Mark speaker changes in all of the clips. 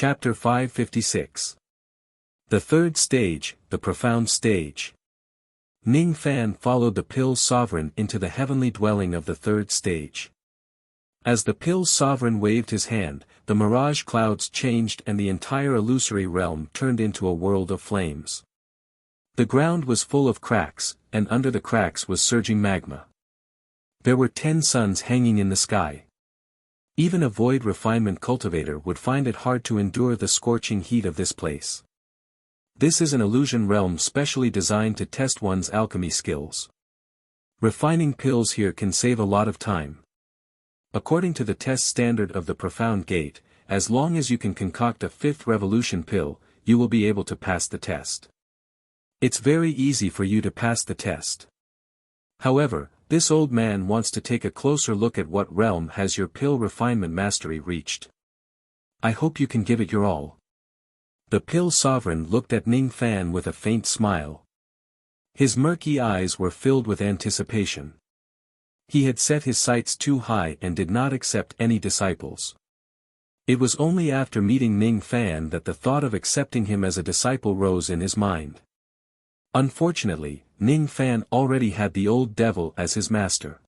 Speaker 1: Chapter 556. The third stage, the profound stage. Ning Fan followed the Pill Sovereign into the heavenly dwelling of the third stage. As the Pill Sovereign waved his hand, the mirage clouds changed and the entire illusory realm turned into a world of flames. The ground was full of cracks, and under the cracks was surging magma. There were 10 suns hanging in the sky. Even a void refinement cultivator would find it hard to endure the scorching heat of this place. This is an illusion realm specially designed to test one's alchemy skills. Refining pills here can save a lot of time. According to the test standard of the Profound Gate, as long as you can concoct a 5th revolution pill, you will be able to pass the test. It's very easy for you to pass the test. However, this old man wants to take a closer look at what realm has your pill refinement mastery reached. I hope you can give it your all. The Pill Sovereign looked at Ning Fan with a faint smile. His murky eyes were filled with anticipation. He had set his sights too high and did not accept any disciples. It was only after meeting Ning Fan that the thought of accepting him as a disciple rose in his mind. Unfortunately, Ning Fan already had the old devil as his master.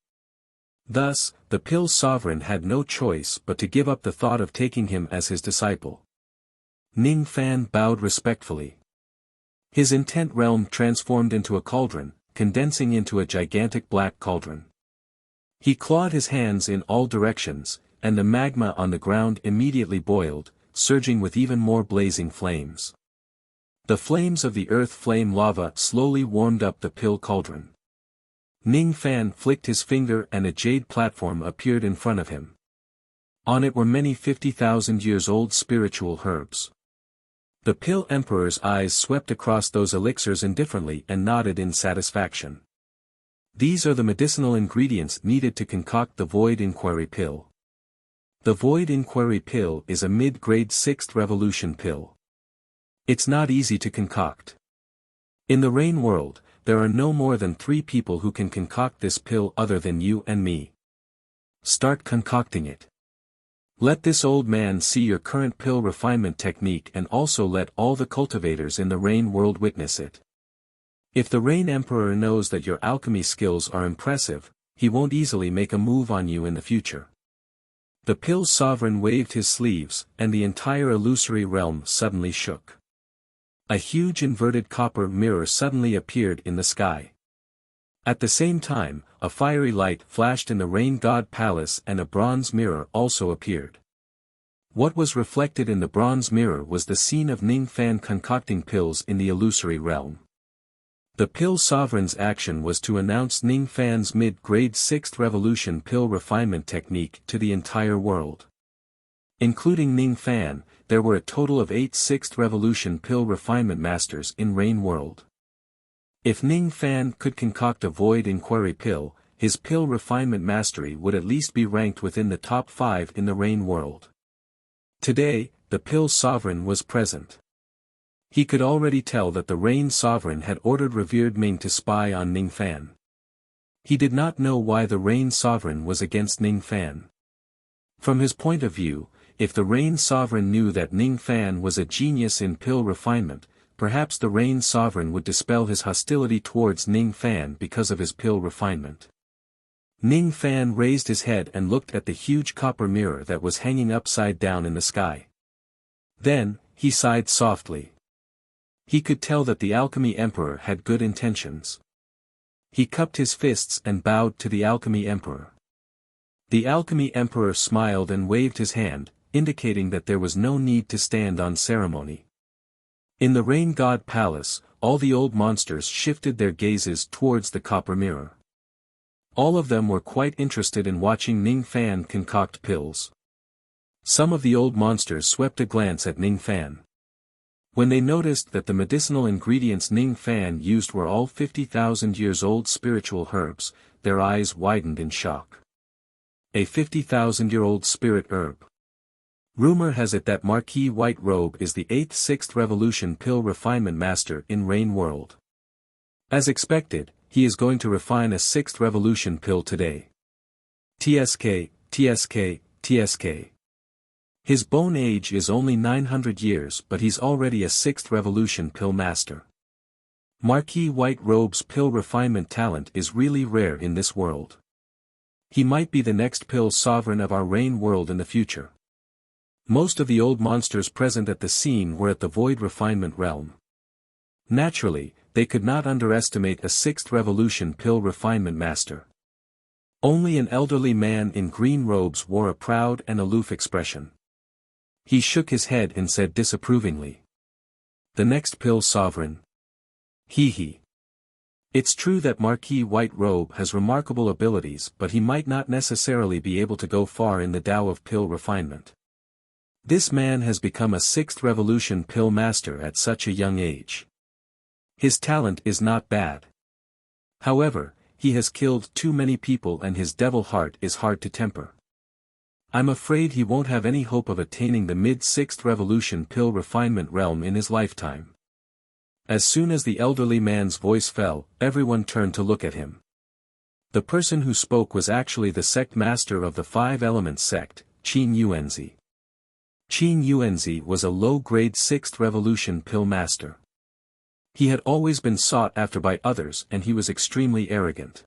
Speaker 1: Thus, the Pill Sovereign had no choice but to give up the thought of taking him as his disciple. Ning Fan bowed respectfully. His intent realm transformed into a cauldron, condensing into a gigantic black cauldron. He clawed his hands in all directions, and the magma on the ground immediately boiled, surging with even more blazing flames. The flames of the earth flame lava slowly warmed up the pill cauldron. Ning Fan flicked his finger and a jade platform appeared in front of him. On it were many 50,000 years old spiritual herbs. The Pill Emperor's eyes swept across those elixirs indifferently and nodded in satisfaction. These are the medicinal ingredients needed to concoct the Void Inquiry Pill. The Void Inquiry Pill is a mid-grade 6th revolution pill. It's not easy to concoct. In the Rain world, there are no more than 3 people who can concoct this pill other than you and me. Start concocting it. Let this old man see your current pill refinement technique and also let all the cultivators in the Rain world witness it. If the Rain Emperor knows that your alchemy skills are impressive, he won't easily make a move on you in the future. The Pill Sovereign waved his sleeves, and the entire illusory realm suddenly shook. A huge inverted copper mirror suddenly appeared in the sky. At the same time, a fiery light flashed in the Rain God Palace and a bronze mirror also appeared. What was reflected in the bronze mirror was the scene of Ning Fan concocting pills in the illusory realm. The Pill Sovereign's action was to announce Ning Fan's mid-grade 6th revolution pill refinement technique to the entire world. Including Ning Fan, there were a total of 8 6th revolution pill refinement masters in Rain world. If Ning Fan could concoct a Void Inquiry pill, his pill refinement mastery would at least be ranked within the top 5 in the Rain world. Today, the Pill Sovereign was present. He could already tell that the Rain Sovereign had ordered revered Ming to spy on Ning Fan. He did not know why the Rain Sovereign was against Ning Fan. From his point of view, if the Rain Sovereign knew that Ning Fan was a genius in pill refinement, perhaps the Rain Sovereign would dispel his hostility towards Ning Fan because of his pill refinement. Ning Fan raised his head and looked at the huge copper mirror that was hanging upside down in the sky. Then, he sighed softly. He could tell that the Alchemy Emperor had good intentions. He cupped his fists and bowed to the Alchemy Emperor. The Alchemy Emperor smiled and waved his hand, indicating that there was no need to stand on ceremony. In the Rain God Palace, all the old monsters shifted their gazes towards the copper mirror. All of them were quite interested in watching Ning Fan concoct pills. Some of the old monsters swept a glance at Ning Fan. When they noticed that the medicinal ingredients Ning Fan used were all 50,000 years old spiritual herbs, their eyes widened in shock. A 50,000-year-old spirit herb. Rumor has it that Marquis White Robe is the 8th 6th revolution pill refinement master in Rain world. As expected, he is going to refine a 6th revolution pill today. TSK, TSK, TSK. His bone age is only 900 years, but he's already a 6th revolution pill master. Marquis White Robe's pill refinement talent is really rare in this world. He might be the next pill sovereign of our Rain world in the future. Most of the old monsters present at the scene were at the Void Refinement realm. Naturally, they could not underestimate a 6th revolution pill refinement master. Only an elderly man in green robes wore a proud and aloof expression. He shook his head and said disapprovingly. The next pill sovereign? Hee. It's true that Marquis White Robe has remarkable abilities, but he might not necessarily be able to go far in the Tao of pill refinement. This man has become a 6th revolution pill master at such a young age. His talent is not bad. However, he has killed too many people and his devil heart is hard to temper. I'm afraid he won't have any hope of attaining the mid-6th revolution pill refinement realm in his lifetime. As soon as the elderly man's voice fell, everyone turned to look at him. The person who spoke was actually the sect master of the 5 Elements sect, Qin Yuanzi. Qin Yuanzi was a low-grade 6th revolution pill master. He had always been sought after by others and he was extremely arrogant.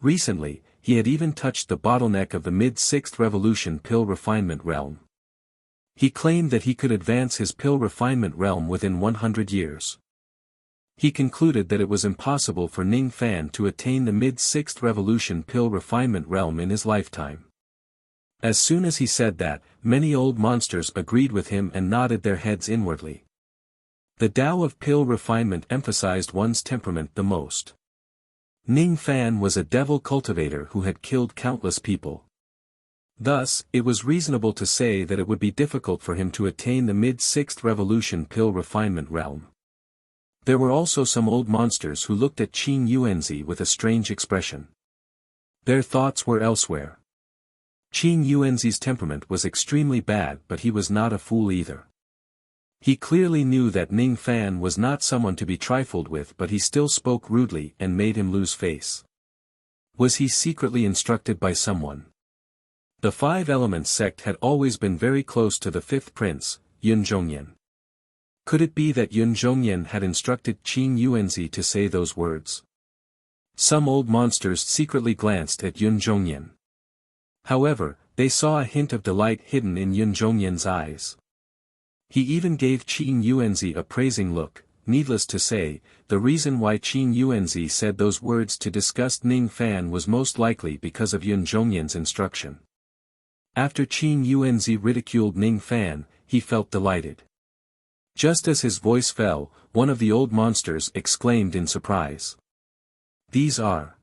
Speaker 1: Recently, he had even touched the bottleneck of the mid-6th revolution pill refinement realm. He claimed that he could advance his pill refinement realm within 100 years. He concluded that it was impossible for Ning Fan to attain the mid-6th revolution pill refinement realm in his lifetime. As soon as he said that, many old monsters agreed with him and nodded their heads inwardly. The Tao of pill refinement emphasized one's temperament the most. Ning Fan was a devil cultivator who had killed countless people. Thus, it was reasonable to say that it would be difficult for him to attain the mid-6th revolution pill refinement realm. There were also some old monsters who looked at Qin Yuanzi with a strange expression. Their thoughts were elsewhere. Qin Yuanzi's temperament was extremely bad, but he was not a fool either. He clearly knew that Ning Fan was not someone to be trifled with, but he still spoke rudely and made him lose face. Was he secretly instructed by someone? The 5 Elements sect had always been very close to the 5th prince, Yun Zhongyan. Could it be that Yun Zhongyan had instructed Qin Yuanzi to say those words? Some old monsters secretly glanced at Yun Zhongyan. However, they saw a hint of delight hidden in Yun Zhongyan's eyes. He even gave Qin Yuanzi a praising look. Needless to say, the reason why Qin Yuanzi said those words to disgust Ning Fan was most likely because of Yun Zhongyan's instruction. After Qin Yuanzi ridiculed Ning Fan, he felt delighted. Just as his voice fell, one of the old monsters exclaimed in surprise. These are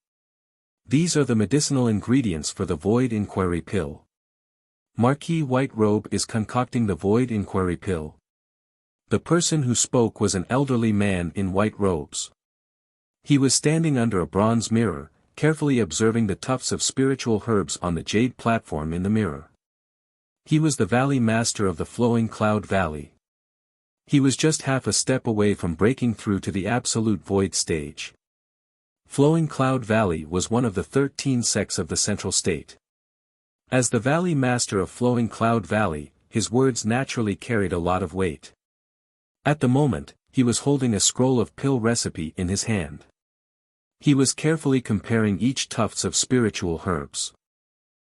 Speaker 1: the medicinal ingredients for the Void Inquiry Pill. Marquis White Robe is concocting the Void Inquiry Pill. The person who spoke was an elderly man in white robes. He was standing under a bronze mirror, carefully observing the tufts of spiritual herbs on the jade platform in the mirror. He was the Valley Master of the Flowing Cloud Valley. He was just half a step away from breaking through to the Absolute Void stage. Flowing Cloud Valley was one of the 13 sects of the Central State. As the Valley Master of Flowing Cloud Valley, his words naturally carried a lot of weight. At the moment, he was holding a scroll of pill recipe in his hand. He was carefully comparing each tufts of spiritual herbs.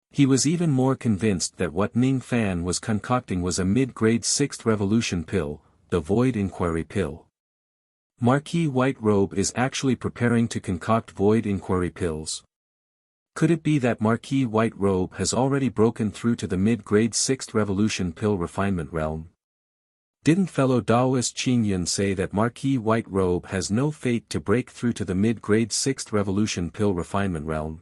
Speaker 1: He was even more convinced that what Ning Fan was concocting was a mid-grade 6th revolution pill, the Void Inquiry Pill. Marquis White Robe is actually preparing to concoct Void Inquiry pills. Could it be that Marquis White Robe has already broken through to the mid-grade 6th revolution pill refinement realm? Didn't fellow Daoist Qin Yun say that Marquis White Robe has no fate to break through to the mid-grade 6th revolution pill refinement realm?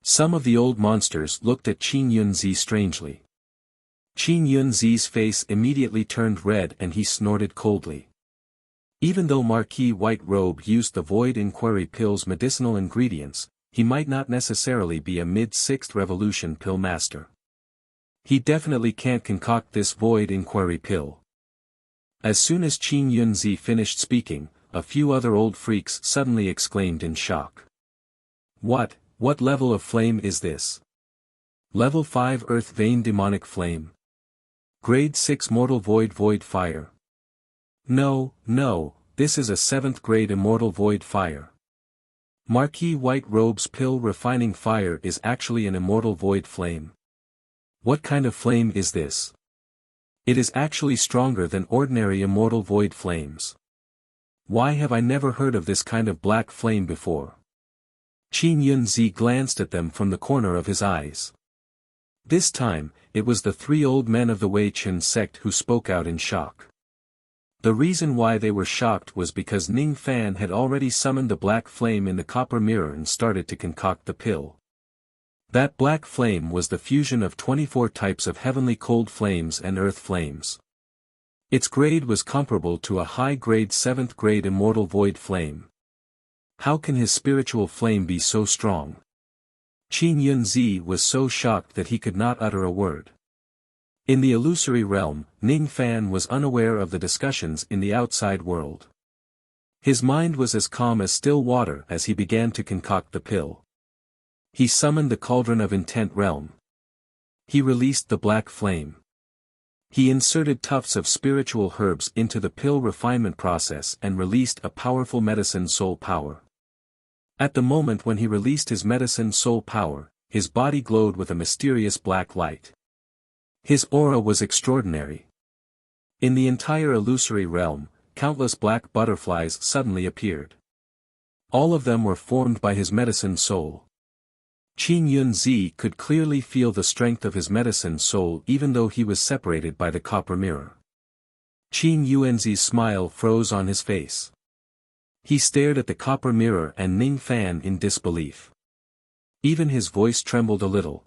Speaker 1: Some of the old monsters looked at Qin Yunzi strangely. Qin Yunzi's face immediately turned red and he snorted coldly. Even though Marquis White Robe used the Void Inquiry Pill's medicinal ingredients, he might not necessarily be a mid-6th revolution pill master. He definitely can't concoct this Void Inquiry Pill. As soon as Qin Yunzi finished speaking, a few other old freaks suddenly exclaimed in shock. What level of flame is this? Level 5 Earth Vein Demonic Flame. Grade 6 Mortal Void Fire. No, this is a 7th grade Immortal Void Fire. Marquis White Robe's Pill Refining Fire is actually an Immortal Void Flame. What kind of flame is this? It is actually stronger than ordinary Immortal Void Flames. Why have I never heard of this kind of black flame before? Qin Yunzi glanced at them from the corner of his eyes. This time, it was the 3 old men of the Wei Chen sect who spoke out in shock. The reason why they were shocked was because Ning Fan had already summoned the black flame in the copper mirror and started to concoct the pill. That black flame was the fusion of 24 types of heavenly cold flames and earth flames. Its grade was comparable to a high-grade 7th grade Immortal Void Flame. How can his spiritual flame be so strong? Qin Yunzi was so shocked that he could not utter a word. In the illusory realm, Ning Fan was unaware of the discussions in the outside world. His mind was as calm as still water as he began to concoct the pill. He summoned the cauldron of intent realm. He released the black flame. He inserted tufts of spiritual herbs into the pill refinement process and released a powerful medicine soul power. At the moment when he released his medicine soul power, his body glowed with a mysterious black light. His aura was extraordinary. In the entire illusory realm, countless black butterflies suddenly appeared. All of them were formed by his medicine soul. Qin Yunzi could clearly feel the strength of his medicine soul even though he was separated by the copper mirror. Qin Yunzi's smile froze on his face. He stared at the copper mirror and Ning Fan in disbelief. Even his voice trembled a little.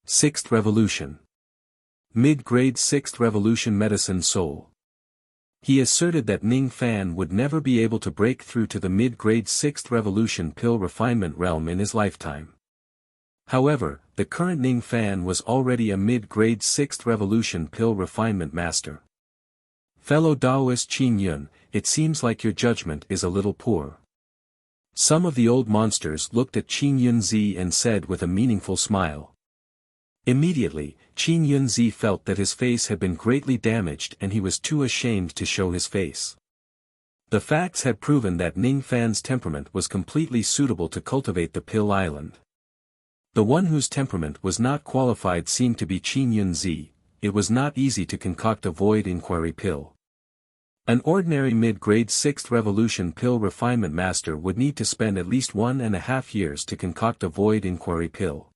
Speaker 1: 6th Revolution. Mid-grade 6th Revolution Medicine Soul. He asserted that Ning Fan would never be able to break through to the mid-grade 6th Revolution Pill Refinement realm in his lifetime. However, the current Ning Fan was already a mid-grade 6th Revolution Pill Refinement Master. Fellow Taoist Qin Yun, it seems like your judgment is a little poor. Some of the old monsters looked at Qin Yunzi and said with a meaningful smile. Immediately, Qin Yunzi felt that his face had been greatly damaged and he was too ashamed to show his face. The facts had proven that Ning Fan's temperament was completely suitable to cultivate the Pill Island. The one whose temperament was not qualified seemed to be Qin Yunzi. It was not easy to concoct a void inquiry pill. An ordinary mid-grade 6th Revolution Pill Refinement Master would need to spend at least 1.5 years to concoct a void inquiry pill.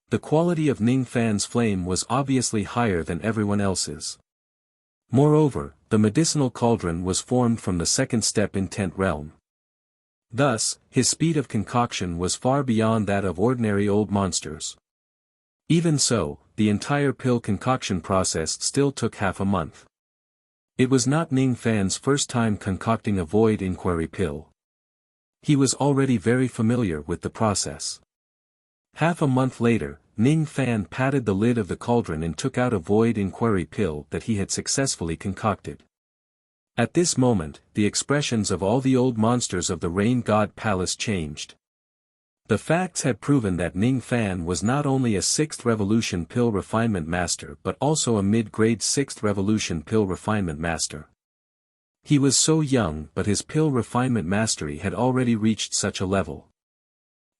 Speaker 1: The quality of Ning Fan's flame was obviously higher than everyone else's. Moreover, the medicinal cauldron was formed from the 2nd step intent realm. Thus, his speed of concoction was far beyond that of ordinary old monsters. Even so, the entire pill concoction process still took half a month. It was not Ning Fan's first time concocting a void inquiry pill. He was already very familiar with the process. Half a month later, Ning Fan patted the lid of the cauldron and took out a void inquiry pill that he had successfully concocted. At this moment, the expressions of all the old monsters of the Rain God Palace changed. The facts had proven that Ning Fan was not only a 6th Revolution Pill Refinement Master but also a mid-grade 6th Revolution Pill Refinement Master. He was so young but his pill refinement mastery had already reached such a level.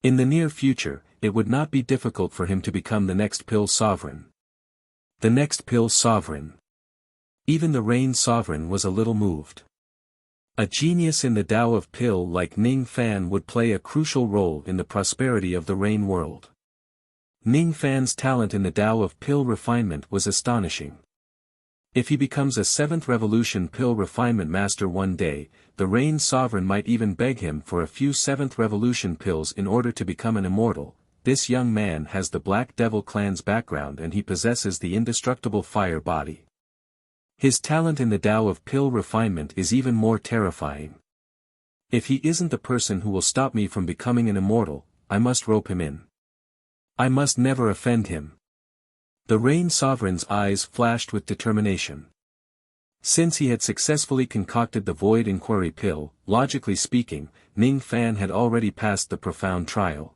Speaker 1: In the near future, it would not be difficult for him to become the next Pill Sovereign. The next Pill Sovereign. Even the Rain Sovereign was a little moved. A genius in the Tao of Pill like Ning Fan would play a crucial role in the prosperity of the Rain world. Ning Fan's talent in the Tao of Pill refinement was astonishing. If he becomes a 7th Revolution Pill Refinement Master one day, the Rain Sovereign might even beg him for a few 7th Revolution pills in order to become an immortal. This young man has the Black Devil clan's background and he possesses the indestructible fire body. His talent in the Tao of Pill refinement is even more terrifying. If he isn't the person who will stop me from becoming an immortal, I must rope him in. I must never offend him. The Rain Sovereign's eyes flashed with determination. Since he had successfully concocted the Void Inquiry Pill, logically speaking, Ning Fan had already passed the profound trial.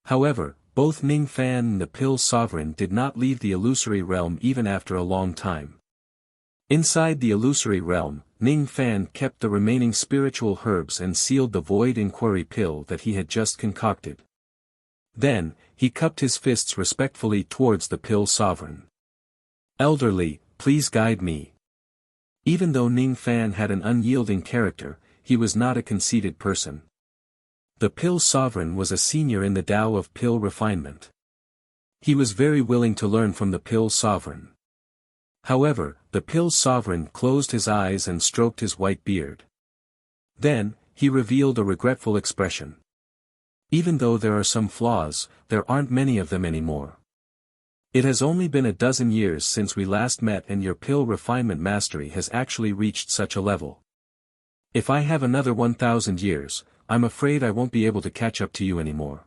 Speaker 1: However, both Ning Fan and the Pill Sovereign did not leave the illusory realm even after a long time. Inside the illusory realm, Ning Fan kept the remaining spiritual herbs and sealed the void inquiry pill that he had just concocted. Then, he cupped his fists respectfully towards the Pill Sovereign. "Elderly, please guide me." Even though Ning Fan had an unyielding character, he was not a conceited person. The Pill Sovereign was a senior in the Tao of pill refinement. He was very willing to learn from the Pill Sovereign. However, the Pill Sovereign closed his eyes and stroked his white beard. Then, he revealed a regretful expression. "Even though there are some flaws, there aren't many of them anymore. It has only been a dozen years since we last met and your pill refinement mastery has actually reached such a level. If I have another 1,000 years, I'm afraid I won't be able to catch up to you anymore."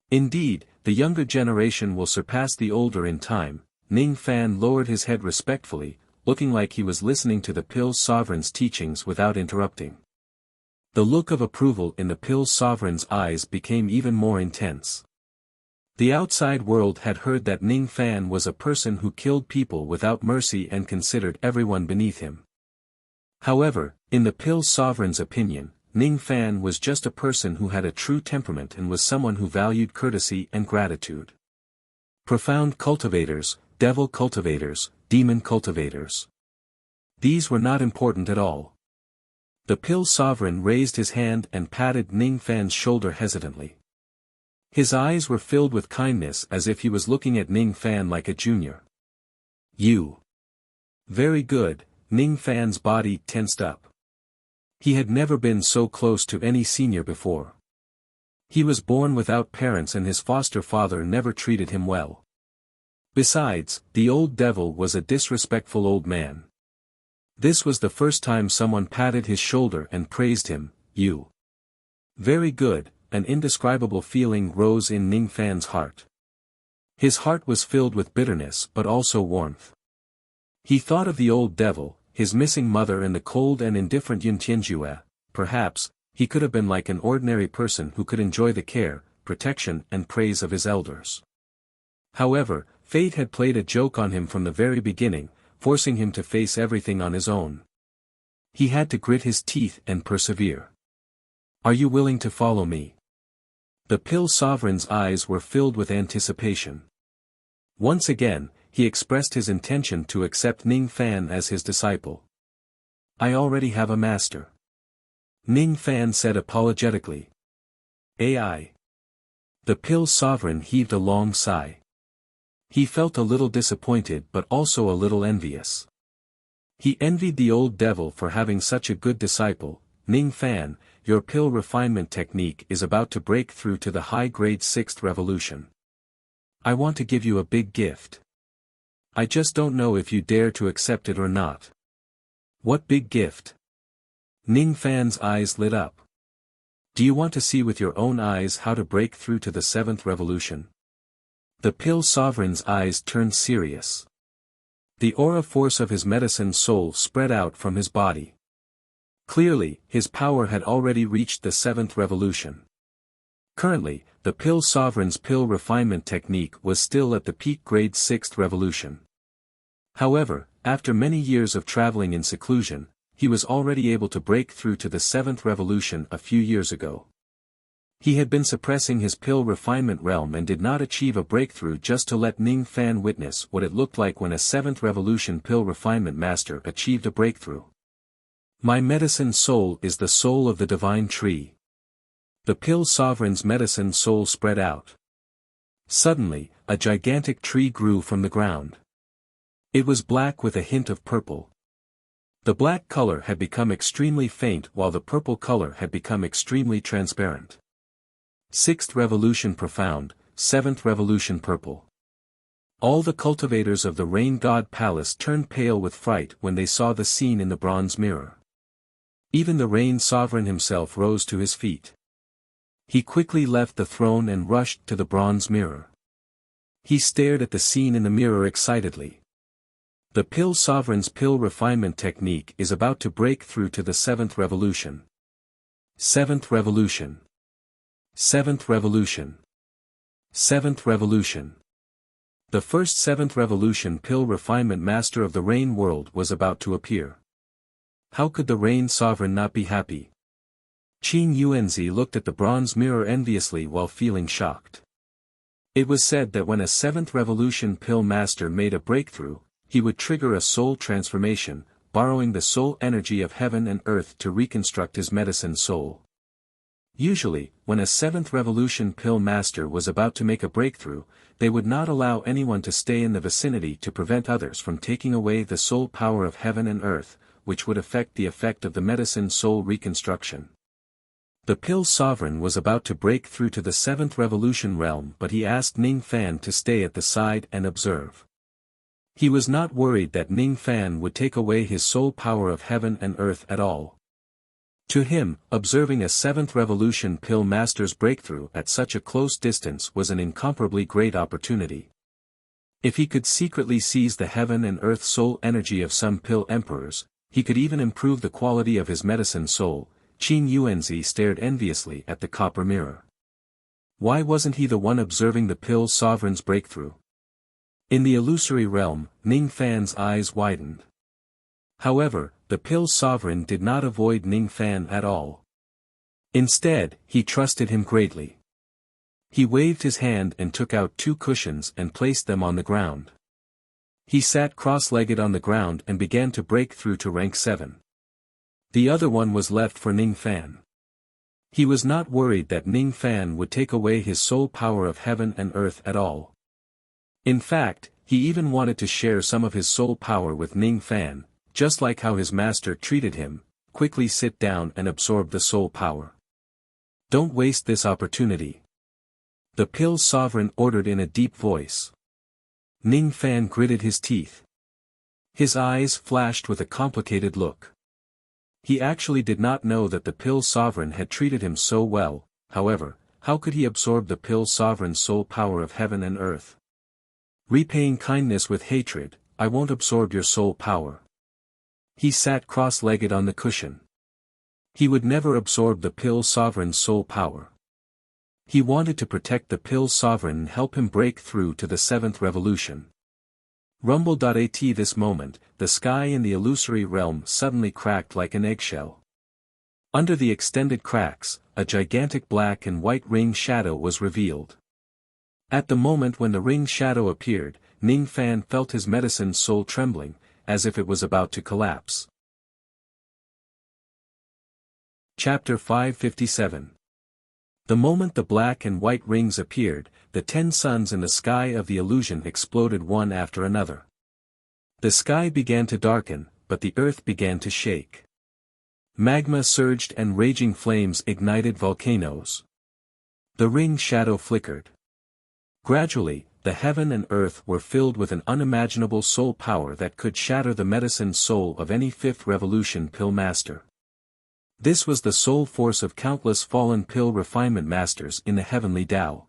Speaker 1: Indeed, the younger generation will surpass the older in time. Ning Fan lowered his head respectfully, looking like he was listening to the Pill Sovereign's teachings without interrupting. The look of approval in the Pill Sovereign's eyes became even more intense. The outside world had heard that Ning Fan was a person who killed people without mercy and considered everyone beneath him. However, in the Pill Sovereign's opinion, Ning Fan was just a person who had a true temperament and was someone who valued courtesy and gratitude. Profound cultivators, devil cultivators, demon cultivators. These were not important at all. The Pill Sovereign raised his hand and patted Ning Fan's shoulder hesitantly. His eyes were filled with kindness as if he was looking at Ning Fan like a junior. "You." "Very good." Ning Fan's body tensed up. He had never been so close to any senior before. He was born without parents and his foster father never treated him well. Besides, the old devil was a disrespectful old man. This was the first time someone patted his shoulder and praised him. "You." "Very good." An indescribable feeling rose in Ning Fan's heart. His heart was filled with bitterness but also warmth. He thought of the old devil, his missing mother and the cold and indifferent Yun Tianjue. Perhaps, he could have been like an ordinary person who could enjoy the care, protection and praise of his elders. However, fate had played a joke on him from the very beginning, forcing him to face everything on his own. He had to grit his teeth and persevere. "Are you willing to follow me?" The Pill Sovereign's eyes were filled with anticipation. Once again, he expressed his intention to accept Ning Fan as his disciple. "I already have a master," Ning Fan said apologetically. "AI." The Pill Sovereign heaved a long sigh. He felt a little disappointed but also a little envious. He envied the old devil for having such a good disciple. "Ning Fan, your pill refinement technique is about to break through to the high-grade 6th revolution. I want to give you a big gift. I just don't know if you dare to accept it or not." "What big gift?" Ning Fan's eyes lit up. "Do you want to see with your own eyes how to break through to the 7th revolution?" The Pill Sovereign's eyes turned serious. The aura force of his medicine soul spread out from his body. Clearly, his power had already reached the 7th revolution. Currently, the Pill Sovereign's pill refinement technique was still at the peak grade 6th revolution. However, after many years of traveling in seclusion, he was already able to break through to the 7th revolution a few years ago. He had been suppressing his pill refinement realm and did not achieve a breakthrough just to let Ning Fan witness what it looked like when a 7th revolution pill refinement master achieved a breakthrough. "My medicine soul is the soul of the divine tree." The Pill Sovereign's medicine soul spread out. Suddenly, a gigantic tree grew from the ground. It was black with a hint of purple. The black color had become extremely faint while the purple color had become extremely transparent. 6th revolution profound, 7th revolution purple. All the cultivators of the Rain God Palace turned pale with fright when they saw the scene in the bronze mirror. Even the Rain Sovereign himself rose to his feet. He quickly left the throne and rushed to the bronze mirror. He stared at the scene in the mirror excitedly. The Pill Sovereign's pill refinement technique is about to break through to the 7th revolution. 7th revolution. 7th revolution. Seventh Revolution. The first seventh revolution pill refinement master of the Rain world was about to appear. How could the Rain sovereign not be happy? Qin Yuanzi looked at the bronze mirror enviously while feeling shocked. It was said that when a seventh revolution pill master made a breakthrough, he would trigger a soul transformation, borrowing the soul energy of heaven and earth to reconstruct his medicine soul. Usually, when a seventh revolution pill master was about to make a breakthrough, they would not allow anyone to stay in the vicinity to prevent others from taking away the soul power of heaven and earth, which would affect the effect of the medicine soul reconstruction. The pill sovereign was about to break through to the seventh revolution realm, but he asked Ning Fan to stay at the side and observe. He was not worried that Ning Fan would take away his soul power of heaven and earth at all. To him, observing a seventh revolution pill master's breakthrough at such a close distance was an incomparably great opportunity. If he could secretly seize the heaven and earth soul energy of some pill emperors, he could even improve the quality of his medicine soul. Qin Yuanzi stared enviously at the copper mirror. Why wasn't he the one observing the pill sovereign's breakthrough? In the illusory realm, Ning Fan's eyes widened. However, the pill sovereign did not avoid Ning Fan at all. Instead, he trusted him greatly. He waved his hand and took out 2 cushions and placed them on the ground. He sat cross-legged on the ground and began to break through to rank 7. The other one was left for Ning Fan. He was not worried that Ning Fan would take away his soul power of heaven and earth at all. In fact, he even wanted to share some of his soul power with Ning Fan, just like how his master treated him. Quickly sit down and absorb the soul power. Don't waste this opportunity. The pill sovereign ordered in a deep voice. Ning Fan gritted his teeth. His eyes flashed with a complicated look. He actually did not know that the pill sovereign had treated him so well. However, how could he absorb the pill sovereign's soul power of heaven and earth? Repaying kindness with hatred, I won't absorb your soul power. He sat cross-legged on the cushion. He would never absorb the pill sovereign's soul power. He wanted to protect the pill sovereign and help him break through to the seventh revolution. Rumble.at this moment, the sky in the illusory realm suddenly cracked like an eggshell. Under the extended cracks, a gigantic black and white ring shadow was revealed. At the moment when the ring shadow appeared, Ning Fan felt his medicine soul trembling, as if it was about to collapse. Chapter 557. The moment the black and white rings appeared, the 10 suns in the sky of the illusion exploded one after another. The sky began to darken, but the earth began to shake. Magma surged and raging flames ignited volcanoes. The ring shadow flickered. Gradually, the heaven and earth were filled with an unimaginable soul power that could shatter the medicine soul of any fifth revolution pill master. This was the soul force of countless fallen pill refinement masters in the heavenly Tao.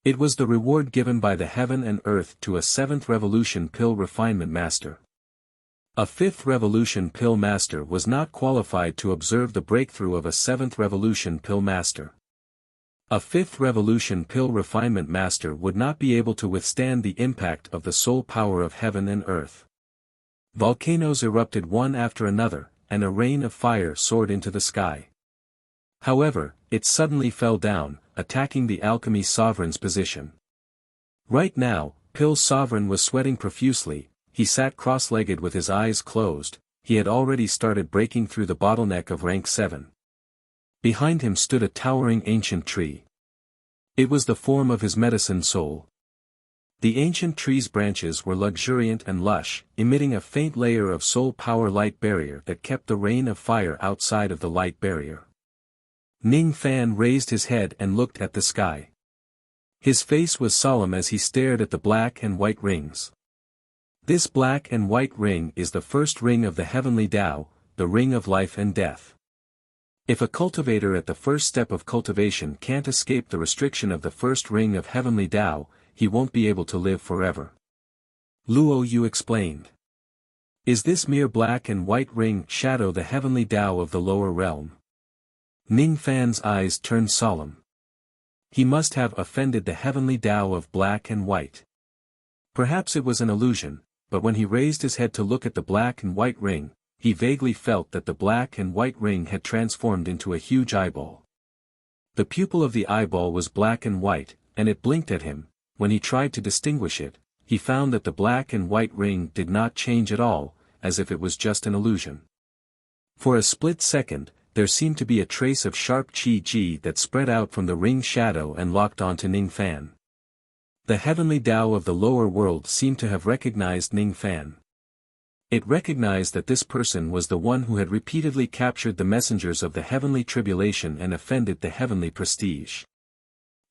Speaker 1: It was the reward given by the heaven and earth to a seventh revolution pill refinement master. A fifth revolution pill master was not qualified to observe the breakthrough of a seventh revolution pill master. A fifth revolution pill refinement master would not be able to withstand the impact of the soul power of heaven and earth. Volcanoes erupted one after another, and a rain of fire soared into the sky. However, it suddenly fell down, attacking the alchemy sovereign's position. Right now, Pill Sovereign was sweating profusely. He sat cross-legged with his eyes closed. He had already started breaking through the bottleneck of rank 7. Behind him stood a towering ancient tree. It was the form of his medicine soul. The ancient tree's branches were luxuriant and lush, emitting a faint layer of soul power light barrier that kept the rain of fire outside of the light barrier. Ning Fan raised his head and looked at the sky. His face was solemn as he stared at the black and white rings. This black and white ring is the first ring of the heavenly Tao, the ring of life and death. If a cultivator at the first step of cultivation can't escape the restriction of the first ring of heavenly Tao, he won't be able to live forever. Luo Yu explained. Is this mere black and white ring shadow the heavenly Tao of the lower realm? Ning Fan's eyes turned solemn. He must have offended the heavenly Tao of black and white. Perhaps it was an illusion, but when he raised his head to look at the black and white ring, he vaguely felt that the black and white ring had transformed into a huge eyeball. The pupil of the eyeball was black and white, and it blinked at him. When he tried to distinguish it, he found that the black and white ring did not change at all, as if it was just an illusion. For a split second, there seemed to be a trace of sharp qi that spread out from the ring shadow and locked onto Ning Fan. The heavenly Tao of the lower world seemed to have recognized Ning Fan. It recognized that this person was the one who had repeatedly captured the messengers of the heavenly tribulation and offended the heavenly prestige.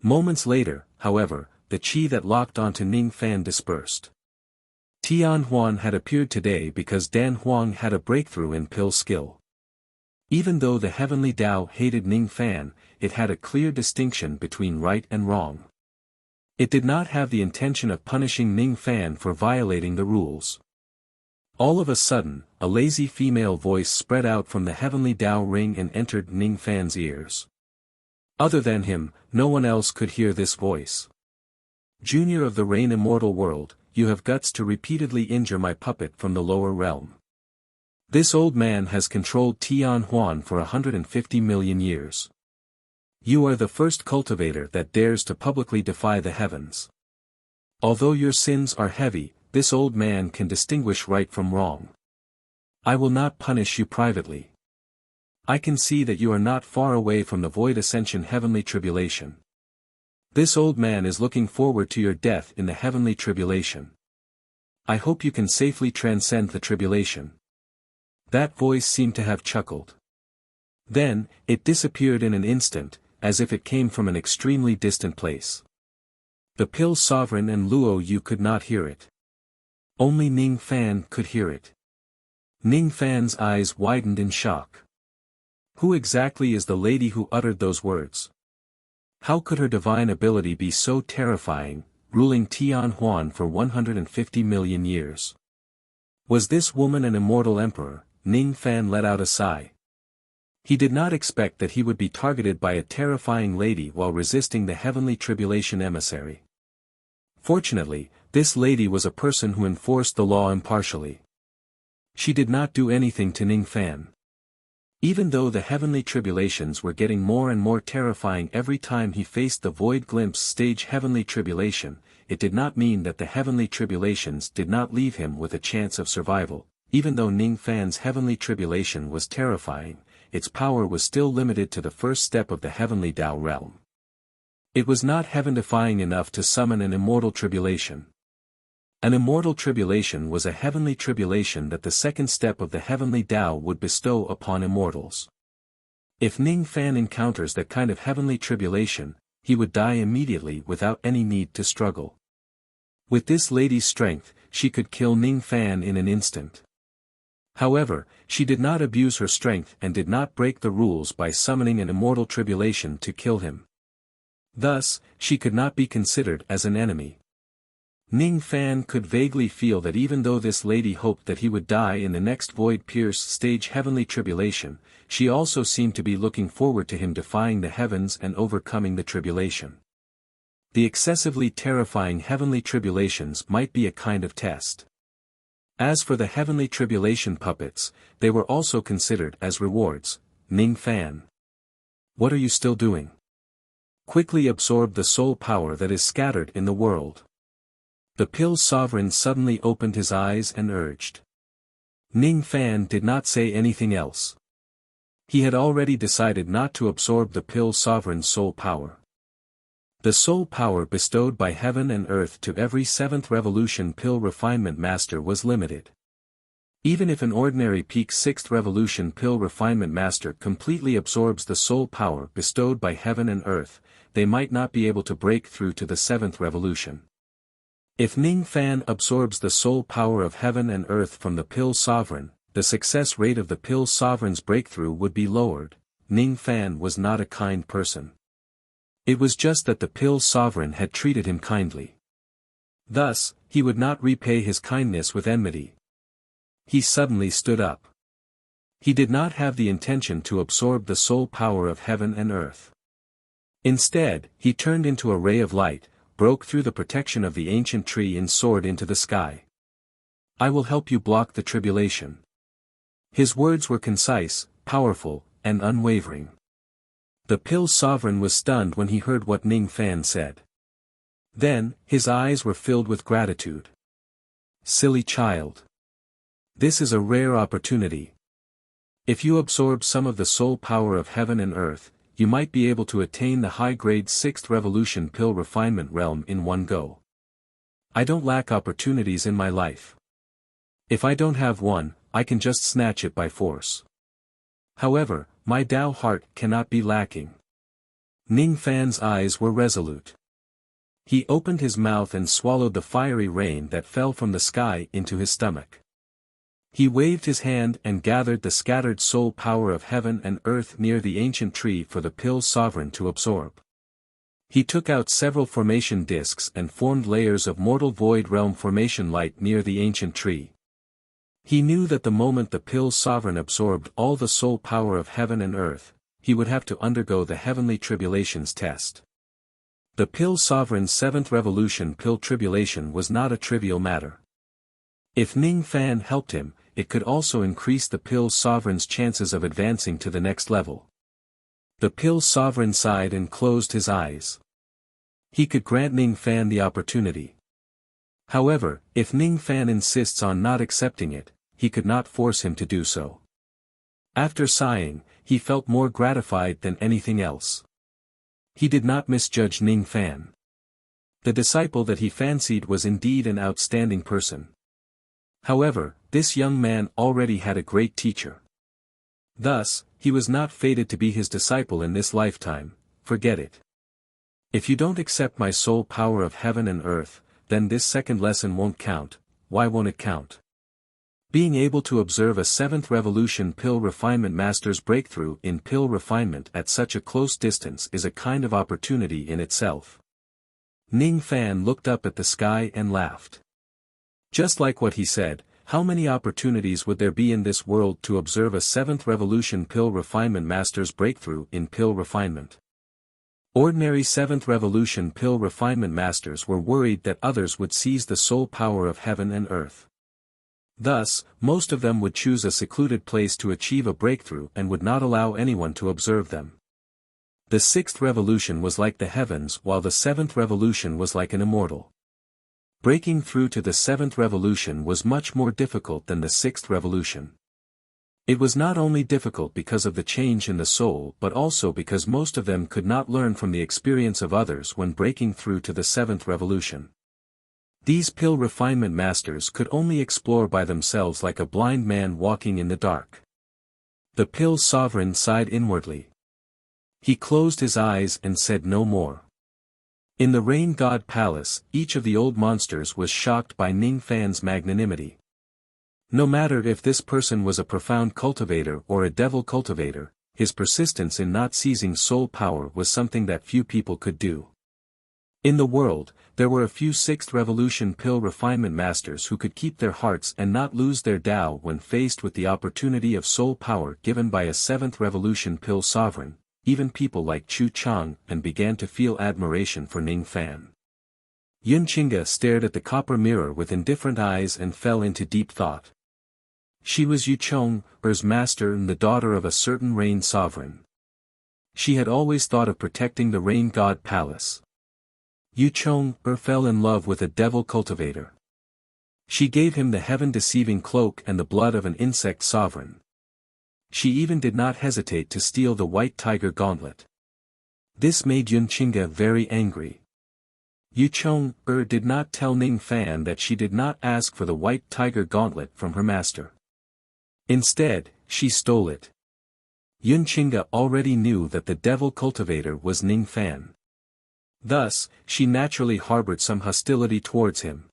Speaker 1: Moments later, however, the qi that locked onto Ning Fan dispersed. Tian Huan had appeared today because Dan Huang had a breakthrough in pill skill. Even though the heavenly Tao hated Ning Fan, it had a clear distinction between right and wrong. It did not have the intention of punishing Ning Fan for violating the rules. All of a sudden, a lazy female voice spread out from the heavenly Tao ring and entered Ning Fan's ears. Other than him, no one else could hear this voice. Junior of the Rain Immortal World, you have guts to repeatedly injure my puppet from the lower realm. This old man has controlled Tian Huan for 150 million years. You are the first cultivator that dares to publicly defy the heavens. Although your sins are heavy, this old man can distinguish right from wrong. I will not punish you privately. I can see that you are not far away from the void ascension heavenly tribulation. This old man is looking forward to your death in the heavenly tribulation. I hope you can safely transcend the tribulation. That voice seemed to have chuckled. Then, it disappeared in an instant, as if it came from an extremely distant place. The Pill Sovereign and Luo Yu could not hear it. Only Ning Fan could hear it. Ning Fan's eyes widened in shock. Who exactly is the lady who uttered those words? How could her divine ability be so terrifying, ruling Tian Huan for 150 million years? Was this woman an immortal emperor? Ning Fan let out a sigh. He did not expect that he would be targeted by a terrifying lady while resisting the heavenly tribulation emissary. Fortunately, this lady was a person who enforced the law impartially. She did not do anything to Ning Fan. Even though the heavenly tribulations were getting more and more terrifying every time he faced the Void Glimpse stage heavenly tribulation, it did not mean that the heavenly tribulations did not leave him with a chance of survival. Even though Ning Fan's heavenly tribulation was terrifying, its power was still limited to the first step of the heavenly Tao realm. It was not heaven-defying enough to summon an immortal tribulation. An immortal tribulation was a heavenly tribulation that the second step of the heavenly Tao would bestow upon immortals. If Ning Fan encounters that kind of heavenly tribulation, he would die immediately without any need to struggle. With this lady's strength, she could kill Ning Fan in an instant. However, she did not abuse her strength and did not break the rules by summoning an immortal tribulation to kill him. Thus, she could not be considered as an enemy. Ning Fan could vaguely feel that even though this lady hoped that he would die in the next Void Pierce stage heavenly tribulation, she also seemed to be looking forward to him defying the heavens and overcoming the tribulation. The excessively terrifying heavenly tribulations might be a kind of test. As for the heavenly tribulation puppets, they were also considered as rewards. Ning Fan, what are you still doing? Quickly absorb the soul power that is scattered in the world. The Pill Sovereign suddenly opened his eyes and urged. Ning Fan did not say anything else. He had already decided not to absorb the Pill Sovereign's soul power. The soul power bestowed by heaven and earth to every 7th revolution pill refinement master was limited. Even if an ordinary peak 6th revolution pill refinement master completely absorbs the soul power bestowed by heaven and earth, they might not be able to break through to the 7th revolution. If Ning Fan absorbs the soul power of heaven and earth from the Pill Sovereign, the success rate of the Pill Sovereign's breakthrough would be lowered. Ning Fan was not a kind person. It was just that the Pill Sovereign had treated him kindly. Thus, he would not repay his kindness with enmity. He suddenly stood up. He did not have the intention to absorb the soul power of heaven and earth. Instead, he turned into a ray of light, broke through the protection of the ancient tree and soared into the sky. I will help you block the tribulation. His words were concise, powerful, and unwavering. The Pill Sovereign was stunned when he heard what Ning Fan said. Then, his eyes were filled with gratitude. Silly child. This is a rare opportunity. If you absorb some of the soul power of heaven and earth, you might be able to attain the high-grade 6th Revolution Pill Refinement realm in one go. I don't lack opportunities in my life. If I don't have one, I can just snatch it by force. However, my Tao heart cannot be lacking. Ning Fan's eyes were resolute. He opened his mouth and swallowed the fiery rain that fell from the sky into his stomach. He waved his hand and gathered the scattered soul power of heaven and earth near the ancient tree for the Pill Sovereign to absorb. He took out several formation discs and formed layers of mortal void realm formation light near the ancient tree. He knew that the moment the Pill Sovereign absorbed all the soul power of heaven and earth, he would have to undergo the heavenly tribulations test. The Pill Sovereign's 7th Revolution Pill Tribulation was not a trivial matter. If Ning Fan helped him, it could also increase the Pill Sovereign's chances of advancing to the next level. The Pill Sovereign sighed and closed his eyes. He could grant Ning Fan the opportunity. However, if Ning Fan insists on not accepting it, he could not force him to do so. After sighing, he felt more gratified than anything else. He did not misjudge Ning Fan. The disciple that he fancied was indeed an outstanding person. However, this young man already had a great teacher. Thus, he was not fated to be his disciple in this lifetime. Forget it. If you don't accept my soul power of heaven and earth, then this second lesson won't count. Why won't it count? Being able to observe a 7th Revolution Pill Refinement Master's breakthrough in pill refinement at such a close distance is a kind of opportunity in itself. Ning Fan looked up at the sky and laughed. Just like what he said, how many opportunities would there be in this world to observe a 7th Revolution Pill Refinement Master's breakthrough in pill refinement? Ordinary 7th Revolution Pill Refinement Masters were worried that others would seize the soul power of heaven and earth. Thus, most of them would choose a secluded place to achieve a breakthrough and would not allow anyone to observe them. The 6th Revolution was like the heavens while the 7th Revolution was like an immortal. Breaking through to the 7th Revolution was much more difficult than the 6th Revolution. It was not only difficult because of the change in the soul but also because most of them could not learn from the experience of others when breaking through to the 7th Revolution. These pill refinement masters could only explore by themselves like a blind man walking in the dark. The Pill Sovereign sighed inwardly. He closed his eyes and said no more. In the Rain God Palace, each of the old monsters was shocked by Ning Fan's magnanimity. No matter if this person was a profound cultivator or a devil cultivator, his persistence in not seizing soul power was something that few people could do. In the world, there were a few 6th Revolution Pill Refinement Masters who could keep their hearts and not lose their Tao when faced with the opportunity of soul power given by a 7th Revolution Pill Sovereign, even people like Chu Chang, and began to feel admiration for Ning Fan. Yun Qingge stared at the copper mirror with indifferent eyes and fell into deep thought. She was Yu Chong's master and the daughter of a certain rain sovereign. She had always thought of protecting the Rain God Palace. Yu Chong fell in love with a devil cultivator. She gave him the heaven-deceiving cloak and the blood of an insect sovereign. She even did not hesitate to steal the white tiger gauntlet. This made Yun Qingge very angry. Yu Chong did not tell Ning Fan that she did not ask for the white tiger gauntlet from her master. Instead, she stole it. Yun Qingge already knew that the devil cultivator was Ning Fan. Thus, she naturally harbored some hostility towards him.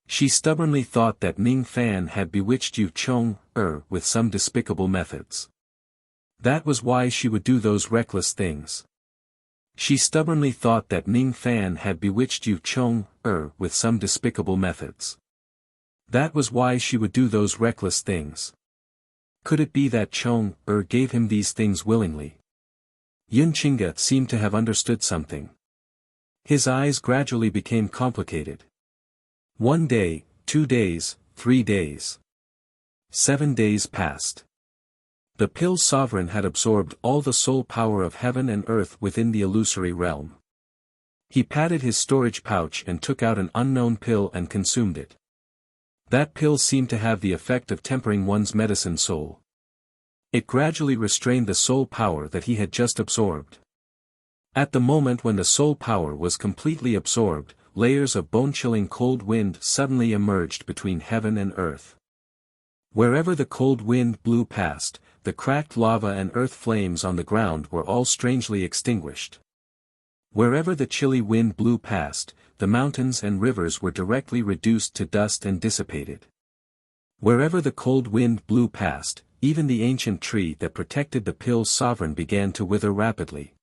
Speaker 1: She stubbornly thought that Ning Fan had bewitched Yu Chong with some despicable methods. That was why she would do those reckless things. She stubbornly thought that Ning Fan had bewitched Yu Chong with some despicable methods. That was why she would do those reckless things. Could it be that Chong gave him these things willingly? Yunchinga seemed to have understood something. His eyes gradually became complicated. 1 day, 2 days, 3 days. 7 days passed. The pill sovereign had absorbed all the soul power of heaven and earth within the illusory realm. He patted his storage pouch and took out an unknown pill and consumed it. That pill seemed to have the effect of tempering one's medicine soul. It gradually restrained the soul power that he had just absorbed. At the moment when the soul power was completely absorbed, layers of bone-chilling cold wind suddenly emerged between heaven and earth. Wherever the cold wind blew past, the cracked lava and earth flames on the ground were all strangely extinguished. Wherever the chilly wind blew past, the mountains and rivers were directly reduced to dust and dissipated. Wherever the cold wind blew past, even the ancient tree that protected the pill sovereign began to wither rapidly.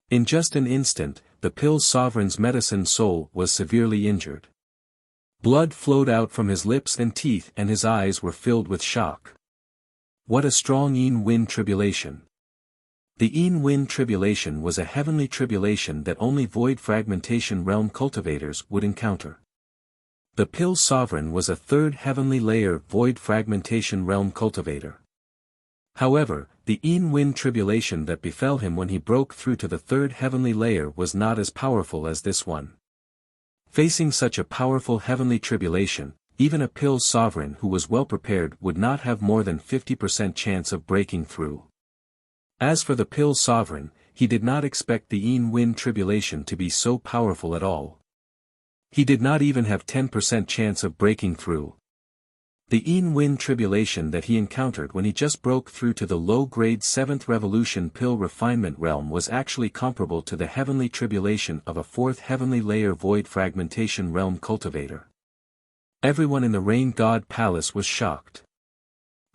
Speaker 1: In just an instant, the pill sovereign's medicine soul was severely injured. Blood flowed out from his lips and teeth and his eyes were filled with shock. What a strong wind tribulation. The wind tribulation was a heavenly tribulation that only void fragmentation realm cultivators would encounter. The pill sovereign was a third heavenly layer void fragmentation realm cultivator. However, the wind tribulation that befell him when he broke through to the third heavenly layer was not as powerful as this one. Facing such a powerful heavenly tribulation, even a pill sovereign who was well prepared would not have more than 50% chance of breaking through. As for the pill sovereign, he did not expect the wind tribulation to be so powerful at all. He did not even have 10% chance of breaking through. The wind tribulation that he encountered when he just broke through to the low-grade 7th revolution pill refinement realm was actually comparable to the heavenly tribulation of a 4th heavenly layer void fragmentation realm cultivator. Everyone in the Rain God Palace was shocked.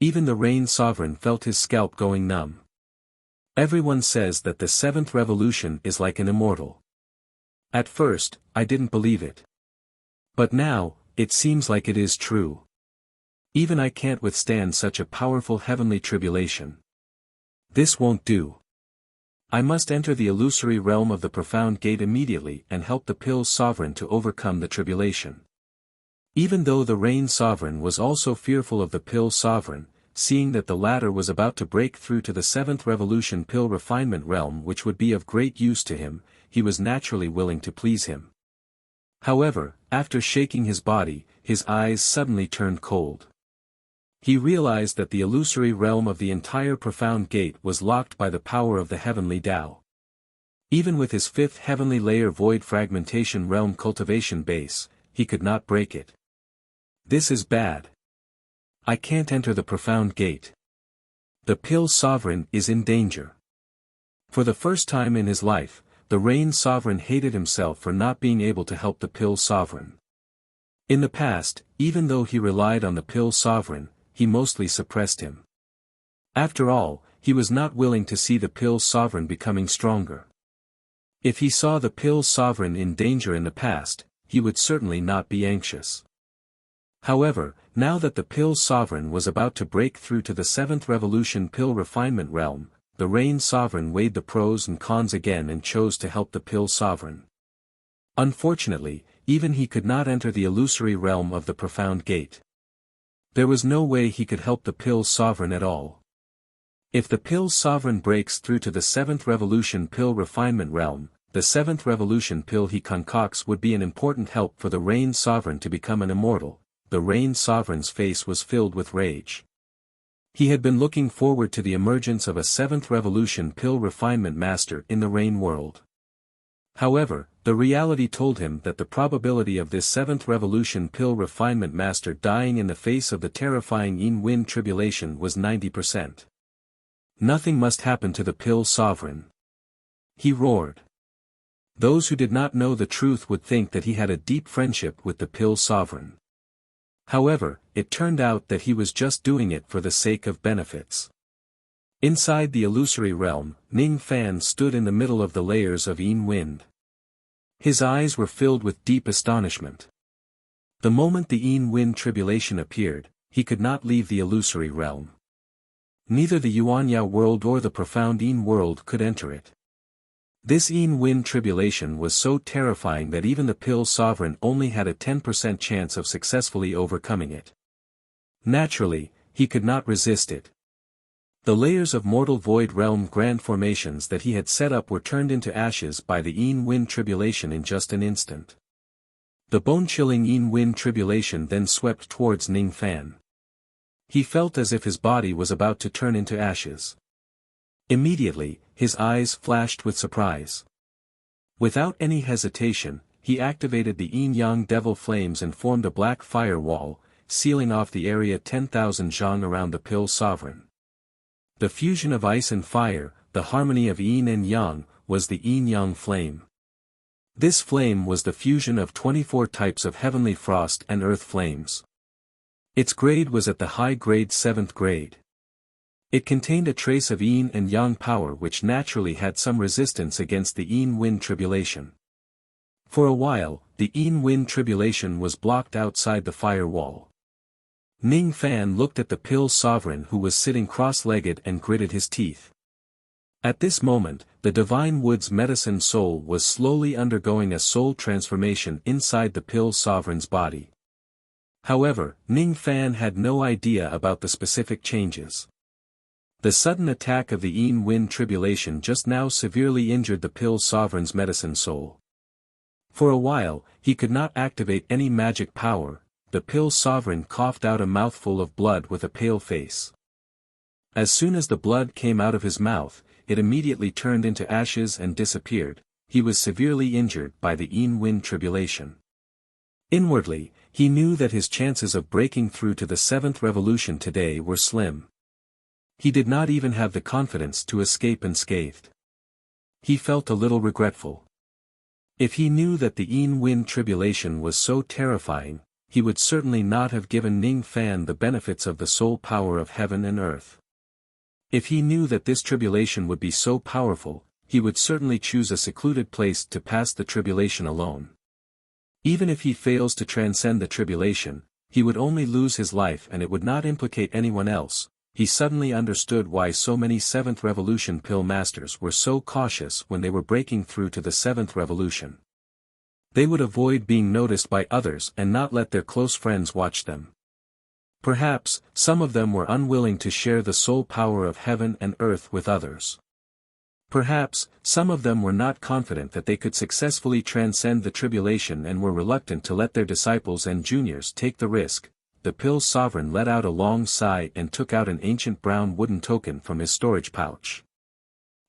Speaker 1: Even the Rain Sovereign felt his scalp going numb. Everyone says that the 7th revolution is like an immortal. At first, I didn't believe it. But now, it seems like it is true. Even I can't withstand such a powerful heavenly tribulation. This won't do. I must enter the illusory realm of the profound gate immediately and help the pill sovereign to overcome the tribulation. Even though the Rain Sovereign was also fearful of the pill sovereign, seeing that the latter was about to break through to the 7th revolution pill refinement realm which would be of great use to him, he was naturally willing to please him. However, after shaking his body, his eyes suddenly turned cold. He realized that the illusory realm of the entire profound gate was locked by the power of the heavenly Tao. Even with his 5th heavenly layer void fragmentation realm cultivation base, he could not break it. This is bad. I can't enter the profound gate. The pill sovereign is in danger. For the first time in his life, the Rain Sovereign hated himself for not being able to help the pill sovereign. In the past, even though he relied on the pill sovereign, he mostly suppressed him. After all, he was not willing to see the pill sovereign becoming stronger. If he saw the pill sovereign in danger in the past, he would certainly not be anxious. However, now that the pill sovereign was about to break through to the 7th revolution pill refinement realm, the Rain Sovereign weighed the pros and cons again and chose to help the pill sovereign. Unfortunately, even he could not enter the illusory realm of the profound gate. There was no way he could help the pill sovereign at all. If the pill sovereign breaks through to the 7th revolution pill refinement realm, the 7th revolution pill he concocts would be an important help for the Rain Sovereign to become an immortal. The Rain Sovereign's face was filled with rage. He had been looking forward to the emergence of a 7th revolution pill refinement master in the Rain world. However, the reality told him that the probability of this 7th revolution pill refinement master dying in the face of the terrifying wind tribulation was 90%. Nothing must happen to the pill sovereign. He roared. Those who did not know the truth would think that he had a deep friendship with the pill sovereign. However, it turned out that he was just doing it for the sake of benefits. Inside the illusory realm, Ning Fan stood in the middle of the layers of wind. His eyes were filled with deep astonishment. The moment the wind tribulation appeared, he could not leave the illusory realm. Neither the Yuanya world or the profound Yin world could enter it. This Yin wind tribulation was so terrifying that even the Pill Sovereign only had a 10% chance of successfully overcoming it. Naturally, he could not resist it. The layers of mortal void realm grand formations that he had set up were turned into ashes by the Yin wind tribulation in just an instant. The bone-chilling Yin wind tribulation then swept towards Ning Fan. He felt as if his body was about to turn into ashes. Immediately, his eyes flashed with surprise. Without any hesitation, he activated the Yin-Yang Devil Flames and formed a black fire wall, sealing off the area 10,000 zhang around the Pill Sovereign. The fusion of ice and fire, the harmony of Yin and Yang, was the Yin-Yang Flame. This flame was the fusion of 24 types of heavenly frost and earth flames. Its grade was at the high grade 7th grade. It contained a trace of Yin and Yang power which naturally had some resistance against the Yin wind tribulation. For a while, the Yin wind tribulation was blocked outside the fire wall. Ning Fan looked at the Pill Sovereign who was sitting cross-legged and gritted his teeth. At this moment, the Divine Wood's medicine soul was slowly undergoing a soul transformation inside the Pill Sovereign's body. However, Ning Fan had no idea about the specific changes. The sudden attack of the Yin wind tribulation just now severely injured the Pill Sovereign's medicine soul. For a while, he could not activate any magic power. The Pill Sovereign coughed out a mouthful of blood with a pale face. As soon as the blood came out of his mouth, it immediately turned into ashes and disappeared. He was severely injured by the Yin wind tribulation. Inwardly, he knew that his chances of breaking through to the 7th revolution today were slim. He did not even have the confidence to escape unscathed. He felt a little regretful. If he knew that the Yin wind tribulation was so terrifying, he would certainly not have given Ning Fan the benefits of the soul power of heaven and earth. If he knew that this tribulation would be so powerful, he would certainly choose a secluded place to pass the tribulation alone. Even if he fails to transcend the tribulation, he would only lose his life and it would not implicate anyone else. He suddenly understood why so many 7th Revolution Pill Masters were so cautious when they were breaking through to the 7th Revolution. They would avoid being noticed by others and not let their close friends watch them. Perhaps, some of them were unwilling to share the soul power of heaven and earth with others. Perhaps, some of them were not confident that they could successfully transcend the tribulation and were reluctant to let their disciples and juniors take the risk. The Pill Sovereign let out a long sigh and took out an ancient brown wooden token from his storage pouch.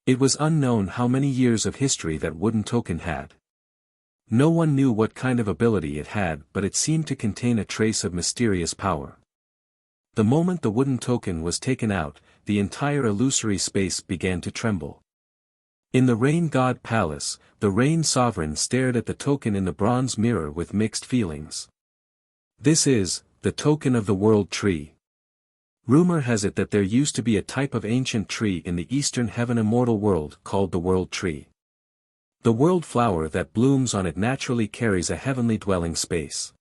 Speaker 1: It was unknown how many years of history that wooden token had. No one knew what kind of ability it had, but it seemed to contain a trace of mysterious power. The moment the wooden token was taken out, the entire illusory space began to tremble. In the Rain God Palace, the Rain Sovereign stared at the token in the bronze mirror with mixed feelings. This is the token of the World Tree. Rumor has it that there used to be a type of ancient tree in the Eastern Heaven Immortal world called the World Tree. The world flower that blooms on it naturally carries a heavenly dwelling space.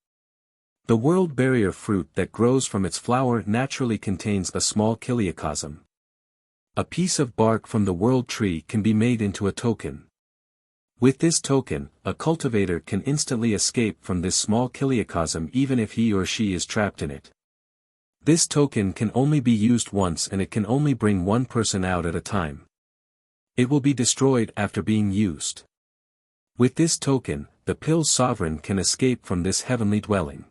Speaker 1: The world barrier fruit that grows from its flower naturally contains a small kiliacosm. A piece of bark from the world tree can be made into a token. With this token, a cultivator can instantly escape from this small kiliacosm even if he or she is trapped in it. This token can only be used once and it can only bring one person out at a time. It will be destroyed after being used. With this token, the Pill Sovereign can escape from this heavenly dwelling.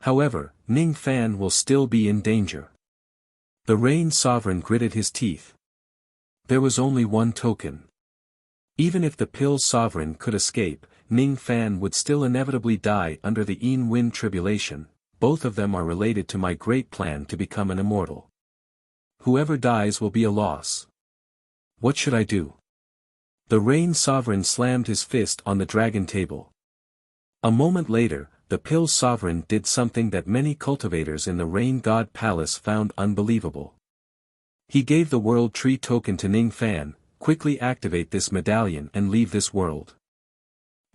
Speaker 1: However, Ning Fan will still be in danger. The Rain Sovereign gritted his teeth. There was only one token. Even if the Pill Sovereign could escape, Ning Fan would still inevitably die under the Yin wind tribulation. Both of them are related to my great plan to become an immortal. Whoever dies will be a loss. What should I do? The Rain Sovereign slammed his fist on the dragon table. A moment later, the Pill Sovereign did something that many cultivators in the Rain God Palace found unbelievable. He gave the World Tree token to Ning Fan. Quickly activate this medallion and leave this world.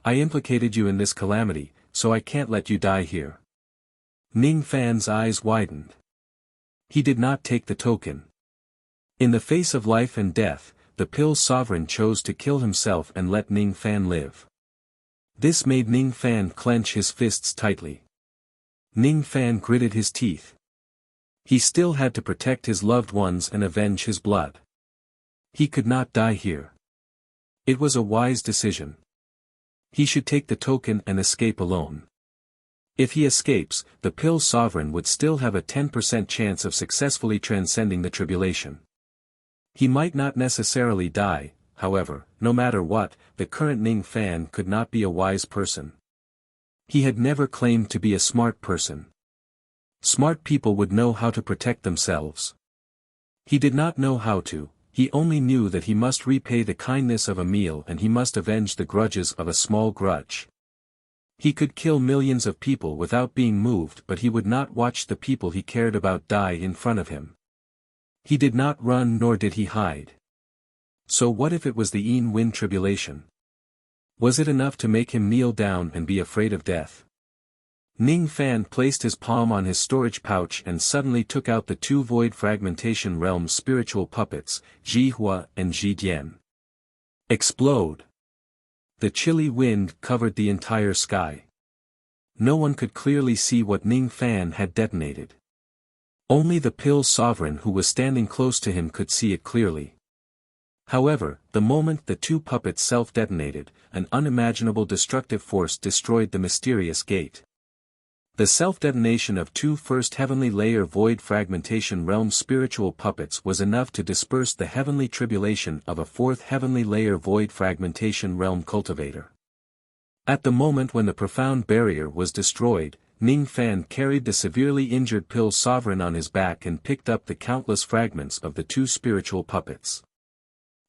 Speaker 1: I implicated you in this calamity, so I can't let you die here. Ning Fan's eyes widened. He did not take the token. In the face of life and death, the Pill Sovereign chose to kill himself and let Ning Fan live. This made Ning Fan clench his fists tightly. Ning Fan gritted his teeth. He still had to protect his loved ones and avenge his blood. He could not die here. It was a wise decision. He should take the token and escape alone. If he escapes, the Pill Sovereign would still have a 10% chance of successfully transcending the tribulation. He might not necessarily die, however, no matter what, the current Ning Fan could not be a wise person. He had never claimed to be a smart person. Smart people would know how to protect themselves. He did not know how to, he only knew that he must repay the kindness of a meal and he must avenge the grudges of a small grudge. He could kill millions of people without being moved, but he would not watch the people he cared about die in front of him. He did not run nor did he hide. So what if it was the Yin-Win tribulation? Was it enough to make him kneel down and be afraid of death? Ning Fan placed his palm on his storage pouch and suddenly took out the 2 Void Fragmentation Realm spiritual puppets, Ji Hua and Ji Dian. Explode! The chilly wind covered the entire sky. No one could clearly see what Ning Fan had detonated. Only the Pill Sovereign who was standing close to him could see it clearly. However, the moment the 2 puppets self-detonated, an unimaginable destructive force destroyed the mysterious gate. The self-detonation of 2 first heavenly layer void fragmentation realm spiritual puppets was enough to disperse the heavenly tribulation of a 4th heavenly layer void fragmentation realm cultivator. At the moment when the profound barrier was destroyed, Ning Fan carried the severely injured Pill Sovereign on his back and picked up the countless fragments of the 2 spiritual puppets.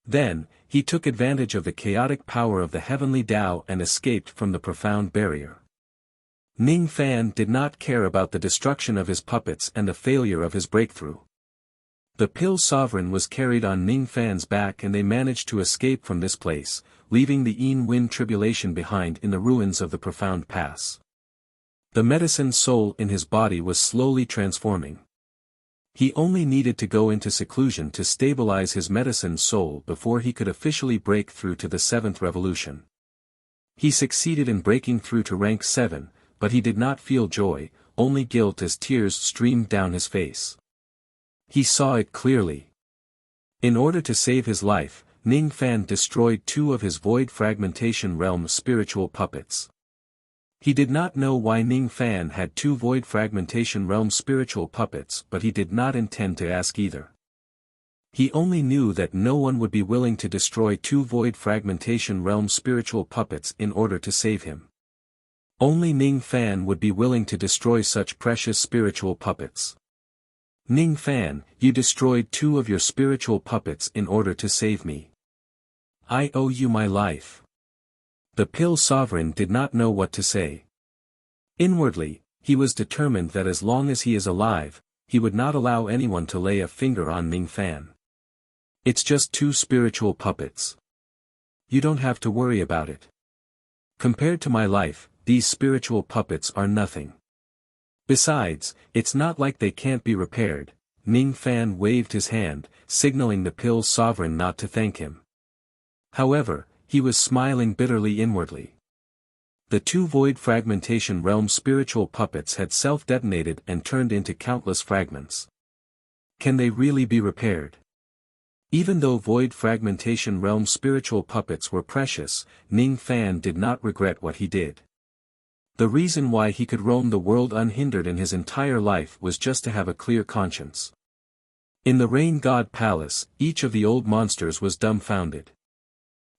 Speaker 1: Then, he took advantage of the chaotic power of the heavenly Tao and escaped from the profound barrier. Ning Fan did not care about the destruction of his puppets and the failure of his breakthrough. The Pill Sovereign was carried on Ning Fan's back and they managed to escape from this place, leaving the Yin-Win tribulation behind in the ruins of the profound pass. The medicine soul in his body was slowly transforming. He only needed to go into seclusion to stabilize his medicine soul before he could officially break through to the 7th revolution. He succeeded in breaking through to rank 7, but he did not feel joy, only guilt as tears streamed down his face. He saw it clearly. In order to save his life, Ning Fan destroyed 2 of his void fragmentation realm spiritual puppets. He did not know why Ning Fan had 2 void fragmentation realm spiritual puppets, but he did not intend to ask either. He only knew that no one would be willing to destroy 2 void fragmentation realm spiritual puppets in order to save him. Only Ning Fan would be willing to destroy such precious spiritual puppets. Ning Fan, you destroyed 2 of your spiritual puppets in order to save me. I owe you my life. The Pill Sovereign did not know what to say. Inwardly, he was determined that as long as he is alive, he would not allow anyone to lay a finger on Ning Fan. It's just 2 spiritual puppets. You don't have to worry about it. Compared to my life, these spiritual puppets are nothing. Besides, it's not like they can't be repaired. Ning Fan waved his hand, signaling the Pill Sovereign not to thank him. However, he was smiling bitterly inwardly. The 2 void fragmentation realm spiritual puppets had self-detonated and turned into countless fragments. Can they really be repaired? Even though void fragmentation realm spiritual puppets were precious, Ning Fan did not regret what he did. The reason why he could roam the world unhindered in his entire life was just to have a clear conscience. In the Rain God Palace, each of the old monsters was dumbfounded.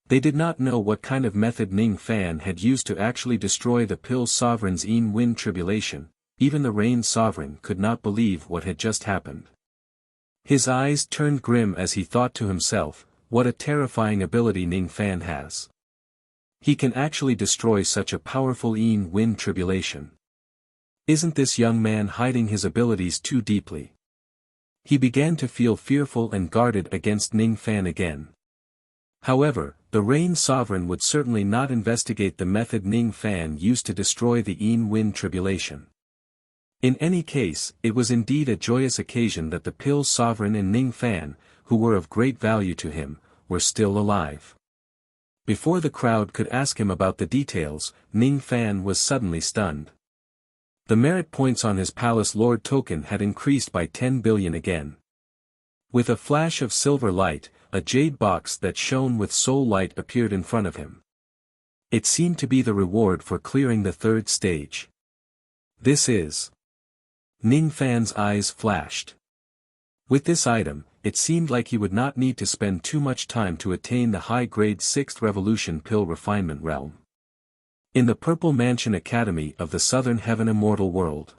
Speaker 1: They did not know what kind of method Ning Fan had used to actually destroy the Pill Sovereign's Yin-Win tribulation. Even the Rain Sovereign could not believe what had just happened. His eyes turned grim as he thought to himself, what a terrifying ability Ning Fan has. He can actually destroy such a powerful Yin-Win tribulation. Isn't this young man hiding his abilities too deeply? He began to feel fearful and guarded against Ning Fan again. However, the Rain Sovereign would certainly not investigate the method Ning Fan used to destroy the Yin-Win tribulation. In any case, it was indeed a joyous occasion that the Pill Sovereign and Ning Fan, who were of great value to him, were still alive. Before the crowd could ask him about the details, Ning Fan was suddenly stunned. The merit points on his palace lord token had increased by 10 billion again. With a flash of silver light, a jade box that shone with soul light appeared in front of him. It seemed to be the reward for clearing the third stage. This is... Ning Fan's eyes flashed. With this item, it seemed like he would not need to spend too much time to attain the high-grade 6th Revolution Pill Refinement Realm. In the Purple Mansion Academy of the Southern Heaven Immortal World,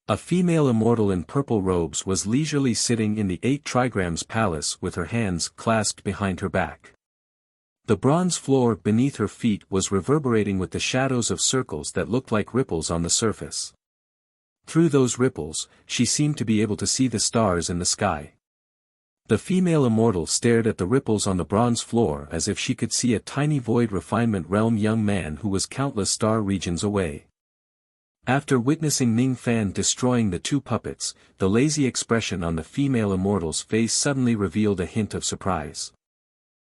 Speaker 1: a female immortal in purple robes was leisurely sitting in the 8 trigrams palace with her hands clasped behind her back. The bronze floor beneath her feet was reverberating with the shadows of circles that looked like ripples on the surface. Through those ripples, she seemed to be able to see the stars in the sky. The female immortal stared at the ripples on the bronze floor as if she could see a tiny void refinement realm young man who was countless star regions away. After witnessing Ning Fan destroying the 2 puppets, the lazy expression on the female immortal's face suddenly revealed a hint of surprise.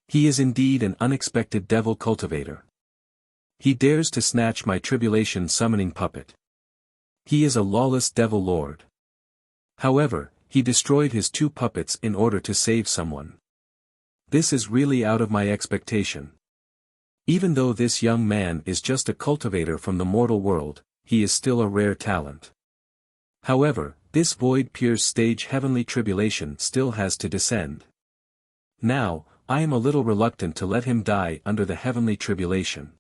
Speaker 1: He is indeed an unexpected devil cultivator. He dares to snatch my tribulation summoning puppet. He is a lawless devil lord. However, he destroyed his 2 puppets in order to save someone. This is really out of my expectation. Even though this young man is just a cultivator from the mortal world, he is still a rare talent. However, this void pierce stage heavenly tribulation still has to descend. Now, I am a little reluctant to let him die under the heavenly tribulation.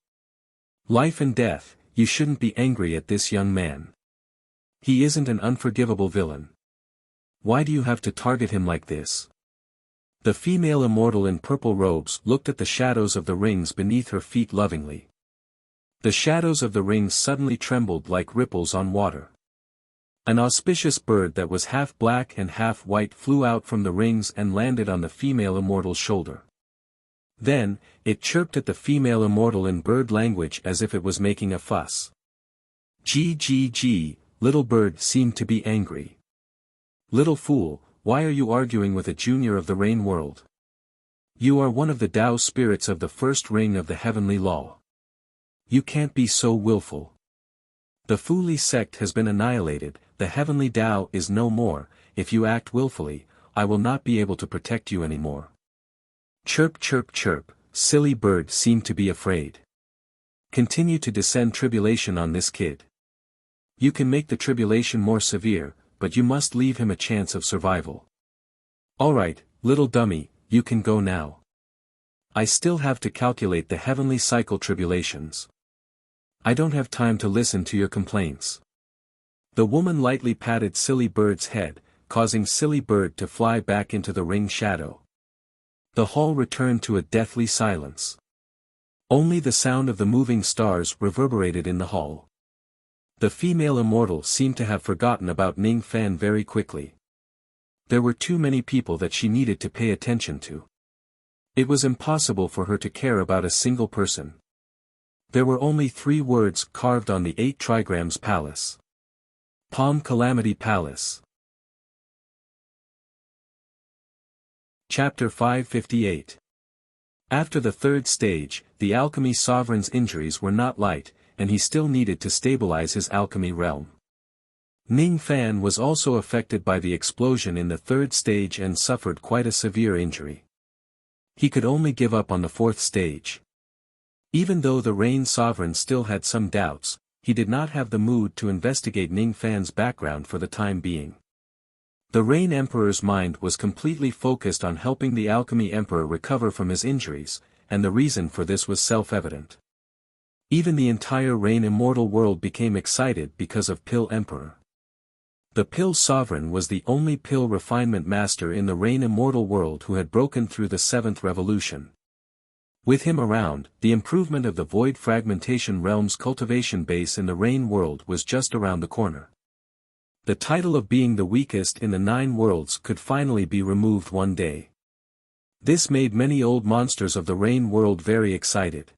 Speaker 1: Life and death, you shouldn't be angry at this young man. He isn't an unforgivable villain. Why do you have to target him like this? The female immortal in purple robes looked at the shadows of the rings beneath her feet lovingly. The shadows of the rings suddenly trembled like ripples on water. An auspicious bird that was half black and half white flew out from the rings and landed on the female immortal's shoulder. Then, it chirped at the female immortal in bird language as if it was making a fuss. Gee, little bird seemed to be angry. Little fool, why are you arguing with a junior of the rain world? You are one of the Tao spirits of the first ring of the heavenly law. You can't be so willful. The Fuli sect has been annihilated, the heavenly Tao is no more. If you act willfully, I will not be able to protect you anymore. Chirp, silly bird seemed to be afraid. Continue to descend tribulation on this kid. You can make the tribulation more severe, but you must leave him a chance of survival. Alright, little dummy, you can go now. I still have to calculate the heavenly cycle tribulations. I don't have time to listen to your complaints. The woman lightly patted Silly Bird's head, causing Silly Bird to fly back into the ring shadow. The hall returned to a deathly silence. Only the sound of the moving stars reverberated in the hall. The female immortal seemed to have forgotten about Ning Fan very quickly. There were too many people that she needed to pay attention to. It was impossible for her to care about a single person. There were only 3 words carved on the 8 trigrams palace. Palm Calamity Palace. Chapter 558. After the 3rd stage, the alchemy sovereign's injuries were not light, and he still needed to stabilize his alchemy realm. Ning Fan was also affected by the explosion in the 3rd stage and suffered quite a severe injury. He could only give up on the 4th stage. Even though the Rain Sovereign still had some doubts, he did not have the mood to investigate Ning Fan's background for the time being. The Rain Emperor's mind was completely focused on helping the Alchemy Emperor recover from his injuries, and the reason for this was self-evident. Even the entire Rain Immortal world became excited because of Pill Emperor. The Pill Sovereign was the only Pill Refinement Master in the Rain Immortal world who had broken through the 7th Revolution. With him around, the improvement of the Void Fragmentation Realm's cultivation base in the Rain world was just around the corner. The title of being the weakest in the 9 worlds could finally be removed one day. This made many old monsters of the Rain world very excited.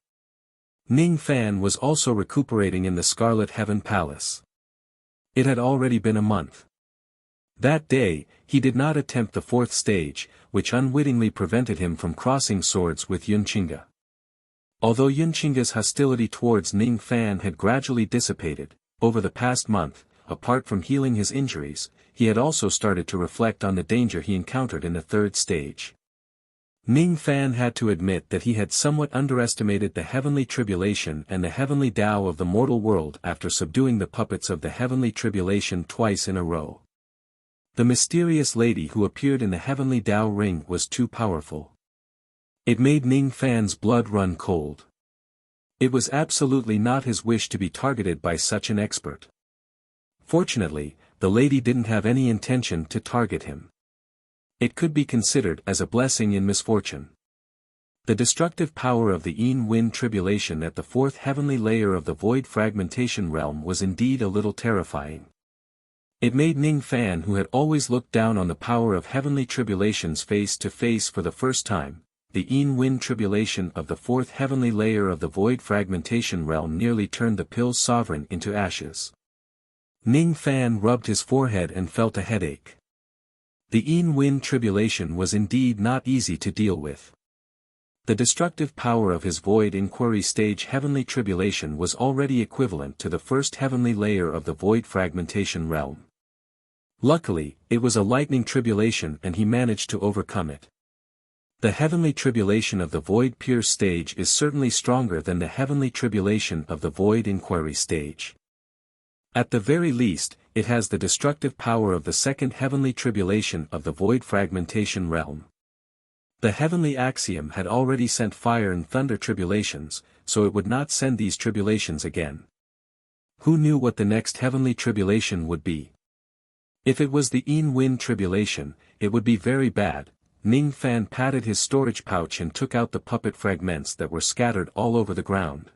Speaker 1: Ning Fan was also recuperating in the Scarlet Heaven Palace. It had already been a month. That day, he did not attempt the fourth stage, which unwittingly prevented him from crossing swords with Yunchinga. Although Yunchinga's hostility towards Ning Fan had gradually dissipated, over the past month, apart from healing his injuries, he had also started to reflect on the danger he encountered in the third stage. Ning Fan had to admit that he had somewhat underestimated the heavenly tribulation and the heavenly Tao of the mortal world after subduing the puppets of the heavenly tribulation twice in a row. The mysterious lady who appeared in the heavenly Tao ring was too powerful. It made Ning Fan's blood run cold. It was absolutely not his wish to be targeted by such an expert. Fortunately, the lady didn't have any intention to target him. It could be considered as a blessing in misfortune. The destructive power of the Yin Wind tribulation at the fourth heavenly layer of the void fragmentation realm was indeed a little terrifying. It made Ning Fan, who had always looked down on the power of heavenly tribulations face to face for the first time, the Yin Wind tribulation of the fourth heavenly layer of the void fragmentation realm nearly turned the Pill's sovereign into ashes. Ning Fan rubbed his forehead and felt a headache. The Yin Wind tribulation was indeed not easy to deal with. The destructive power of his void inquiry stage heavenly tribulation was already equivalent to the first heavenly layer of the void fragmentation realm. Luckily, it was a lightning tribulation and he managed to overcome it. The heavenly tribulation of the void pierce stage is certainly stronger than the heavenly tribulation of the void inquiry stage. At the very least, it has the destructive power of the second heavenly tribulation of the void fragmentation realm. The heavenly axiom had already sent fire and thunder tribulations, so it would not send these tribulations again. Who knew what the next heavenly tribulation would be? If it was the Yin Wind tribulation, it would be very bad. Ning Fan patted his storage pouch and took out the puppet fragments that were scattered all over the ground.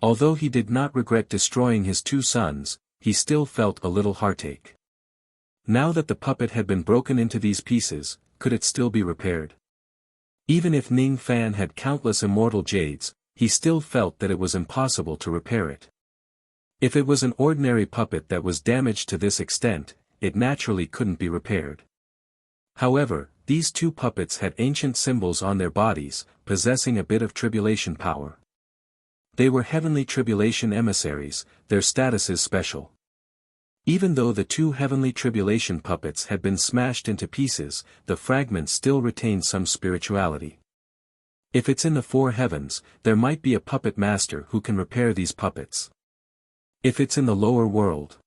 Speaker 1: Although he did not regret destroying his two sons, he still felt a little heartache. Now that the puppet had been broken into these pieces, could it still be repaired? Even if Ning Fan had countless immortal jades, he still felt that it was impossible to repair it. If it was an ordinary puppet that was damaged to this extent, it naturally couldn't be repaired. However, these two puppets had ancient symbols on their bodies, possessing a bit of tribulation power. They were heavenly tribulation emissaries, their status is special. Even though the two heavenly tribulation puppets had been smashed into pieces, the fragments still retained some spirituality. If it's in the four heavens, there might be a puppet master who can repair these puppets. If it's in the lower world.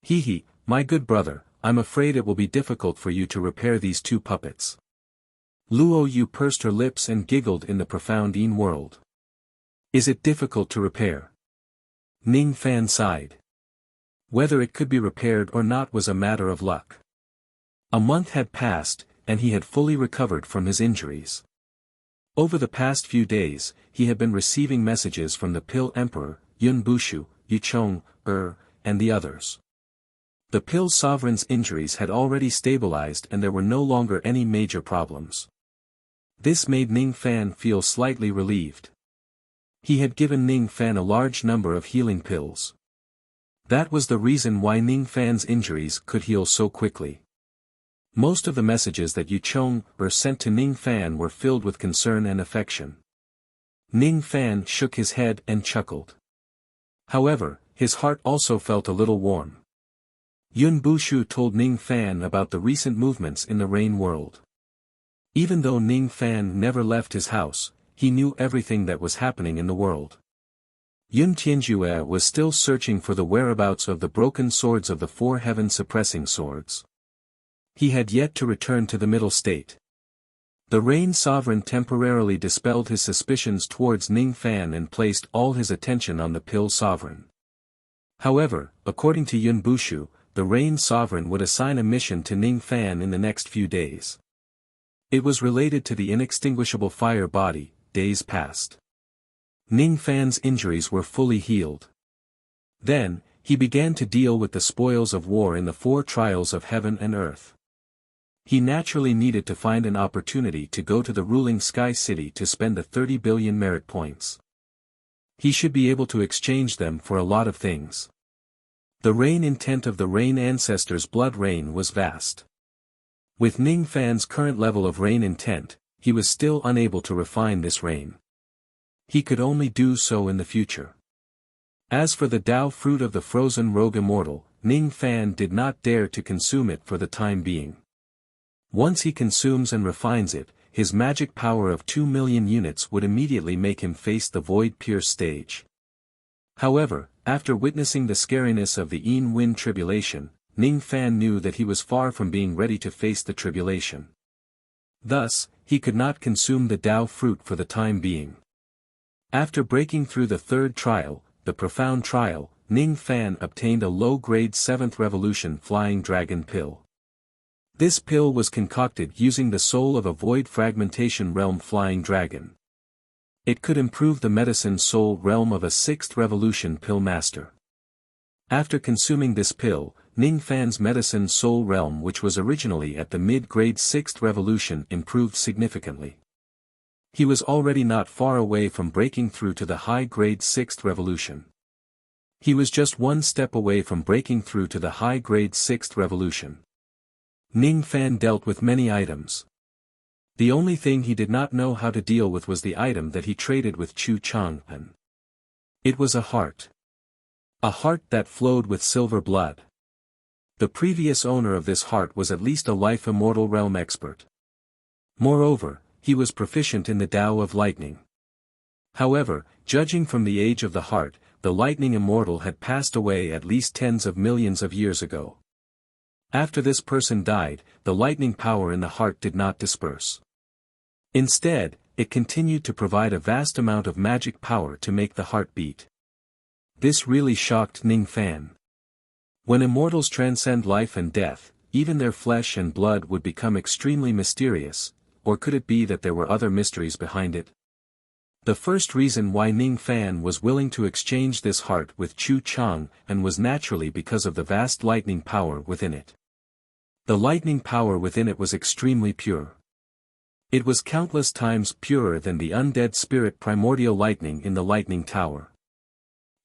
Speaker 1: Hee, my good brother, I'm afraid it will be difficult for you to repair these two puppets. Luo Yu pursed her lips and giggled in the profound Yin world. Is it difficult to repair? Ning Fan sighed. Whether it could be repaired or not was a matter of luck. A month had passed, and he had fully recovered from his injuries. Over the past few days, he had been receiving messages from the Pill Emperor, Yun Bushu, Yichong, and the others. The Pill Sovereign's injuries had already stabilized and there were no longer any major problems. This made Ning Fan feel slightly relieved. He had given Ning Fan a large number of healing pills. That was the reason why Ning Fan's injuries could heal so quickly. Most of the messages that Yichong sent to Ning Fan were filled with concern and affection. Ning Fan shook his head and chuckled. However, his heart also felt a little warm. Yun Bushu told Ning Fan about the recent movements in the rain world. Even though Ning Fan never left his house, he knew everything that was happening in the world. Yun Tianjue was still searching for the whereabouts of the broken swords of the four heaven-suppressing swords. He had yet to return to the middle state. The Rain Sovereign temporarily dispelled his suspicions towards Ning Fan and placed all his attention on the Pill Sovereign. However, according to Yun Bushu, the Rain Sovereign would assign a mission to Ning Fan in the next few days. It was related to the inextinguishable fire body. Days passed. Ning Fan's injuries were fully healed. Then, he began to deal with the spoils of war in the four trials of heaven and earth. He naturally needed to find an opportunity to go to the ruling Sky City to spend the 30 billion merit points. He should be able to exchange them for a lot of things. The rain intent of the rain ancestors' blood rain was vast. With Ning Fan's current level of rain intent, he was still unable to refine this rain. He could only do so in the future. As for the Tao fruit of the frozen rogue immortal, Ning Fan did not dare to consume it for the time being. Once he consumes and refines it, his magic power of 2 million units would immediately make him face the void pure stage. However, after witnessing the scariness of the Yin Wind tribulation, Ning Fan knew that he was far from being ready to face the tribulation. Thus, he could not consume the Tao fruit for the time being. After breaking through the third trial, the profound trial, Ning Fan obtained a low-grade 7th revolution flying dragon pill. This pill was concocted using the soul of a void fragmentation realm flying dragon. It could improve the medicine soul realm of a 6th revolution pill master. After consuming this pill, Ning Fan's medicine soul realm, which was originally at the mid-grade 6th revolution, improved significantly. He was already not far away from breaking through to the high-grade 6th revolution. He was just one step away from breaking through to the high-grade 6th revolution. Ning Fan dealt with many items. The only thing he did not know how to deal with was the item that he traded with Chu Chang'an. It was a heart. A heart that flowed with silver blood. The previous owner of this heart was at least a life immortal realm expert. Moreover, he was proficient in the Tao of lightning. However, judging from the age of the heart, the lightning immortal had passed away at least tens of millions of years ago. After this person died, the lightning power in the heart did not disperse. Instead, it continued to provide a vast amount of magic power to make the heart beat. This really shocked Ning Fan. When immortals transcend life and death, even their flesh and blood would become extremely mysterious, or could it be that there were other mysteries behind it? The first reason why Ning Fan was willing to exchange this heart with Chu Chang and was naturally because of the vast lightning power within it. The lightning power within it was extremely pure. It was countless times purer than the undead spirit primordial lightning in the lightning tower.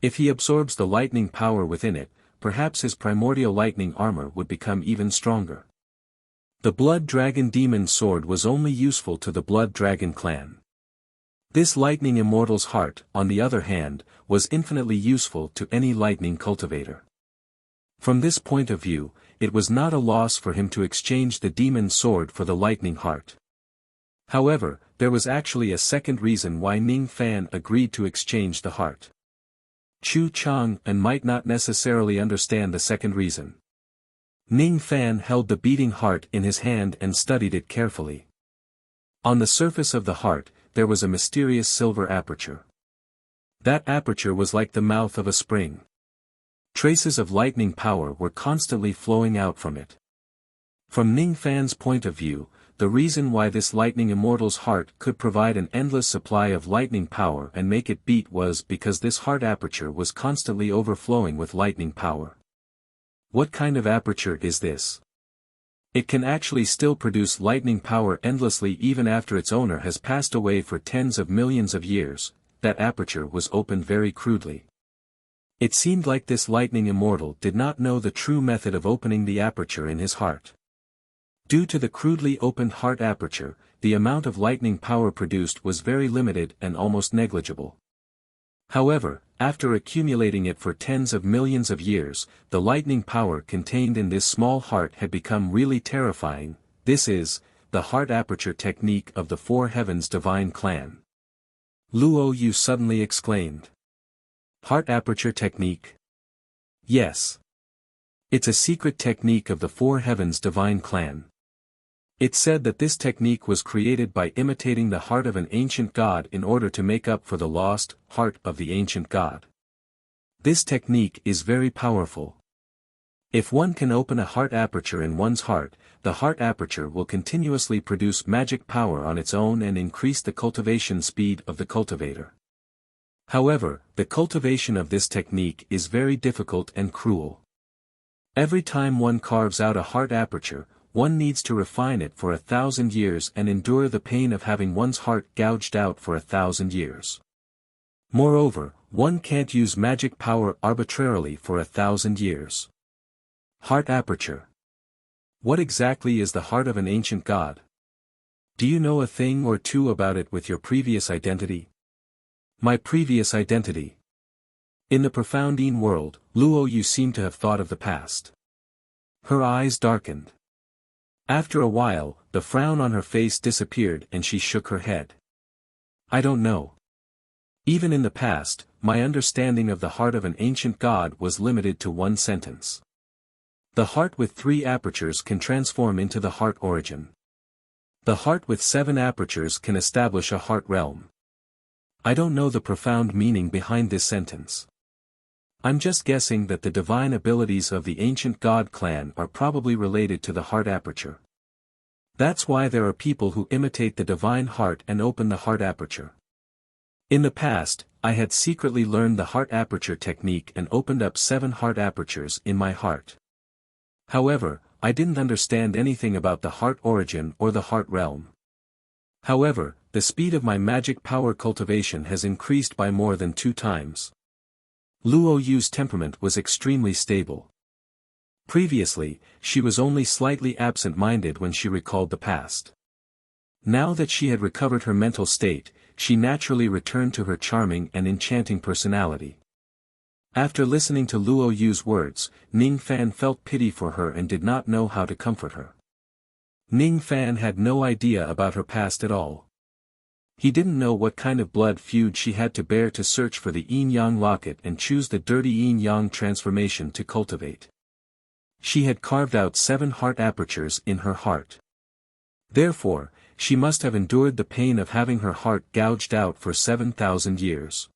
Speaker 1: If he absorbs the lightning power within it, perhaps his primordial lightning armor would become even stronger. The Blood Dragon Demon Sword was only useful to the Blood Dragon clan. This lightning immortal's heart, on the other hand, was infinitely useful to any lightning cultivator. From this point of view, it was not a loss for him to exchange the demon sword for the lightning heart. However, there was actually a second reason why Ning Fan agreed to exchange the heart. Chu Chang might not necessarily understand the second reason. Ning Fan held the beating heart in his hand and studied it carefully. On the surface of the heart, there was a mysterious silver aperture. That aperture was like the mouth of a spring. Traces of lightning power were constantly flowing out from it. From Ning Fan's point of view, the reason why this lightning immortal's heart could provide an endless supply of lightning power and make it beat was because this heart aperture was constantly overflowing with lightning power. What kind of aperture is this? It can actually still produce lightning power endlessly even after its owner has passed away for tens of millions of years. That aperture was opened very crudely. It seemed like this lightning immortal did not know the true method of opening the aperture in his heart. Due to the crudely opened heart aperture, the amount of lightning power produced was very limited and almost negligible. However, after accumulating it for tens of millions of years, the lightning power contained in this small heart had become really terrifying. This is the heart aperture technique of the Four Heavens Divine Clan. Luo Yu suddenly exclaimed. Heart aperture technique? Yes. It's a secret technique of the Four Heavens Divine Clan. It's said that this technique was created by imitating the heart of an ancient god in order to make up for the lost heart of the ancient god. This technique is very powerful. If one can open a heart aperture in one's heart, the heart aperture will continuously produce magic power on its own and increase the cultivation speed of the cultivator. However, the cultivation of this technique is very difficult and cruel. Every time one carves out a heart aperture, one needs to refine it for 1,000 years and endure the pain of having one's heart gouged out for 1,000 years. Moreover, One can't use magic power arbitrarily for 1,000 years. Heart aperture. What exactly is the heart of an ancient god? Do you know a thing or two about it with your previous identity? My previous identity. In the profound Yin world, Luo Yu seemed to have thought of the past. Her eyes darkened. After a while, the frown on her face disappeared and she shook her head. I don't know. Even in the past, my understanding of the heart of an ancient god was limited to one sentence. The heart with 3 apertures can transform into the heart origin. The heart with 7 apertures can establish a heart realm. I don't know the profound meaning behind this sentence. I'm just guessing that the divine abilities of the ancient god clan are probably related to the heart aperture. That's why there are people who imitate the divine heart and open the heart aperture. In the past, I had secretly learned the heart aperture technique and opened up 7 heart apertures in my heart. However, I didn't understand anything about the heart origin or the heart realm. However, the speed of my magic power cultivation has increased by more than 2 times. Luo Yu's temperament was extremely stable. Previously, she was only slightly absent-minded when she recalled the past. Now that she had recovered her mental state, she naturally returned to her charming and enchanting personality. After listening to Luo Yu's words, Ning Fan felt pity for her and did not know how to comfort her. Ning Fan had no idea about her past at all. He didn't know what kind of blood feud she had to bear to search for the yin-yang locket and choose the dirty yin-yang transformation to cultivate. She had carved out 7 heart apertures in her heart. Therefore, she must have endured the pain of having her heart gouged out for 7,000 years.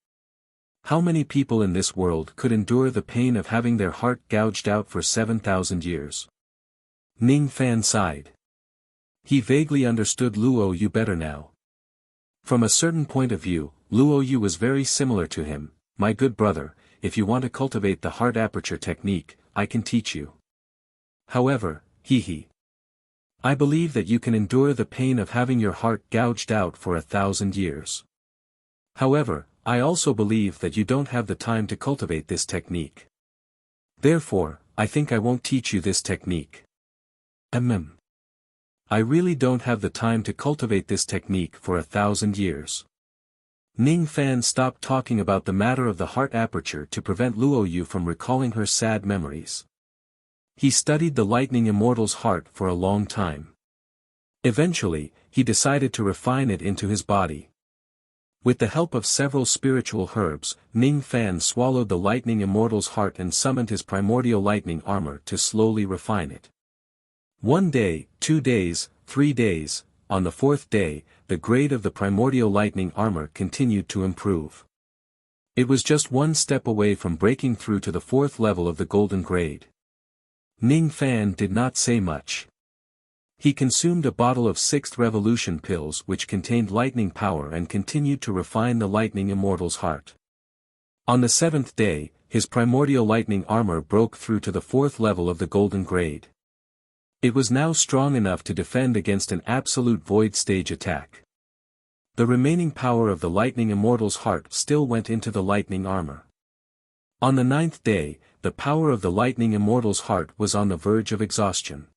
Speaker 1: How many people in this world could endure the pain of having their heart gouged out for 7,000 years? Ning Fan sighed. He vaguely understood Luo Yu better now. From a certain point of view, Luo Yu was very similar to him. My good brother, if you want to cultivate the heart aperture technique, I can teach you. However, I believe that you can endure the pain of having your heart gouged out for 1,000 years. However, I also believe that you don't have the time to cultivate this technique. Therefore, I think I won't teach you this technique. I really don't have the time to cultivate this technique for 1,000 years. Ning Fan stopped talking about the matter of the heart aperture to prevent Luo Yu from recalling her sad memories. He studied the lightning immortal's heart for a long time. Eventually, he decided to refine it into his body. With the help of several spiritual herbs, Ning Fan swallowed the lightning immortal's heart and summoned his primordial lightning armor to slowly refine it. 1 day, 2 days, 3 days, on the 4th day, the grade of the primordial lightning armor continued to improve. It was just 1 step away from breaking through to the 4th level of the golden grade. Ning Fan did not say much. He consumed a bottle of 6th revolution pills which contained lightning power and continued to refine the lightning immortal's heart. On the 7th day, his primordial lightning armor broke through to the 4th level of the golden grade. It was now strong enough to defend against an absolute void stage attack. The remaining power of the lightning immortal's heart still went into the lightning armor. On the 9th day, the power of the lightning immortal's heart was on the verge of exhaustion.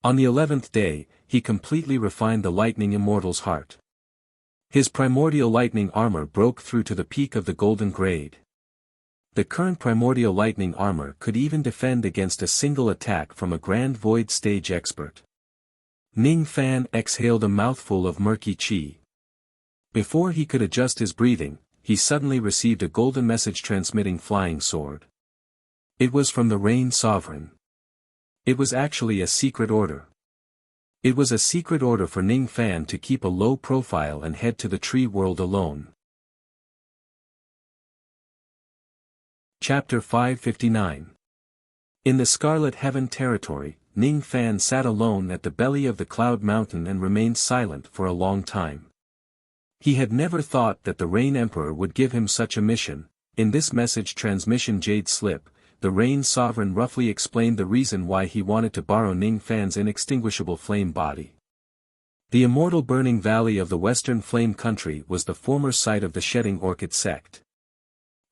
Speaker 1: On the 11th day, he completely refined the lightning immortal's heart. His primordial lightning armor broke through to the peak of the golden grade. The current primordial lightning armor could even defend against a single attack from a grand void stage expert. Ning Fan exhaled a mouthful of murky qi. Before he could adjust his breathing, he suddenly received a golden message transmitting flying sword. It was from the Rain Sovereign. It was actually a secret order. It was a secret order for Ning Fan to keep a low profile and head to the tree world alone. Chapter 559. In the Scarlet Heaven territory, Ning Fan sat alone at the belly of the Cloud Mountain and remained silent for a long time. He had never thought that the Rain Emperor would give him such a mission. In this message transmission jade slip, the Rain Sovereign roughly explained the reason why he wanted to borrow Ning Fan's inextinguishable flame body. The immortal burning valley of the Western Flame Country was the former site of the Shedding Orchid sect.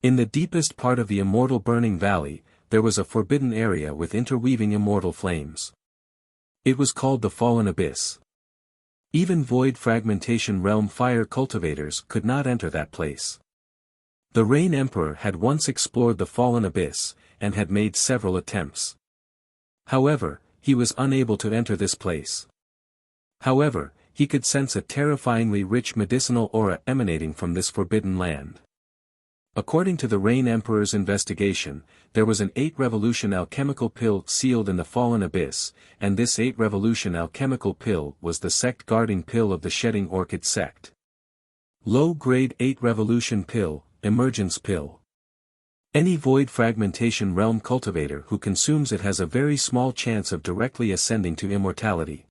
Speaker 1: In the deepest part of the immortal burning valley, there was a forbidden area with interweaving immortal flames. It was called the Fallen Abyss. Even void fragmentation realm fire cultivators could not enter that place. The Rain Emperor had once explored the Fallen Abyss, and had made several attempts. However, he was unable to enter this place. However, he could sense a terrifyingly rich medicinal aura emanating from this forbidden land. According to the Rain Emperor's investigation, there was an 8-revolution alchemical pill sealed in the Fallen Abyss, and this 8-revolution alchemical pill was the sect-guarding pill of the Shedding Orchid sect. Low-grade 8-revolution pill, emergence pill. Any void fragmentation realm cultivator who consumes it has a very small chance of directly ascending to immortality.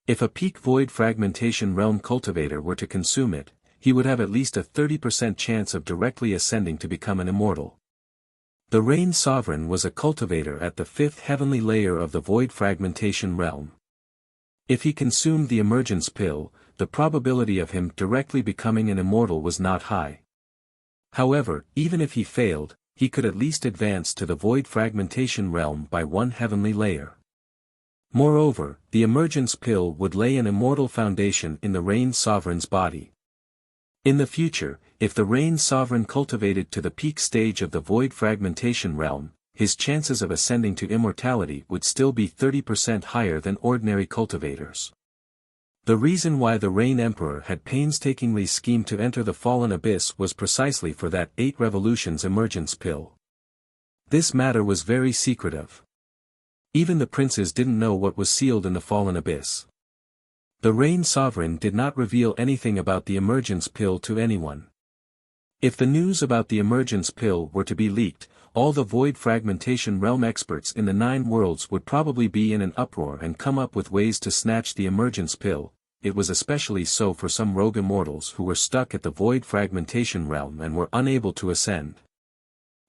Speaker 1: If a peak void fragmentation realm cultivator were to consume it, he would have at least a 30% chance of directly ascending to become an immortal. The Rain Sovereign was a cultivator at the 5th heavenly layer of the void fragmentation realm. If he consumed the emergence pill, the probability of him directly becoming an immortal was not high. However, even if he failed, he could at least advance to the void fragmentation realm by 1 heavenly layer. Moreover, the emergence pill would lay an immortal foundation in the Rain Sovereign's body. In the future, if the Rain Sovereign cultivated to the peak stage of the void fragmentation realm, his chances of ascending to immortality would still be 30% higher than ordinary cultivators. The reason why the Rain Emperor had painstakingly schemed to enter the Fallen Abyss was precisely for that 8 revolutions emergence pill. This matter was very secretive. Even the princes didn't know what was sealed in the Fallen Abyss. The Rain Sovereign did not reveal anything about the emergence pill to anyone. If the news about the emergence pill were to be leaked, all the void fragmentation realm experts in the 9 worlds would probably be in an uproar and come up with ways to snatch the emergence pill. It was especially so for some rogue immortals who were stuck at the void fragmentation realm and were unable to ascend.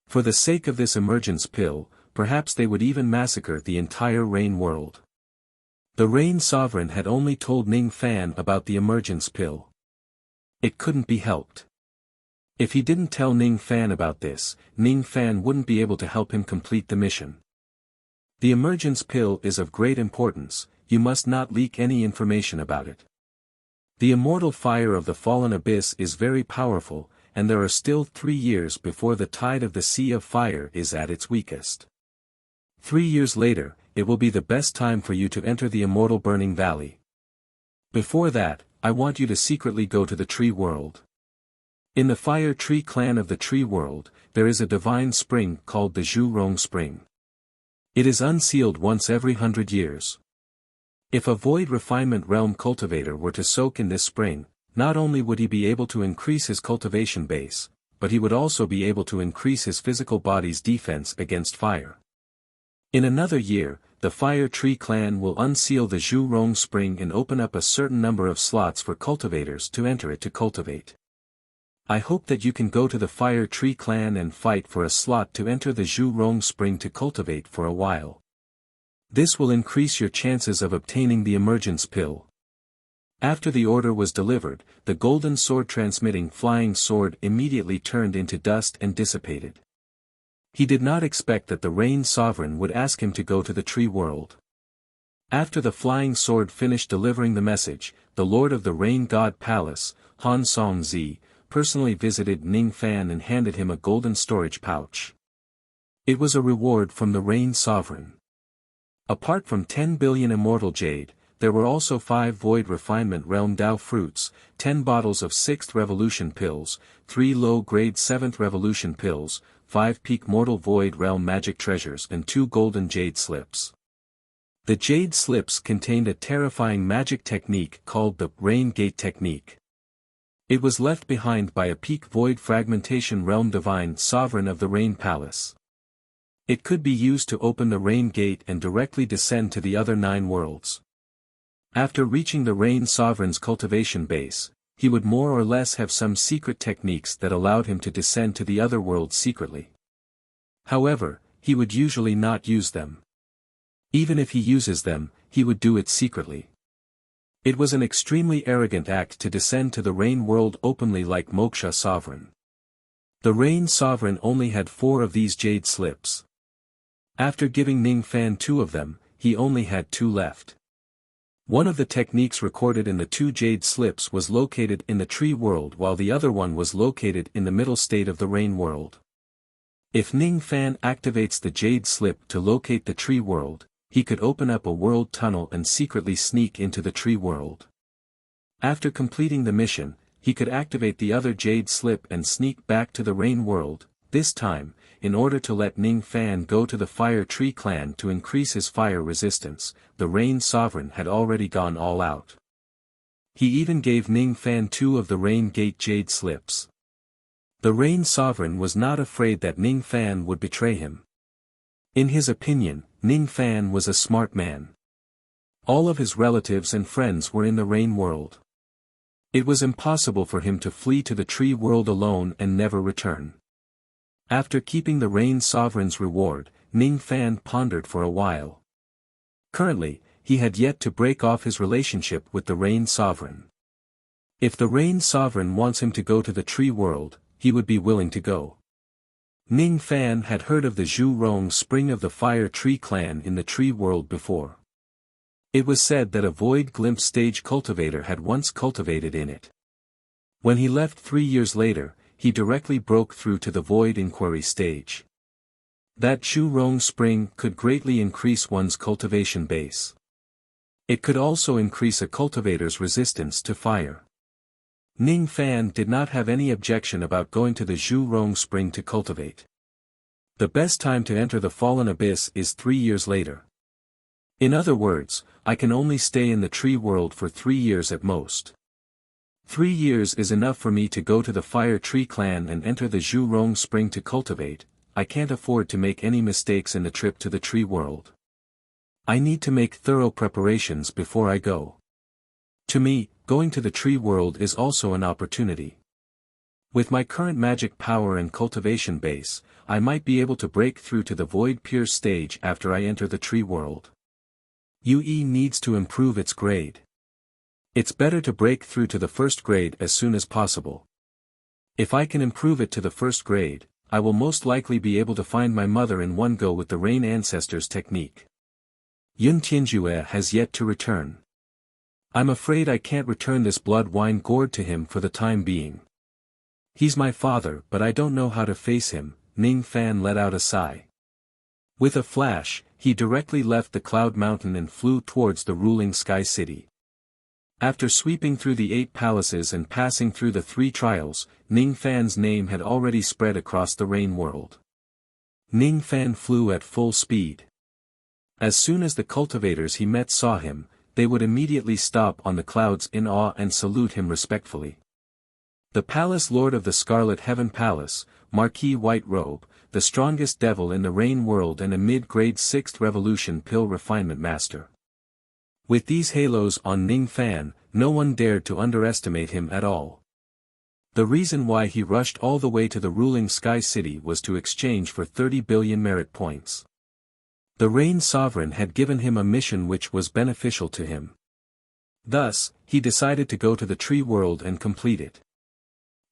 Speaker 1: For the sake of this emergence pill, perhaps they would even massacre the entire Rain world. The Rain Sovereign had only told Ning Fan about the emergence pill. It couldn't be helped. If he didn't tell Ning Fan about this, Ning Fan wouldn't be able to help him complete the mission. The emergence pill is of great importance, you must not leak any information about it. The immortal fire of the Fallen Abyss is very powerful, and there are still 3 years before the tide of the Sea of Fire is at its weakest. 3 years later, it will be the best time for you to enter the immortal burning valley. Before that, I want you to secretly go to the tree world. In the Fire Tree clan of the tree world, there is a divine spring called the Zhurong Spring. It is unsealed once every 100 years. If a void refinement realm cultivator were to soak in this spring, not only would he be able to increase his cultivation base, but he would also be able to increase his physical body's defense against fire. In another year, the Fire Tree clan will unseal the Zhurong Spring and open up a certain number of slots for cultivators to enter it to cultivate. I hope that you can go to the Fire Tree clan and fight for a slot to enter the Zhurong Spring to cultivate for a while. This will increase your chances of obtaining the emergence pill. After the order was delivered, the golden sword transmitting flying sword immediately turned into dust and dissipated. He did not expect that the Rain Sovereign would ask him to go to the tree world. After the flying sword finished delivering the message, the Lord of the Rain God Palace, Han Song-zi, personally visited Ning Fan and handed him a golden storage pouch. It was a reward from the Rain Sovereign. Apart from 10 billion immortal jade, there were also 5 void refinement realm Dao fruits, 10 bottles of 6th revolution pills, 3 low-grade 7th revolution pills, 5 peak mortal void realm magic treasures and 2 golden jade slips. The jade slips contained a terrifying magic technique called the Rain Gate Technique. It was left behind by a peak void fragmentation realm divine sovereign of the Rain Palace. It could be used to open the Rain Gate and directly descend to the other 9 worlds. After reaching the Rain Sovereign's cultivation base, he would more or less have some secret techniques that allowed him to descend to the other worlds secretly. However, he would usually not use them. Even if he uses them, he would do it secretly. It was an extremely arrogant act to descend to the Rain world openly like Moksha Sovereign. The Rain Sovereign only had 4 of these jade slips. After giving Ning Fan 2 of them, he only had 2 left. One of the techniques recorded in the 2 jade slips was located in the tree world while the other one was located in the middle state of the rain world. If Ning Fan activates the jade slip to locate the tree world, he could open up a world tunnel and secretly sneak into the tree world. After completing the mission, he could activate the other jade slip and sneak back to the rain world. This time, in order to let Ning Fan go to the Fire Tree clan to increase his fire resistance, the Rain Sovereign had already gone all out. He even gave Ning Fan 2 of the Rain Gate jade slips. The Rain Sovereign was not afraid that Ning Fan would betray him. In his opinion, Ning Fan was a smart man. All of his relatives and friends were in the rain world. It was impossible for him to flee to the tree world alone and never return. After keeping the Rain Sovereign's reward, Ning Fan pondered for a while. Currently, he had yet to break off his relationship with the Rain Sovereign. If the Rain Sovereign wants him to go to the tree world, he would be willing to go. Ning Fan had heard of the Zhu Rong Spring of the Fire Tree clan in the tree world before. It was said that a Void Glimpse stage cultivator had once cultivated in it. When he left 3 years later, he directly broke through to the Void Inquiry stage. That Zhu Rong Spring could greatly increase one's cultivation base. It could also increase a cultivator's resistance to fire. Ning Fan did not have any objection about going to the Zhu Rong Spring to cultivate. The best time to enter the Fallen Abyss is 3 years later. In other words, I can only stay in the tree world for 3 years at most. 3 years is enough for me to go to the Fire Tree clan and enter the Zhu Rong Spring to cultivate. I can't afford to make any mistakes in the trip to the tree world. I need to make thorough preparations before I go. To me, going to the tree world is also an opportunity. With my current magic power and cultivation base, I might be able to break through to the Void Pure stage after I enter the tree world. UE needs to improve its grade. It's better to break through to the first grade as soon as possible. If I can improve it to the first grade, I will most likely be able to find my mother in one go with the Rain Ancestors technique. Yun Tianjue has yet to return. I'm afraid I can't return this blood wine gourd to him for the time being. He's my father, but I don't know how to face him. Ning Fan let out a sigh. With a flash, he directly left the Cloud Mountain and flew towards the ruling Sky City. After sweeping through the 8 palaces and passing through the 3 trials, Ning Fan's name had already spread across the rain world. Ning Fan flew at full speed. As soon as the cultivators he met saw him, they would immediately stop on the clouds in awe and salute him respectfully. The Palace Lord of the Scarlet Heaven Palace, Marquis White Robe, the strongest devil in the rain world and a mid-grade 6th Revolution Pill Refinement Master. With these halos on Ning Fan, no one dared to underestimate him at all. The reason why he rushed all the way to the ruling Sky City was to exchange for 30 billion merit points. The Rain Sovereign had given him a mission which was beneficial to him. Thus, he decided to go to the tree world and complete it.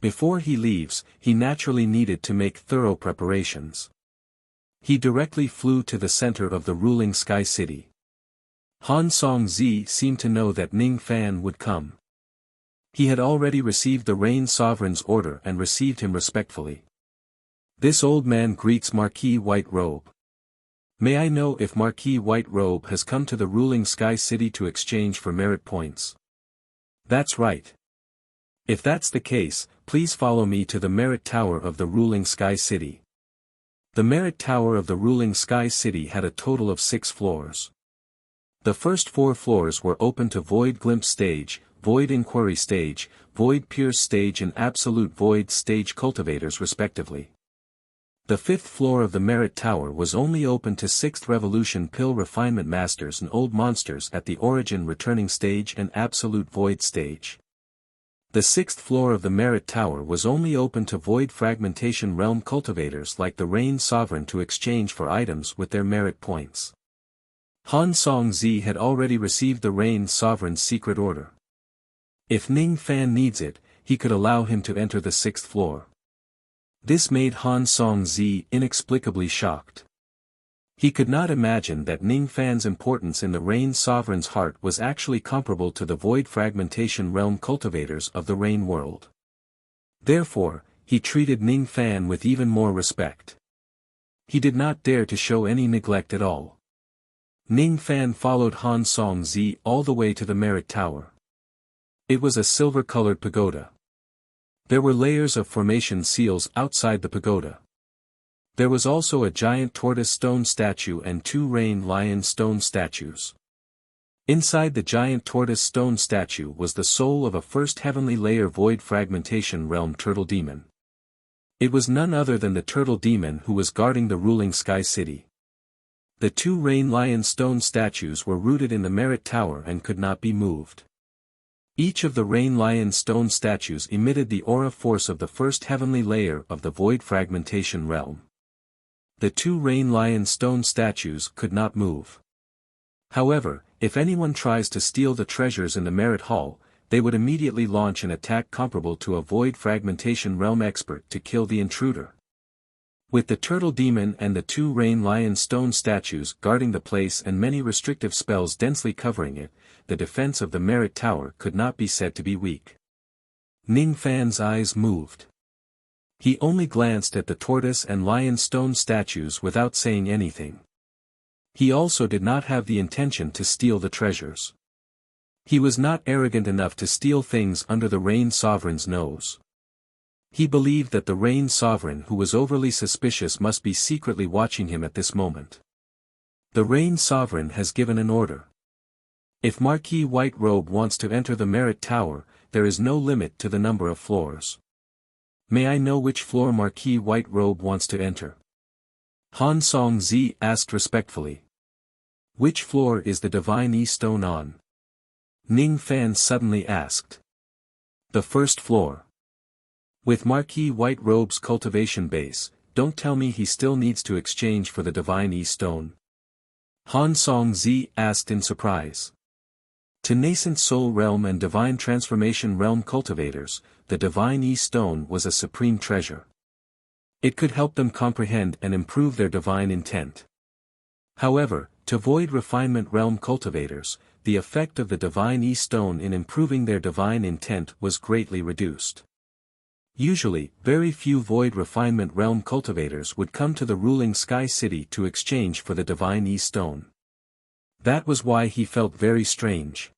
Speaker 1: Before he leaves, he naturally needed to make thorough preparations. He directly flew to the center of the ruling Sky City. Han Song-zi seemed to know that Ning Fan would come. He had already received the Rain Sovereign's order and received him respectfully. This old man greets Marquis White Robe. May I know if Marquis White Robe has come to the ruling Sky City to exchange for merit points? That's right. If that's the case, please follow me to the Merit Tower of the ruling Sky City. The Merit Tower of the ruling Sky City had a total of 6 floors. The first 4 floors were open to Void Glimpse stage, Void Inquiry stage, Void Pure stage and Absolute Void stage cultivators respectively. The 5th floor of the Merit Tower was only open to 6th Revolution Pill Refinement Masters and Old Monsters at the Origin Returning stage and Absolute Void stage. The 6th floor of the Merit Tower was only open to Void Fragmentation Realm cultivators like the Rain Sovereign to exchange for items with their merit points. Han Song-zi had already received the Rain Sovereign's secret order. If Ning Fan needs it, he could allow him to enter the 6th floor. This made Han Song-zi inexplicably shocked. He could not imagine that Ning Fan's importance in the Rain Sovereign's heart was actually comparable to the Void Fragmentation Realm cultivators of the Rain world. Therefore, he treated Ning Fan with even more respect. He did not dare to show any neglect at all. Ning Fan followed Han Song-zi all the way to the Merit Tower. It was a silver-colored pagoda. There were layers of formation seals outside the pagoda. There was also a giant tortoise stone statue and 2 rain lion stone statues. Inside the giant tortoise stone statue was the soul of a first heavenly layer void fragmentation realm turtle demon. It was none other than the turtle demon who was guarding the ruling sky city. The 2 rain lion stone statues were rooted in the Merit Tower and could not be moved. Each of the rain lion stone statues emitted the aura force of the first heavenly layer of the void fragmentation realm. The 2 rain lion stone statues could not move. However, if anyone tries to steal the treasures in the Merit Hall, they would immediately launch an attack comparable to a void fragmentation realm expert to kill the intruder. With the turtle demon and the 2 rain lion stone statues guarding the place and many restrictive spells densely covering it, the defense of the Merit Tower could not be said to be weak. Ning Fan's eyes moved. He only glanced at the tortoise and lion stone statues without saying anything. He also did not have the intention to steal the treasures. He was not arrogant enough to steal things under the Rain Sovereign's nose. He believed that the Rain Sovereign who was overly suspicious must be secretly watching him at this moment. The Rain Sovereign has given an order. If Marquis White Robe wants to enter the Merit Tower, there is no limit to the number of floors. May I know which floor Marquis White Robe wants to enter? Han Song-zi asked respectfully. Which floor is the Divine E-Stone on? Ning Fan suddenly asked. The first floor. With Marquis White Robe's cultivation base, don't tell me he still needs to exchange for the Divine E-Stone. Han Song-zi asked in surprise. To nascent soul realm and divine transformation realm cultivators, the Divine E-Stone was a supreme treasure. It could help them comprehend and improve their divine intent. However, to void refinement realm cultivators, the effect of the Divine E-Stone in improving their divine intent was greatly reduced. Usually, very few void refinement realm cultivators would come to the ruling sky city to exchange for the Divine E-Stone. That was why he felt very strange.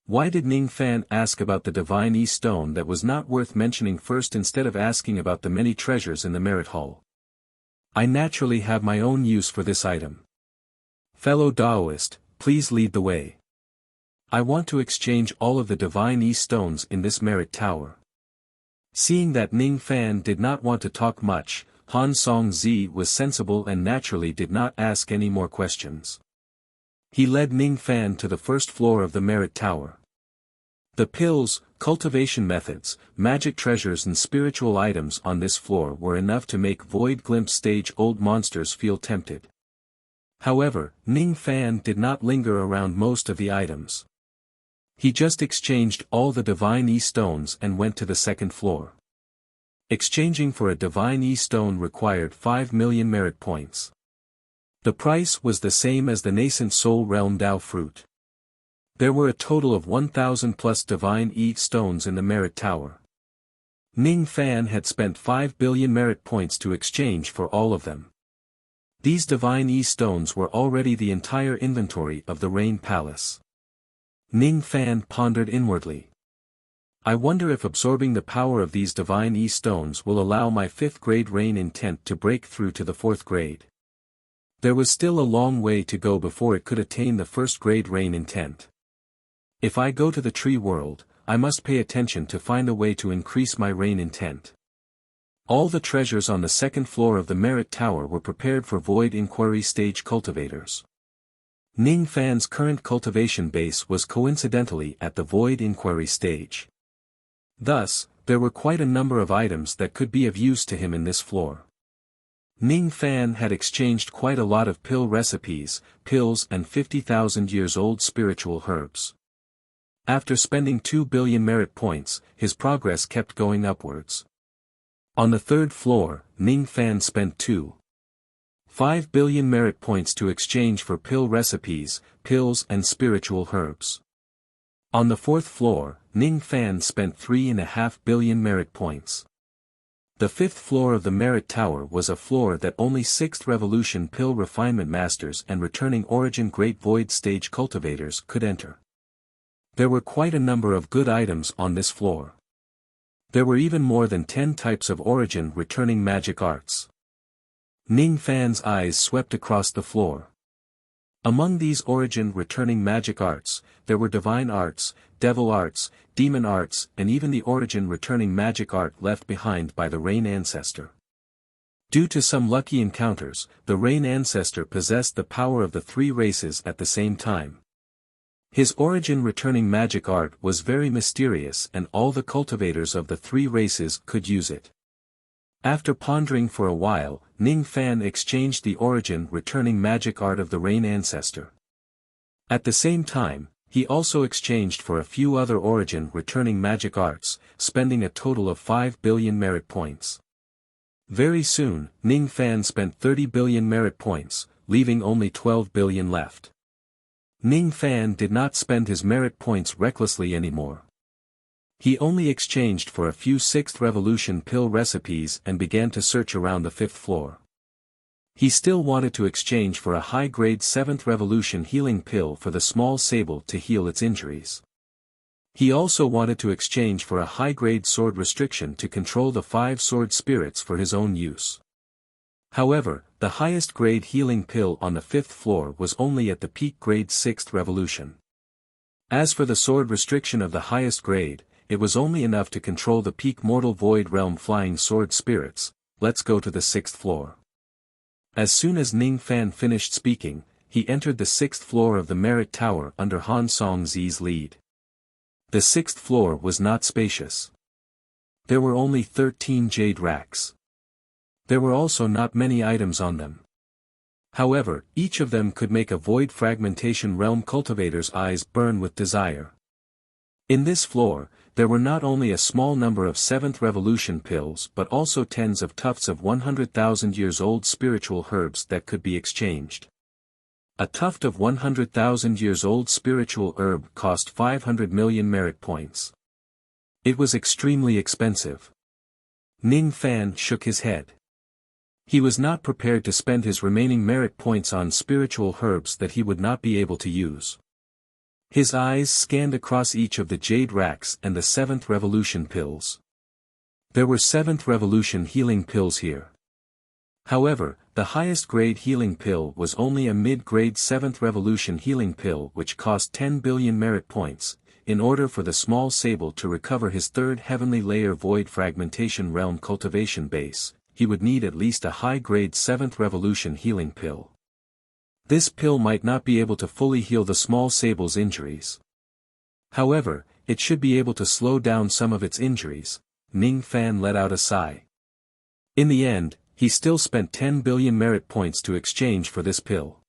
Speaker 1: Why did Ning Fan ask about the Divine E-Stone that was not worth mentioning first instead of asking about the many treasures in the Merit Hall? I naturally have my own use for this item. Fellow Daoist, please lead the way. I want to exchange all of the Divine E-Stones in this Merit Tower. Seeing that Ning Fan did not want to talk much, Han Song-zi was sensible and naturally did not ask any more questions. He led Ning Fan to the first floor of the Merit Tower. The pills, cultivation methods, magic treasures and spiritual items on this floor were enough to make Void Glimpse stage old monsters feel tempted. However, Ning Fan did not linger around most of the items. He just exchanged all the Divine E-Stones and went to the second floor. Exchanging for a Divine E-Stone required 5 million merit points. The price was the same as the nascent soul realm Dao fruit. There were a total of 1,000 plus Divine E-Stones in the Merit Tower. Ning Fan had spent 5 billion merit points to exchange for all of them. These Divine E-Stones were already the entire inventory of the Rain Palace. Ning Fan pondered inwardly. I wonder if absorbing the power of these Divine E-Stones will allow my 5th grade Rain intent to break through to the 4th grade. There was still a long way to go before it could attain the 1st grade Rain intent. If I go to the tree world, I must pay attention to find a way to increase my Rain intent. All the treasures on the 2nd floor of the Merit Tower were prepared for Void Inquiry stage cultivators. Ning Fan's current cultivation base was coincidentally at the Void Inquiry stage. Thus, there were quite a number of items that could be of use to him in this floor. Ning Fan had exchanged quite a lot of pill recipes, pills and 50,000 years old spiritual herbs. After spending 2 billion merit points, his progress kept going upwards. On the third floor, Ning Fan spent 2.5 billion merit points to exchange for pill recipes, pills and spiritual herbs. On the fourth floor, Ning Fan spent 3.5 billion merit points. The fifth floor of the Merit Tower was a floor that only 6th Revolution Pill Refinement Masters and returning Origin Great Void Stage cultivators could enter. There were quite a number of good items on this floor. There were even more than 10 types of Origin returning magic arts. Ning Fan's eyes swept across the floor. Among these Origin returning magic arts, there were divine arts, devil arts, demon arts, and even the Origin returning magic art left behind by the Rain Ancestor. Due to some lucky encounters, the Rain Ancestor possessed the power of the 3 races at the same time. His Origin returning magic art was very mysterious and all the cultivators of the 3 races could use it. After pondering for a while, Ning Fan exchanged the Origin returning magic art of the Rain Ancestor. At the same time, he also exchanged for a few other Origin returning magic arts, spending a total of 5 billion merit points. Very soon, Ning Fan spent 30 billion merit points, leaving only 12 billion left. Ning Fan did not spend his merit points recklessly anymore. He only exchanged for a few 6th Revolution pill recipes and began to search around the 5th floor. He still wanted to exchange for a high-grade 7th Revolution healing pill for the small sable to heal its injuries. He also wanted to exchange for a high-grade sword restriction to control the 5 sword spirits for his own use. However, the highest grade healing pill on the 5th floor was only at the peak grade 6th Revolution. As for the sword restriction of the highest grade, it was only enough to control the peak mortal void realm flying sword spirits. Let's go to the 6th floor. As soon as Ning Fan finished speaking, he entered the 6th floor of the Merit Tower under Han Songzi's lead. The 6th floor was not spacious. There were only 13 jade racks. There were also not many items on them. However, each of them could make a void fragmentation realm cultivator's eyes burn with desire. In this floor, there were not only a small number of 7th Revolution pills but also tens of tufts of 100,000 years old spiritual herbs that could be exchanged. A tuft of 100,000 years old spiritual herb cost 500 million merit points. It was extremely expensive. Ning Fan shook his head. He was not prepared to spend his remaining merit points on spiritual herbs that he would not be able to use. His eyes scanned across each of the jade racks and the 7th Revolution pills. There were 7th Revolution healing pills here. However, the highest grade healing pill was only a mid-grade 7th Revolution healing pill which cost 10 billion merit points. In order for the small sable to recover his 3rd heavenly layer void fragmentation realm cultivation base, he would need at least a high-grade 7th Revolution healing pill. This pill might not be able to fully heal the small sable's injuries. However, it should be able to slow down some of its injuries. Ning Fan let out a sigh. In the end, he still spent 10 billion merit points to exchange for this pill.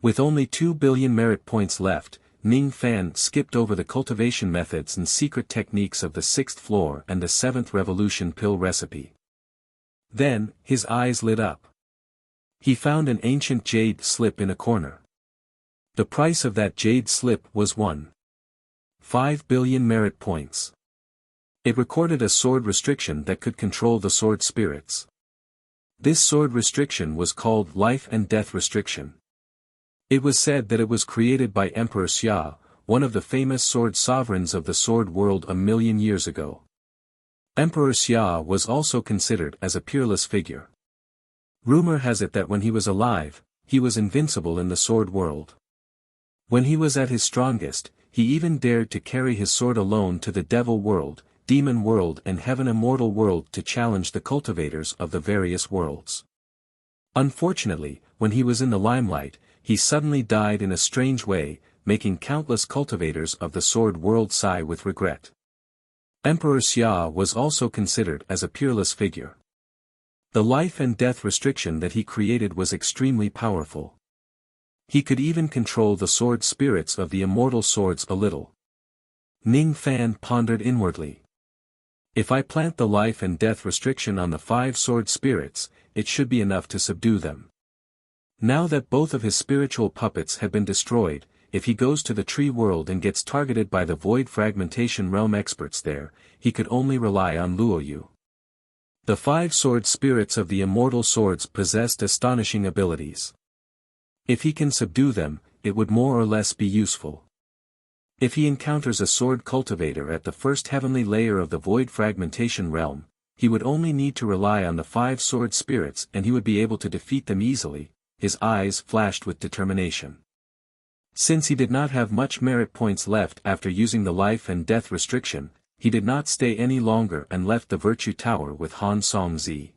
Speaker 1: With only 2 billion merit points left, Ning Fan skipped over the cultivation methods and secret techniques of the 6th floor and the 7th Revolution pill recipe. Then, his eyes lit up. He found an ancient jade slip in a corner. The price of that jade slip was 1.5 billion merit points. It recorded a sword restriction that could control the sword spirits. This sword restriction was called Life and Death Restriction. It was said that it was created by Emperor Xia, one of the famous sword sovereigns of the sword world a million years ago. Emperor Xia was also considered as a peerless figure. Rumor has it that when he was alive, he was invincible in the sword world. When he was at his strongest, he even dared to carry his sword alone to the devil world, demon world and heaven immortal world to challenge the cultivators of the various worlds. Unfortunately, when he was in the limelight, he suddenly died in a strange way, making countless cultivators of the sword world sigh with regret. Emperor Xia was also considered as a peerless figure. The life and death restriction that he created was extremely powerful. He could even control the sword spirits of the immortal swords a little. Ning Fan pondered inwardly. If I plant the life and death restriction on the 5 sword spirits, it should be enough to subdue them. Now that both of his spiritual puppets had been destroyed, if he goes to the tree world and gets targeted by the void fragmentation realm experts there, he could only rely on Luoyu. The 5 sword spirits of the immortal swords possessed astonishing abilities. If he can subdue them, it would more or less be useful. If he encounters a sword cultivator at the first heavenly layer of the void fragmentation realm, he would only need to rely on the 5 sword spirits and he would be able to defeat them easily. His eyes flashed with determination. Since he did not have much merit points left after using the life and death restriction, he did not stay any longer and left the Virtue Tower with Han Songzi.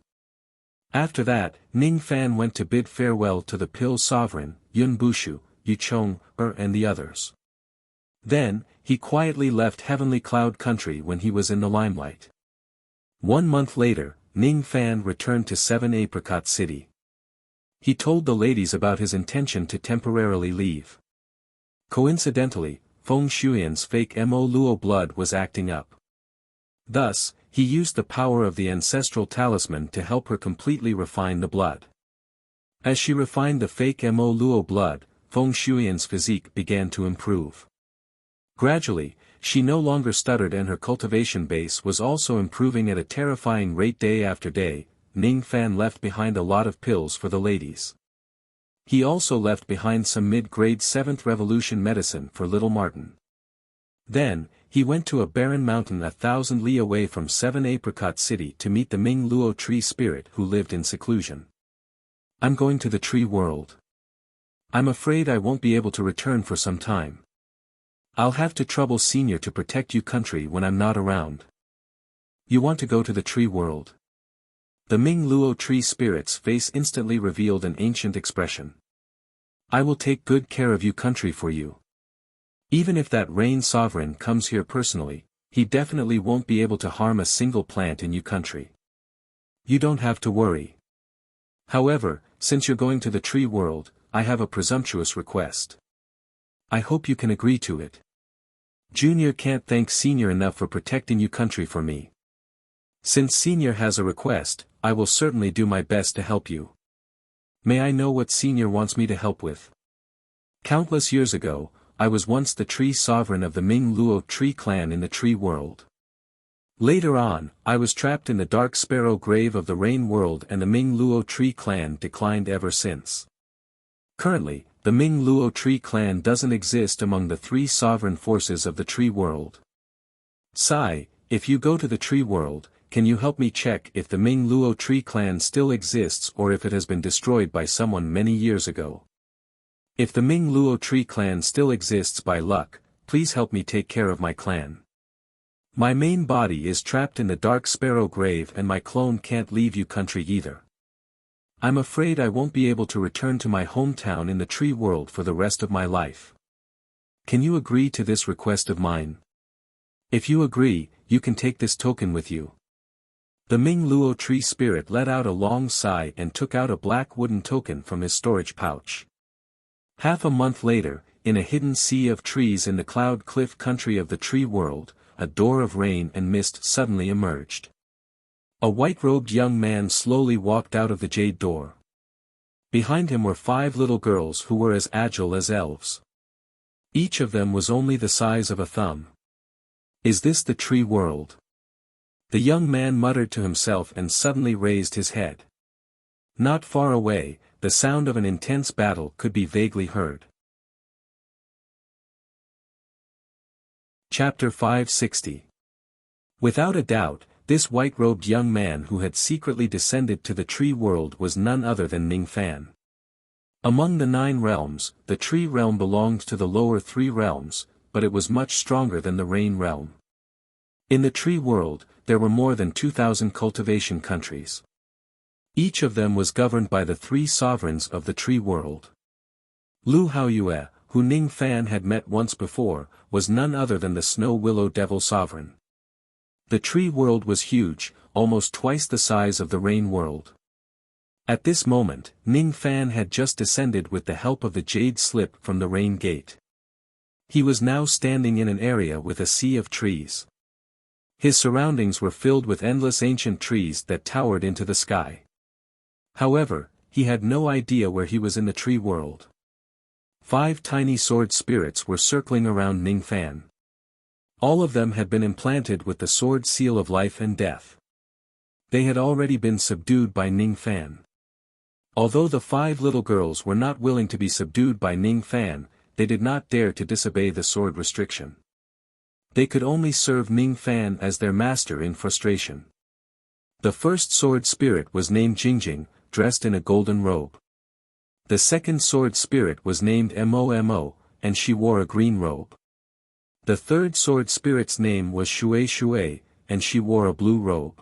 Speaker 1: After that, Ning Fan went to bid farewell to the Pill Sovereign, Yun Bushu, Yu Chong, and the others. Then, he quietly left Heavenly Cloud Country when he was in the limelight. 1 month later, Ning Fan returned to 7 Apricot City. He told the ladies about his intention to temporarily leave. Coincidentally, Feng Shuyan's fake Mo Luo blood was acting up. Thus, he used the power of the ancestral talisman to help her completely refine the blood. As she refined the fake Mo Luo blood, Feng Shuyan's physique began to improve. Gradually, she no longer stuttered and her cultivation base was also improving at a terrifying rate day after day. Ning Fan left behind a lot of pills for the ladies. He also left behind some mid-grade 7th Revolution medicine for little Martin. Then, he went to a barren mountain 1,000 li away from 7 Apricot City to meet the Ming Luo tree spirit who lived in seclusion. I'm going to the tree world. I'm afraid I won't be able to return for some time. I'll have to trouble Senior to protect you country when I'm not around. You want to go to the tree world? The Ming Luo tree spirit's face instantly revealed an ancient expression. I will take good care of you country for you. Even if that rain sovereign comes here personally, he definitely won't be able to harm a single plant in you country. You don't have to worry. However, since you're going to the tree world, I have a presumptuous request. I hope you can agree to it. Junior can't thank Senior enough for protecting you country for me. Since Senior has a request, I will certainly do my best to help you. May I know what Senior wants me to help with? Countless years ago, I was once the tree sovereign of the Ming Luo tree clan in the tree world. Later on, I was trapped in the dark sparrow grave of the rain world and the Ming Luo tree clan declined ever since. Currently, the Ming Luo tree clan doesn't exist among the 3 sovereign forces of the tree world. Sai, if you go to the tree world, can you help me check if the Ming Luo tree clan still exists or if it has been destroyed by someone many years ago? If the Ming Luo tree clan still exists by luck, please help me take care of my clan. My main body is trapped in the dark sparrow grave and my clone can't leave you country either. I'm afraid I won't be able to return to my hometown in the tree world for the rest of my life. Can you agree to this request of mine? If you agree, you can take this token with you. The Ming Luo tree spirit let out a long sigh and took out a black wooden token from his storage pouch. Half a month later, in a hidden sea of trees in the cloud cliff country of the tree world, a door of rain and mist suddenly emerged. A white-robed young man slowly walked out of the jade door. Behind him were 5 little girls who were as agile as elves. Each of them was only the size of a thumb. Is this the tree world? The young man muttered to himself and suddenly raised his head. Not far away, the sound of an intense battle could be vaguely heard. Chapter 560. Without a doubt, this white-robed young man who had secretly descended to the tree world was none other than Ning Fan. Among the 9 realms, the tree realm belonged to the lower 3 realms, but it was much stronger than the rain realm. In the tree world, there were more than 2,000 cultivation countries. Each of them was governed by the 3 sovereigns of the tree world. Lu Haoyue, who Ning Fan had met once before, was none other than the Snow Willow Devil Sovereign. The tree world was huge, almost twice the size of the rain world. At this moment, Ning Fan had just descended with the help of the jade slip from the rain gate. He was now standing in an area with a sea of trees. His surroundings were filled with endless ancient trees that towered into the sky. However, he had no idea where he was in the tree world. 5 tiny sword spirits were circling around Ning Fan. All of them had been implanted with the sword seal of life and death. They had already been subdued by Ning Fan. Although the 5 little girls were not willing to be subdued by Ning Fan, they did not dare to disobey the sword restriction. They could only serve Ning Fan as their master in frustration. The first sword spirit was named Jingjing, dressed in a golden robe. The second sword spirit was named Momo, and she wore a green robe. The third sword spirit's name was Shui Shui, and she wore a blue robe.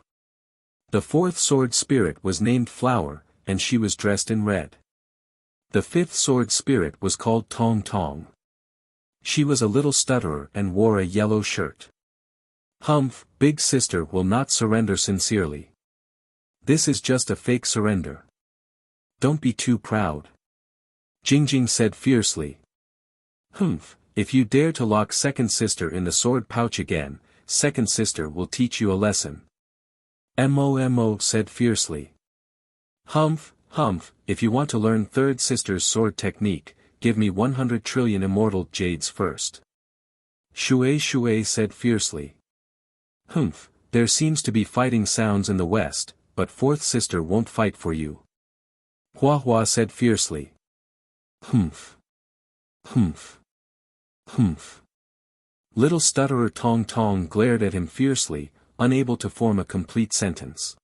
Speaker 1: The fourth sword spirit was named Flower, and she was dressed in red. The fifth sword spirit was called Tong Tong. She was a little stutterer and wore a yellow shirt. Humph, big sister will not surrender sincerely. This is just a fake surrender. Don't be too proud. Jingjing said fiercely. Humph, if you dare to lock second sister in the sword pouch again, second sister will teach you a lesson. Momo said fiercely. Humph, humph, if you want to learn third sister's sword technique, give me 100 trillion immortal jades first. Shui Shui said fiercely. Humph, there seems to be fighting sounds in the west, but fourth sister won't fight for you. Hua Hua said fiercely. Humph. Humph. Humph. Little stutterer Tong Tong glared at him fiercely, unable to form a complete sentence.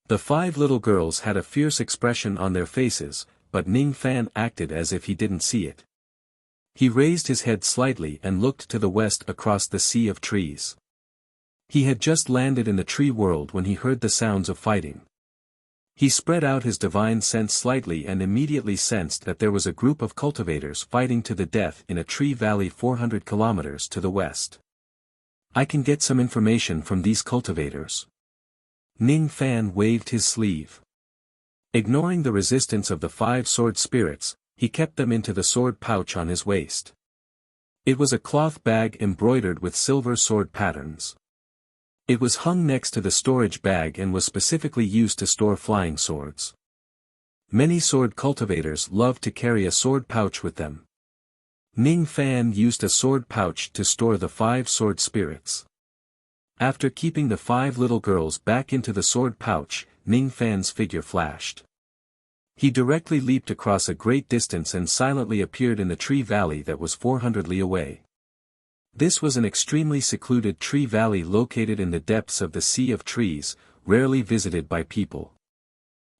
Speaker 1: The 5 little girls had a fierce expression on their faces, but Ning Fan acted as if he didn't see it. He raised his head slightly and looked to the west across the sea of trees. He had just landed in the tree world when he heard the sounds of fighting. He spread out his divine sense slightly and immediately sensed that there was a group of cultivators fighting to the death in a tree valley 400 kilometers to the west. I can get some information from these cultivators. Ning Fan waved his sleeve. Ignoring the resistance of the 5 sword spirits, he kept them into the sword pouch on his waist. It was a cloth bag embroidered with silver sword patterns. It was hung next to the storage bag and was specifically used to store flying swords. Many sword cultivators loved to carry a sword pouch with them. Ning Fan used a sword pouch to store the 5 sword spirits. After keeping the 5 little girls back into the sword pouch, Ning Fan's figure flashed. He directly leaped across a great distance and silently appeared in the tree valley that was 400 li away. This was an extremely secluded tree valley located in the depths of the sea of trees, rarely visited by people.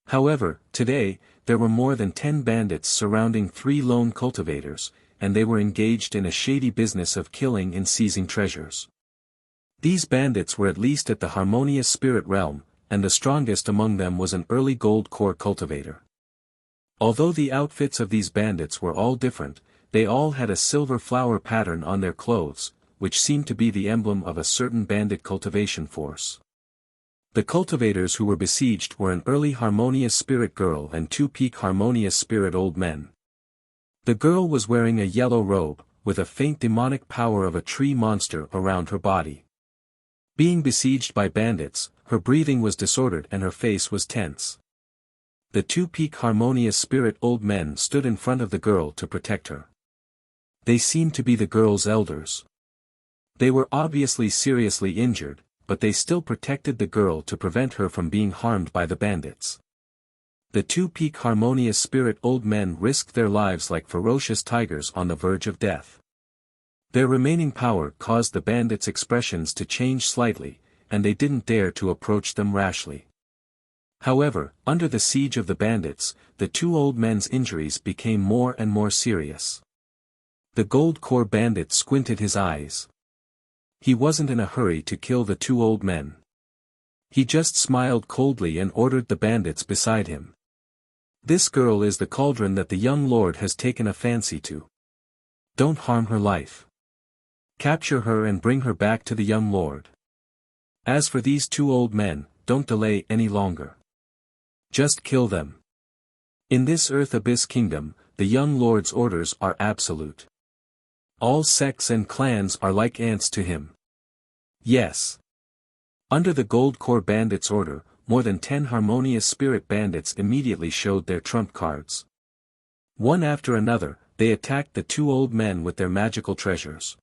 Speaker 1: However, today, there were more than 10 bandits surrounding 3 lone cultivators, and they were engaged in a shady business of killing and seizing treasures. These bandits were at least at the harmonious spirit realm, and the strongest among them was an early gold core cultivator. Although the outfits of these bandits were all different, they all had a silver flower pattern on their clothes, which seemed to be the emblem of a certain bandit cultivation force. The cultivators who were besieged were an early harmonious spirit girl and 2 peak harmonious spirit old men. The girl was wearing a yellow robe, with a faint demonic power of a tree monster around her body. Being besieged by bandits, her breathing was disordered and her face was tense. The 2 peak harmonious spirit old men stood in front of the girl to protect her. They seemed to be the girl's elders. They were obviously seriously injured, but they still protected the girl to prevent her from being harmed by the bandits. The 2 peak harmonious spirit old men risked their lives like ferocious tigers on the verge of death. Their remaining power caused the bandits' expressions to change slightly, and they didn't dare to approach them rashly. However, under the siege of the bandits, the 2 old men's injuries became more and more serious. The gold core bandit squinted his eyes. He wasn't in a hurry to kill the 2 old men. He just smiled coldly and ordered the bandits beside him. This girl is the cauldron that the young lord has taken a fancy to. Don't harm her life. Capture her and bring her back to the young lord. As for these 2 old men, don't delay any longer. Just kill them. In this Earth Abyss Kingdom, the young lord's orders are absolute. All sects and clans are like ants to him. Yes. Under the Gold Core Bandits' order, more than 10 Harmonious Spirit Bandits immediately showed their trump cards. One after another, they attacked the two old men with their magical treasures.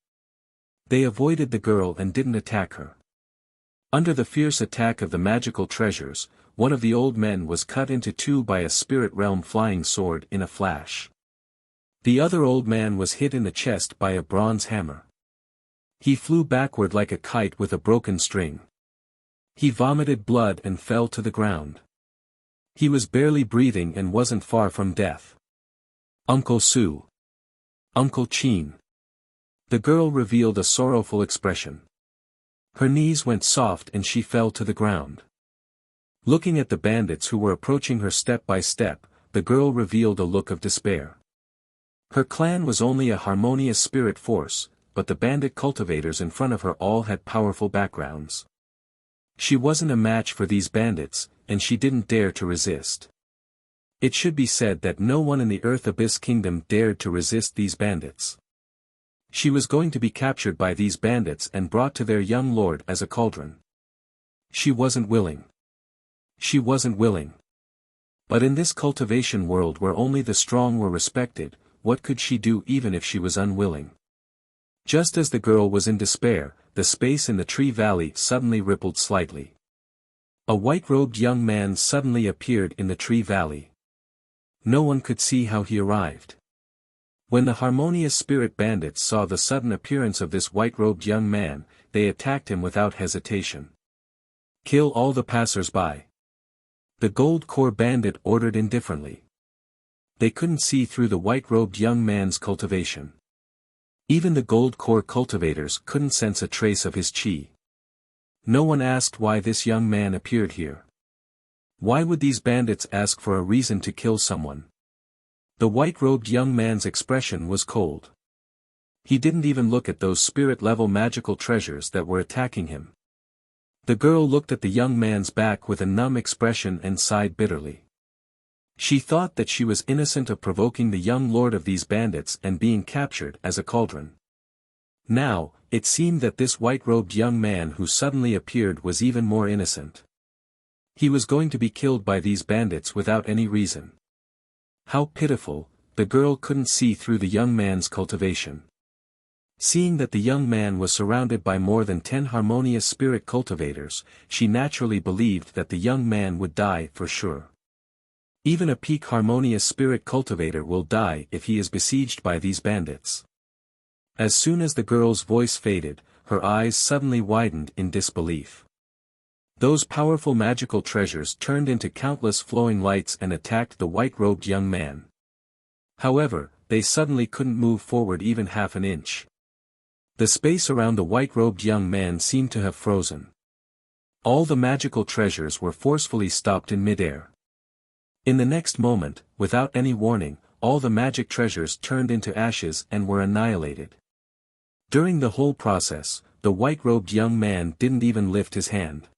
Speaker 1: They avoided the girl and didn't attack her. Under the fierce attack of the magical treasures, one of the old men was cut into two by a spirit realm flying sword in a flash. The other old man was hit in the chest by a bronze hammer. He flew backward like a kite with a broken string. He vomited blood and fell to the ground. He was barely breathing and wasn't far from death. Uncle Sue. Uncle Chin. The girl revealed a sorrowful expression. Her knees went soft and she fell to the ground. Looking at the bandits who were approaching her step by step, the girl revealed a look of despair. Her clan was only a harmonious spirit force, but the bandit cultivators in front of her all had powerful backgrounds. She wasn't a match for these bandits, and she didn't dare to resist. It should be said that no one in the Earth Abyss Kingdom dared to resist these bandits. She was going to be captured by these bandits and brought to their young lord as a cauldron. She wasn't willing. She wasn't willing. But in this cultivation world where only the strong were respected, what could she do even if she was unwilling? Just as the girl was in despair, the space in the tree valley suddenly rippled slightly. A white-robed young man suddenly appeared in the tree valley. No one could see how he arrived. When the harmonious spirit bandits saw the sudden appearance of this white-robed young man, they attacked him without hesitation. Kill all the passers-by. The Gold Core Bandit ordered indifferently. They couldn't see through the white-robed young man's cultivation. Even the Gold Core cultivators couldn't sense a trace of his chi. No one asked why this young man appeared here. Why would these bandits ask for a reason to kill someone? The white-robed young man's expression was cold. He didn't even look at those spirit-level magical treasures that were attacking him. The girl looked at the young man's back with a numb expression and sighed bitterly. She thought that she was innocent of provoking the young lord of these bandits and being captured as a cauldron. Now, it seemed that this white-robed young man who suddenly appeared was even more innocent. He was going to be killed by these bandits without any reason. How pitiful, the girl couldn't see through the young man's cultivation. Seeing that the young man was surrounded by more than 10 harmonious spirit cultivators, she naturally believed that the young man would die for sure. Even a peak harmonious spirit cultivator will die if he is besieged by these bandits. As soon as the girl's voice faded, her eyes suddenly widened in disbelief. Those powerful magical treasures turned into countless flowing lights and attacked the white-robed young man. However, they suddenly couldn't move forward even half an inch. The space around the white-robed young man seemed to have frozen. All the magical treasures were forcefully stopped in midair. In the next moment, without any warning, all the magic treasures turned into ashes and were annihilated. During the whole process, the white-robed young man didn't even lift his hand.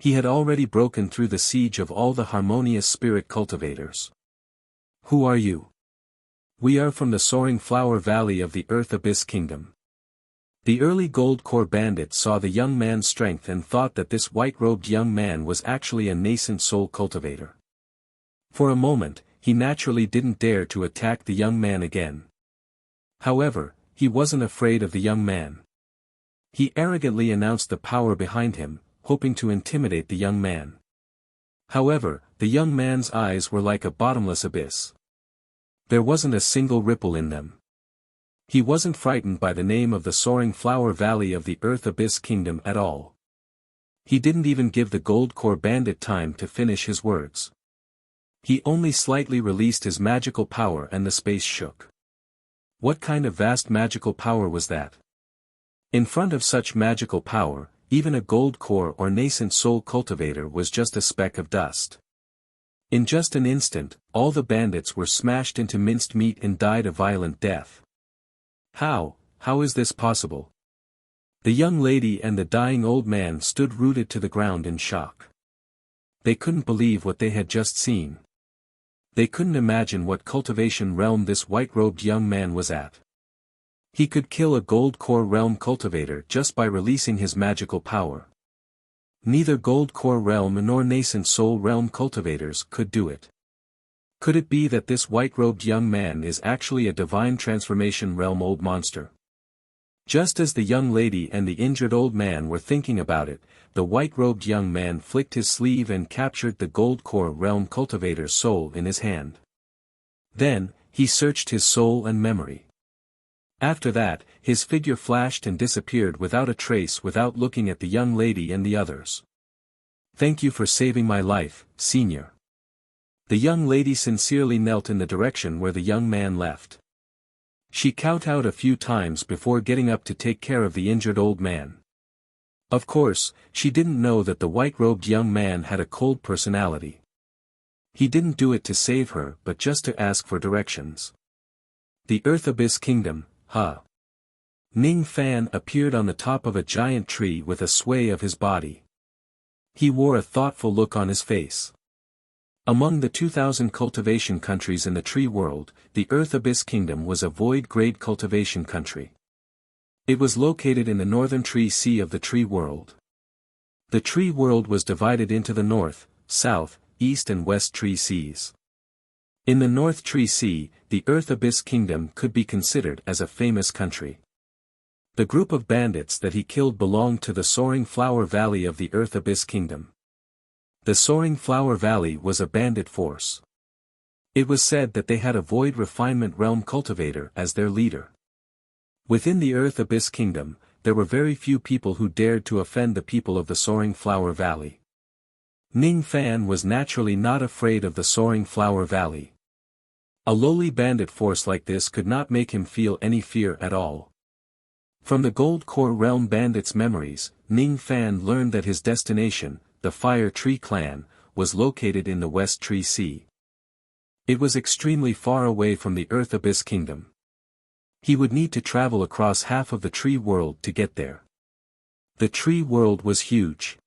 Speaker 1: He had already broken through the siege of all the harmonious spirit cultivators. Who are you? We are from the Soaring Flower Valley of the Earth Abyss Kingdom. The early Gold Core Bandit saw the young man's strength and thought that this white-robed young man was actually a nascent soul cultivator. For a moment, he naturally didn't dare to attack the young man again. However, he wasn't afraid of the young man. He arrogantly announced the power behind him, hoping to intimidate the young man. However, the young man's eyes were like a bottomless abyss. There wasn't a single ripple in them. He wasn't frightened by the name of the Soaring Flower Valley of the Earth Abyss Kingdom at all. He didn't even give the Gold Core Bandit time to finish his words. He only slightly released his magical power and the space shook. What kind of vast magical power was that? In front of such magical power, even a gold core or nascent soul cultivator was just a speck of dust. In just an instant, all the bandits were smashed into minced meat and died a violent death. How is this possible? The young lady and the dying old man stood rooted to the ground in shock. They couldn't believe what they had just seen. They couldn't imagine what cultivation realm this white-robed young man was at. He could kill a gold core realm cultivator just by releasing his magical power. Neither Gold Core Realm nor Nascent Soul Realm cultivators could do it. Could it be that this white-robed young man is actually a divine transformation realm old monster? Just as the young lady and the injured old man were thinking about it, the white-robed young man flicked his sleeve and captured the Gold Core Realm cultivator's soul in his hand. Then, he searched his soul and memory. After that, his figure flashed and disappeared without a trace without looking at the young lady and the others. "Thank you for saving my life, Senior." The young lady sincerely knelt in the direction where the young man left. She kowtowed a few times before getting up to take care of the injured old man. Of course, she didn't know that the white-robed young man had a cold personality. He didn't do it to save her but just to ask for directions. The Earth Abyss Kingdom, huh? Ning Fan appeared on the top of a giant tree with a sway of his body. He wore a thoughtful look on his face. Among the 2,000 cultivation countries in the tree world, the Earth Abyss Kingdom was a void-grade cultivation country. It was located in the northern tree sea of the tree world. The tree world was divided into the north, south, east and west tree seas. In the North Tree Sea, the Earth Abyss Kingdom could be considered as a famous country. The group of bandits that he killed belonged to the Soaring Flower Valley of the Earth Abyss Kingdom. The Soaring Flower Valley was a bandit force. It was said that they had a Void Refinement Realm cultivator as their leader. Within the Earth Abyss Kingdom, there were very few people who dared to offend the people of the Soaring Flower Valley. Ning Fan was naturally not afraid of the Soaring Flower Valley. A lowly bandit force like this could not make him feel any fear at all. From the Gold Core Realm bandits' memories, Ning Fan learned that his destination, the Fire Tree Clan, was located in the West Tree Sea. It was extremely far away from the Earth Abyss Kingdom. He would need to travel across half of the tree world to get there. The tree world was huge.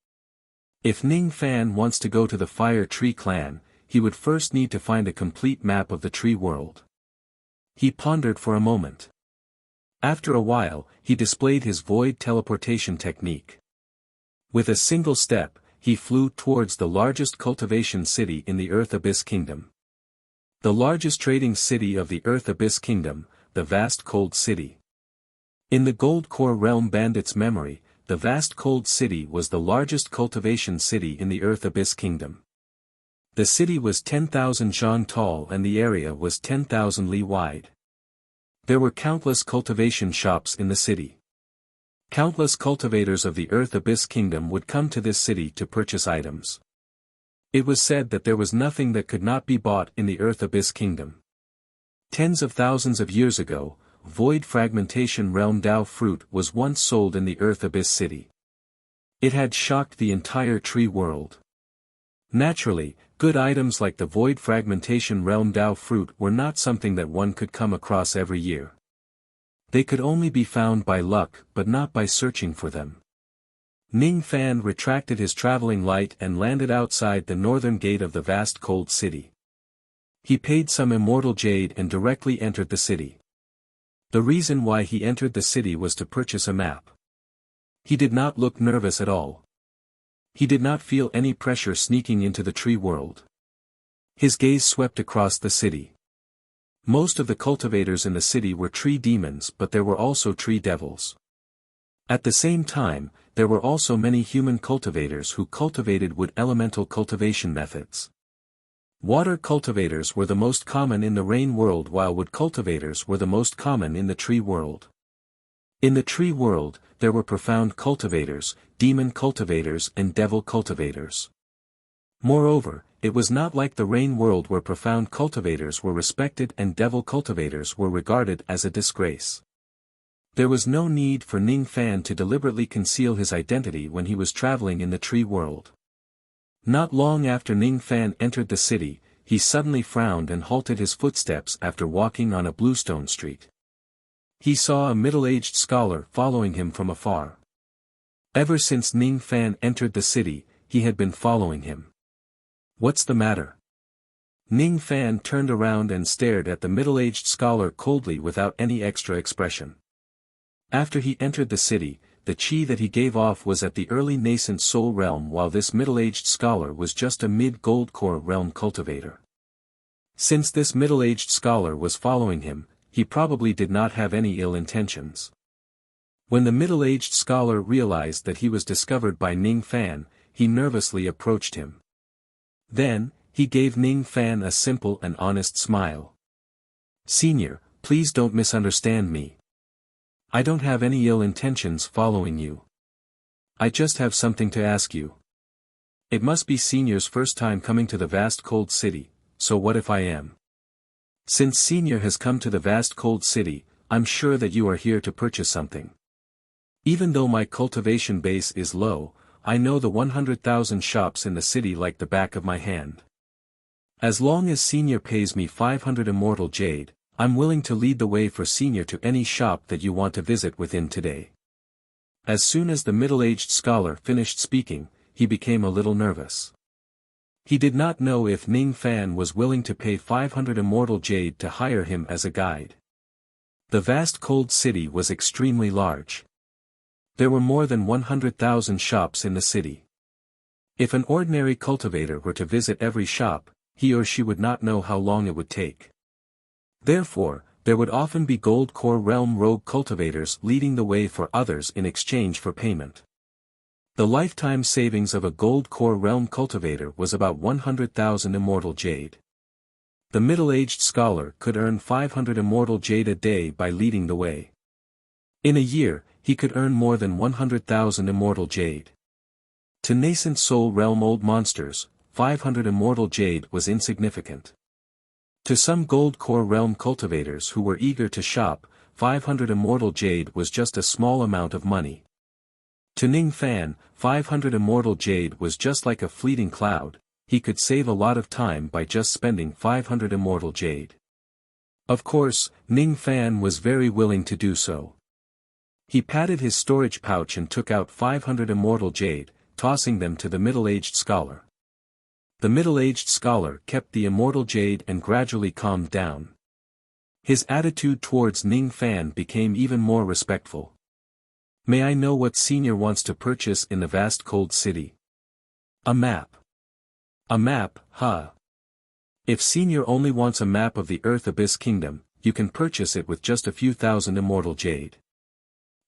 Speaker 1: If Ning Fan wants to go to the Fire Tree Clan, he would first need to find a complete map of the tree world. He pondered for a moment. After a while, he displayed his void teleportation technique. With a single step, he flew towards the largest cultivation city in the Earth Abyss Kingdom. The largest trading city of the Earth Abyss Kingdom, the Vast Cold City. In the Gold Core Realm bandits' memory, the Vast Cold City was the largest cultivation city in the Earth Abyss Kingdom. The city was 10,000 zhang tall and the area was 10,000 li wide. There were countless cultivation shops in the city. Countless cultivators of the Earth Abyss Kingdom would come to this city to purchase items. It was said that there was nothing that could not be bought in the Earth Abyss Kingdom. Tens of thousands of years ago, Void Fragmentation Realm Dao fruit was once sold in the Earth Abyss City. It had shocked the entire tree world. Naturally, good items like the Void Fragmentation Realm Dao fruit were not something that one could come across every year. They could only be found by luck but not by searching for them. Ning Fan retracted his traveling light and landed outside the northern gate of the Vast Cold City. He paid some immortal jade and directly entered the city. The reason why he entered the city was to purchase a map. He did not look nervous at all. He did not feel any pressure sneaking into the tree world. His gaze swept across the city. Most of the cultivators in the city were tree demons but there were also tree devils. At the same time, there were also many human cultivators who cultivated wood elemental cultivation methods. Water cultivators were the most common in the rain world while wood cultivators were the most common in the tree world. In the tree world, there were profound cultivators, demon cultivators and devil cultivators. Moreover, it was not like the rain world where profound cultivators were respected and devil cultivators were regarded as a disgrace. There was no need for Ning Fan to deliberately conceal his identity when he was traveling in the tree world. Not long after Ning Fan entered the city, he suddenly frowned and halted his footsteps after walking on a bluestone street. He saw a middle-aged scholar following him from afar. Ever since Ning Fan entered the city, he had been following him. "What's the matter?" Ning Fan turned around and stared at the middle-aged scholar coldly without any extra expression. After he entered the city, the chi that he gave off was at the early nascent soul realm, while this middle-aged scholar was just a mid-gold core realm cultivator. Since this middle-aged scholar was following him, he probably did not have any ill intentions. When the middle-aged scholar realized that he was discovered by Ning Fan, he nervously approached him. Then, he gave Ning Fan a simple and honest smile. "Senior, please don't misunderstand me. I don't have any ill intentions following you. I just have something to ask you. It must be Senior's first time coming to the vast cold city, so what if I am? Since Senior has come to the vast cold city, I'm sure that you are here to purchase something. Even though my cultivation base is low, I know the 100,000 shops in the city like the back of my hand. As long as Senior pays me 500 immortal jade, I'm willing to lead the way for Senior to any shop that you want to visit within today." As soon as the middle-aged scholar finished speaking, he became a little nervous. He did not know if Ning Fan was willing to pay 500 immortal jade to hire him as a guide. The vast cold city was extremely large. There were more than 100,000 shops in the city. If an ordinary cultivator were to visit every shop, he or she would not know how long it would take. Therefore, there would often be gold core realm rogue cultivators leading the way for others in exchange for payment. The lifetime savings of a gold core realm cultivator was about 100,000 immortal jade. The middle-aged scholar could earn 500 immortal jade a day by leading the way. In a year, he could earn more than 100,000 immortal jade. To nascent soul realm old monsters, 500 immortal jade was insignificant. To some gold core realm cultivators who were eager to shop, 500 immortal jade was just a small amount of money. To Ning Fan, 500 immortal jade was just like a fleeting cloud. He could save a lot of time by just spending 500 immortal jade. Of course, Ning Fan was very willing to do so. He patted his storage pouch and took out 500 immortal jade, tossing them to the middle-aged scholar. The middle-aged scholar kept the immortal jade and gradually calmed down. His attitude towards Ning Fan became even more respectful. "May I know what Senior wants to purchase in the vast cold city?" "A map." "A map, huh? If Senior only wants a map of the Earth Abyss Kingdom, you can purchase it with just a few thousand immortal jade.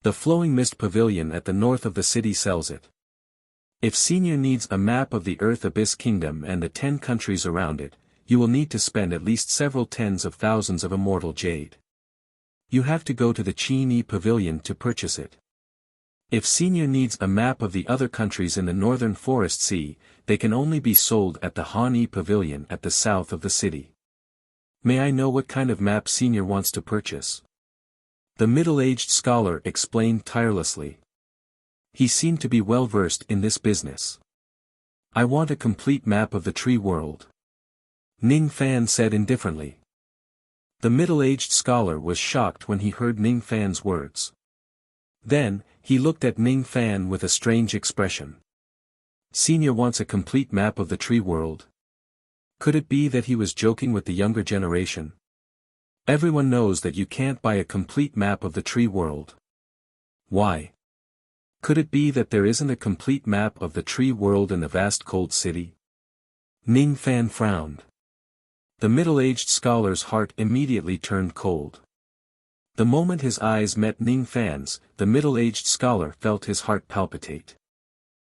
Speaker 1: The Flowing Mist Pavilion at the north of the city sells it. If Senior needs a map of the Earth Abyss Kingdom and the 10 countries around it, you will need to spend at least several tens of thousands of immortal jade. You have to go to the Chi-Ni Pavilion to purchase it. If Senior needs a map of the other countries in the Northern Forest Sea, they can only be sold at the Han-Yi Pavilion at the south of the city. May I know what kind of map Senior wants to purchase?" The middle-aged scholar explained tirelessly. He seemed to be well versed in this business. "I want a complete map of the tree world," Ning Fan said indifferently. The middle-aged scholar was shocked when he heard Ning Fan's words. Then, he looked at Ning Fan with a strange expression. "Senior wants a complete map of the tree world?" Could it be that he was joking with the younger generation? Everyone knows that you can't buy a complete map of the tree world. Why? Could it be that there isn't a complete map of the tree world in the vast cold city? Ning Fan frowned. The middle-aged scholar's heart immediately turned cold. The moment his eyes met Ning Fan's, the middle-aged scholar felt his heart palpitate.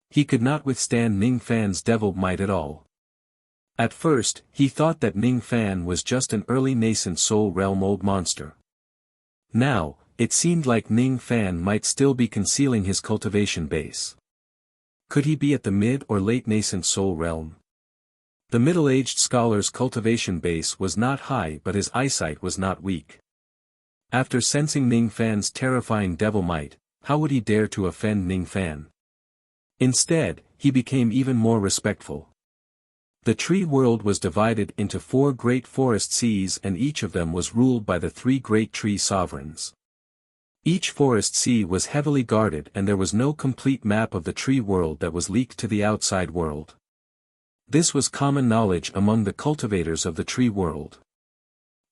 Speaker 1: He could not withstand Ning Fan's devil might at all. At first, he thought that Ning Fan was just an early nascent soul realm old monster. Now, it seemed like Ning Fan might still be concealing his cultivation base. Could he be at the mid or late nascent soul realm? The middle-aged scholar's cultivation base was not high, but his eyesight was not weak. After sensing Ning Fan's terrifying devil might, how would he dare to offend Ning Fan? Instead, he became even more respectful. The tree world was divided into 4 great forest seas, and each of them was ruled by the 3 great tree sovereigns. Each forest sea was heavily guarded, and there was no complete map of the tree world that was leaked to the outside world. This was common knowledge among the cultivators of the tree world.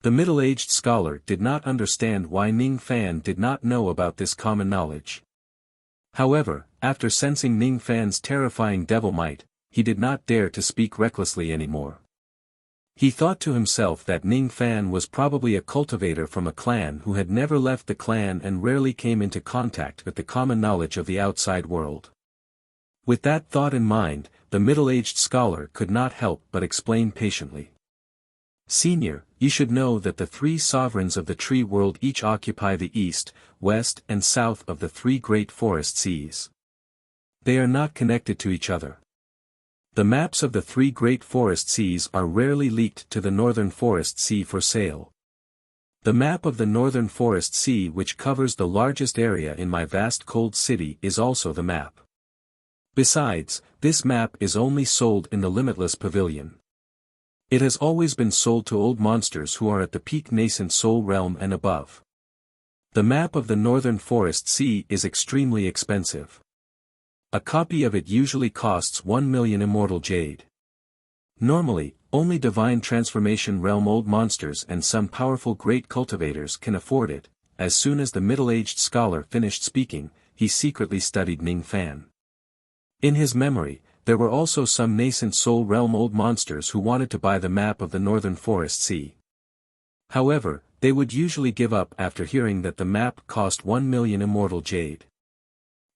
Speaker 1: The middle-aged scholar did not understand why Ning Fan did not know about this common knowledge. However, after sensing Ning Fan's terrifying devil might, he did not dare to speak recklessly anymore. He thought to himself that Ning Fan was probably a cultivator from a clan who had never left the clan and rarely came into contact with the common knowledge of the outside world. With that thought in mind, the middle-aged scholar could not help but explain patiently. Senior, you should know that the three sovereigns of the tree world each occupy the east, west and south of the three great forest seas. They are not connected to each other. The maps of the three great forest seas are rarely leaked to the northern forest sea for sale. The map of the northern forest sea, which covers the largest area in my vast cold city, is also the map. Besides, this map is only sold in the Limitless Pavilion. It has always been sold to old monsters who are at the peak nascent soul realm and above. The map of the northern forest sea is extremely expensive. A copy of it usually costs 1 million immortal jade. Normally, only divine transformation realm old monsters and some powerful great cultivators can afford it. As soon as the middle-aged scholar finished speaking, he secretly studied Ning Fan. In his memory, there were also some nascent soul realm old monsters who wanted to buy the map of the northern forest sea. However, they would usually give up after hearing that the map cost 1 million immortal jade.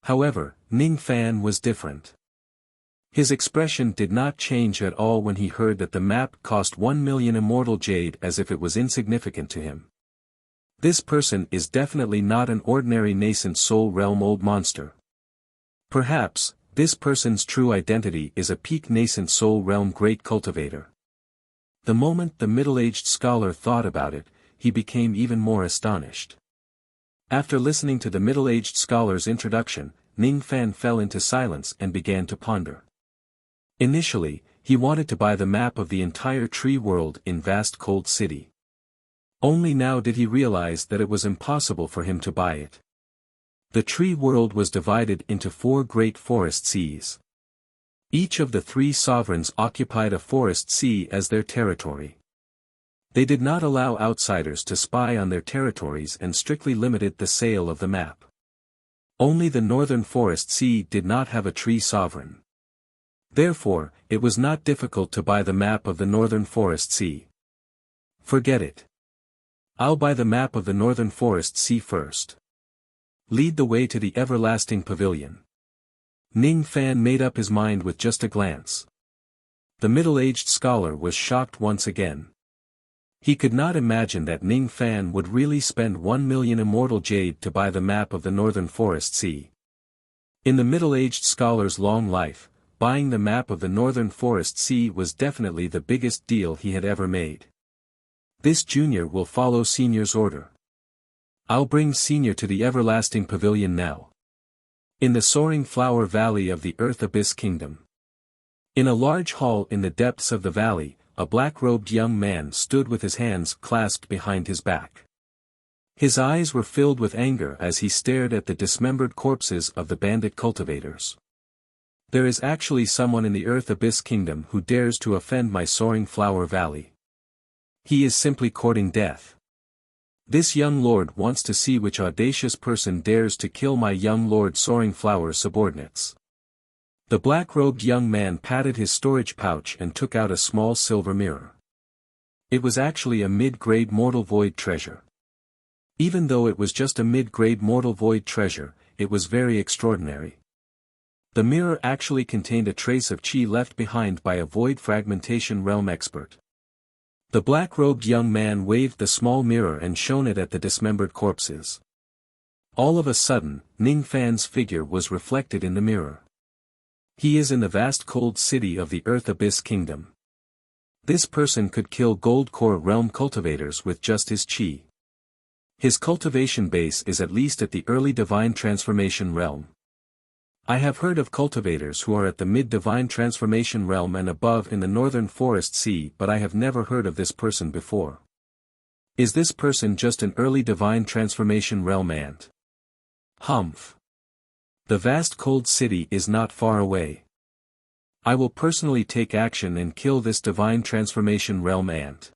Speaker 1: However, Ning Fan was different. His expression did not change at all when he heard that the map cost 1 million immortal jade, as if it was insignificant to him. This person is definitely not an ordinary nascent soul realm old monster. Perhaps, this person's true identity is a peak nascent soul realm great cultivator. The moment the middle-aged scholar thought about it, he became even more astonished. After listening to the middle-aged scholar's introduction, Ning Fan fell into silence and began to ponder. Initially, he wanted to buy the map of the entire tree world in vast cold city. Only now did he realize that it was impossible for him to buy it. The tree world was divided into 4 great forest seas. Each of the 3 sovereigns occupied a forest sea as their territory. They did not allow outsiders to spy on their territories and strictly limited the sale of the map. Only the northern forest sea did not have a tree sovereign. Therefore, it was not difficult to buy the map of the northern forest sea. Forget it. I'll buy the map of the northern forest sea first. Lead the way to the everlasting pavilion. Ning Fan made up his mind with just a glance. The middle-aged scholar was shocked once again. He could not imagine that Ning Fan would really spend 1 million immortal jade to buy the map of the northern forest sea. In the middle-aged scholar's long life, buying the map of the northern forest sea was definitely the biggest deal he had ever made. This junior will follow senior's order. I'll bring senior to the everlasting pavilion now. In the soaring flower valley of the Earth Abyss Kingdom. In a large hall in the depths of the valley, a black-robed young man stood with his hands clasped behind his back. His eyes were filled with anger as he stared at the dismembered corpses of the bandit cultivators. There is actually someone in the Earth Abyss Kingdom who dares to offend my soaring flower valley. He is simply courting death. This young lord wants to see which audacious person dares to kill my young lord soaring flower subordinates. The black-robed young man patted his storage pouch and took out a small silver mirror. It was actually a mid-grade mortal void treasure. Even though it was just a mid-grade mortal void treasure, it was very extraordinary. The mirror actually contained a trace of chi left behind by a void fragmentation realm expert. The black-robed young man waved the small mirror and shone it at the dismembered corpses. All of a sudden, Ning Fan's figure was reflected in the mirror. He is in the vast cold city of the Earth Abyss Kingdom. This person could kill gold core realm cultivators with just his chi. His cultivation base is at least at the early divine transformation realm. I have heard of cultivators who are at the mid-divine transformation realm and above in the northern forest sea, but I have never heard of this person before. Is this person just an early divine transformation realm ant? Humph. The vast cold city is not far away. I will personally take action and kill this divine transformation realm ant.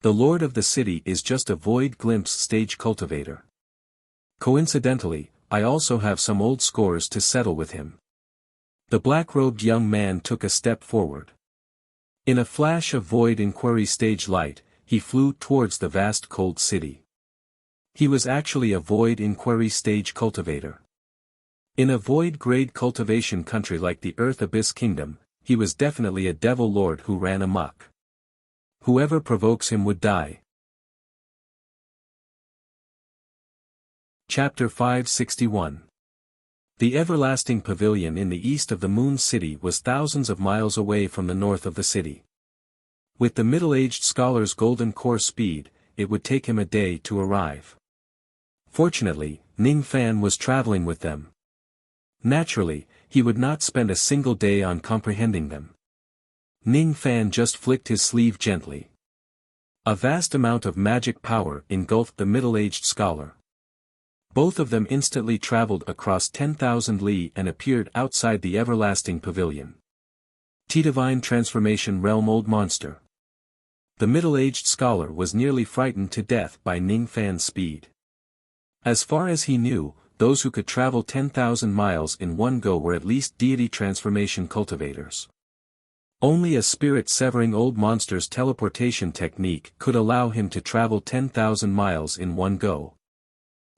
Speaker 1: The lord of the city is just a void glimpse stage cultivator. Coincidentally, I also have some old scores to settle with him. The black-robed young man took a step forward. In a flash of void inquiry stage light, he flew towards the vast cold city. He was actually a void inquiry stage cultivator. In a void-grade cultivation country like the Earth Abyss Kingdom, he was definitely a devil lord who ran amok. Whoever provokes him would die. Chapter 561. The everlasting pavilion in the east of the Moon City was thousands of miles away from the north of the city. With the middle-aged scholar's golden core speed, it would take him a day to arrive. Fortunately, Ning Fan was traveling with them. Naturally, he would not spend a single day on comprehending them. Ning Fan just flicked his sleeve gently. A vast amount of magic power engulfed the middle-aged scholar. Both of them instantly traveled across 10,000 li and appeared outside the everlasting pavilion. T-Divine Transformation Realm Old Monster. The middle-aged scholar was nearly frightened to death by Ning Fan's speed. As far as he knew, those who could travel 10,000 miles in one go were at least deity transformation cultivators. Only a spirit-severing old monster's teleportation technique could allow him to travel 10,000 miles in one go.